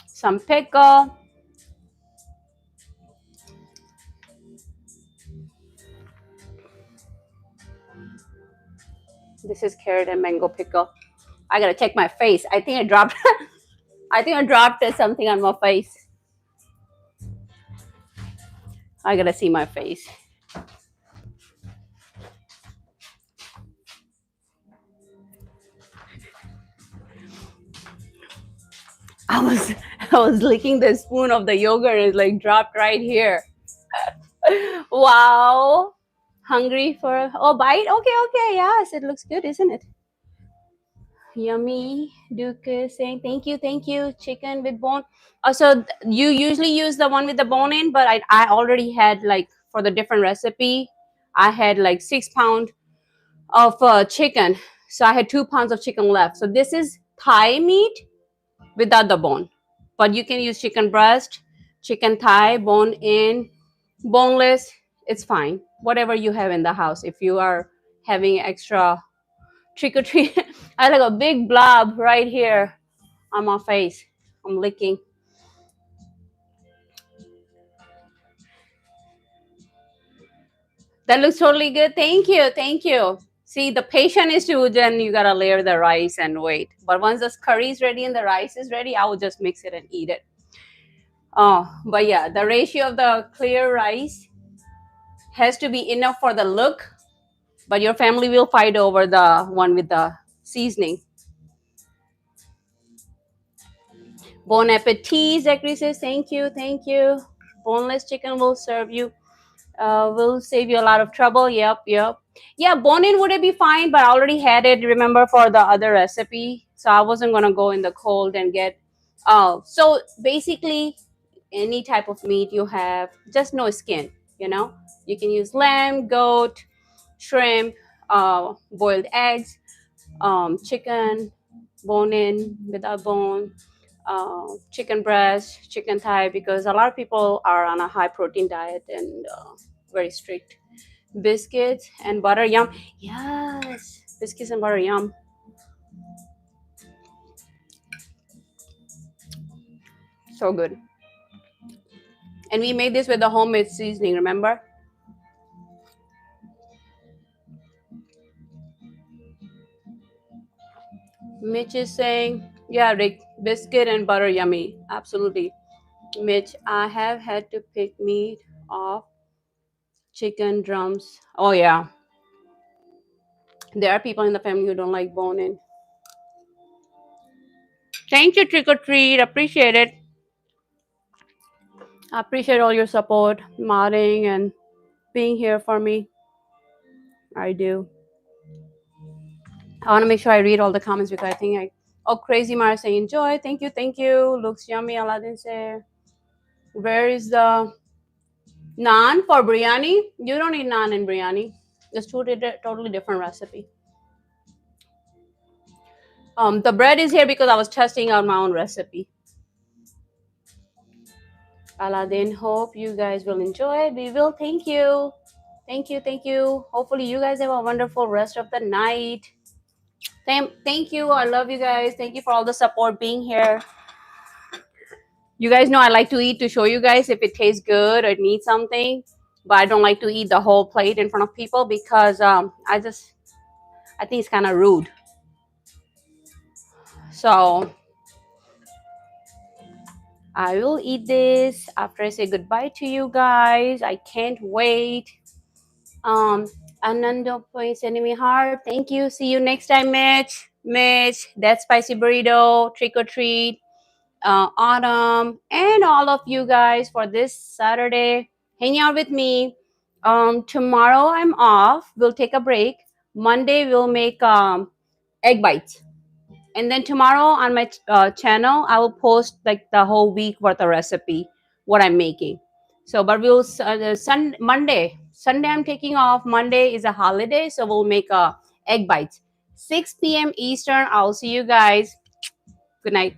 Some pickle. This is carrot and mango pickle. I gotta check my face. I think I dropped something on my face. I gotta see my face. I was licking the spoon of the yogurt. It's like dropped right here. Wow. Hungry for a bite? Okay. Yes, it looks good, isn't it? Yummy. Duke is saying thank you. Chicken with bone. So you usually use the one with the bone in, but I already had like for the different recipe, I had like 6 pounds of chicken. So I had 2 pounds of chicken left. So this is thigh meat without the bone. But you can use chicken breast, chicken thigh, bone in, boneless. It's fine. Whatever you have in the house. If you are having extra trick or treat, I like a big blob right here on my face. I'm licking. That looks totally good. Thank you. See, the patient is to then you gotta layer the rice and wait. But once the curry is ready and the rice is ready, I will just mix it and eat it. Oh, but yeah, the ratio of the clear rice has to be enough for the look But your family will fight over the one with the seasoning. Bon appetit, Zachary says. Thank you, thank you. Boneless chicken will serve you. Will save you a lot of trouble. Yep, yep. Yeah, bone-in would it be fine, but I already had it. Remember for the other recipe, so I wasn't gonna go in the cold and get. So basically, any type of meat you have, just no skin. You know, you can use lamb, goat, shrimp, boiled eggs, chicken, bone-in without bone, chicken breast, chicken thigh, because a lot of people are on a high protein diet and very strict. Biscuits and butter, yum. Yes, biscuits and butter, yum. So good. And we made this with the homemade seasoning, remember? Mitch is saying, yeah, Rick, biscuit and butter, yummy. Absolutely. Mitch, I have had to pick meat off chicken drums. Oh, yeah. There are people in the family who don't like bone in. Thank you, Trick or Treat. Appreciate it. I appreciate all your support, modding, and being here for me. I do. I want to make sure I read all the comments because I think I. Oh, Crazy Mara saying enjoy. Thank you, thank you. Looks yummy. Aladdin say, where is the naan for biryani? You don't need naan in biryani. It's totally different recipe. The bread is here because I was testing out my own recipe. Aladdin, hope you guys will enjoy. We will. Thank you. Thank you. Thank you. Hopefully, you guys have a wonderful rest of the night. Thank you. I love you guys. Thank you for all the support being here. You guys know I like to eat to show you guys if it tastes good or needs something, but I don't like to eat the whole plate in front of people because I think it's kind of rude. So I will eat this after I say goodbye to you guys. I can't wait. Anando point sending me heart. Thank you. See you next time, Mitch. Mitch, that spicy burrito, trick or treat. Autumn, and all of you guys for this Saturday. Hang out with me. Tomorrow I'm off. We'll take a break. Monday we'll make egg bites, and then tomorrow on my channel I will post like the whole week worth of recipe what I'm making. So, but we'll Sunday I'm taking off. Monday is a holiday, so we'll make egg bites. 6 p.m. Eastern. I'll see you guys. Good night.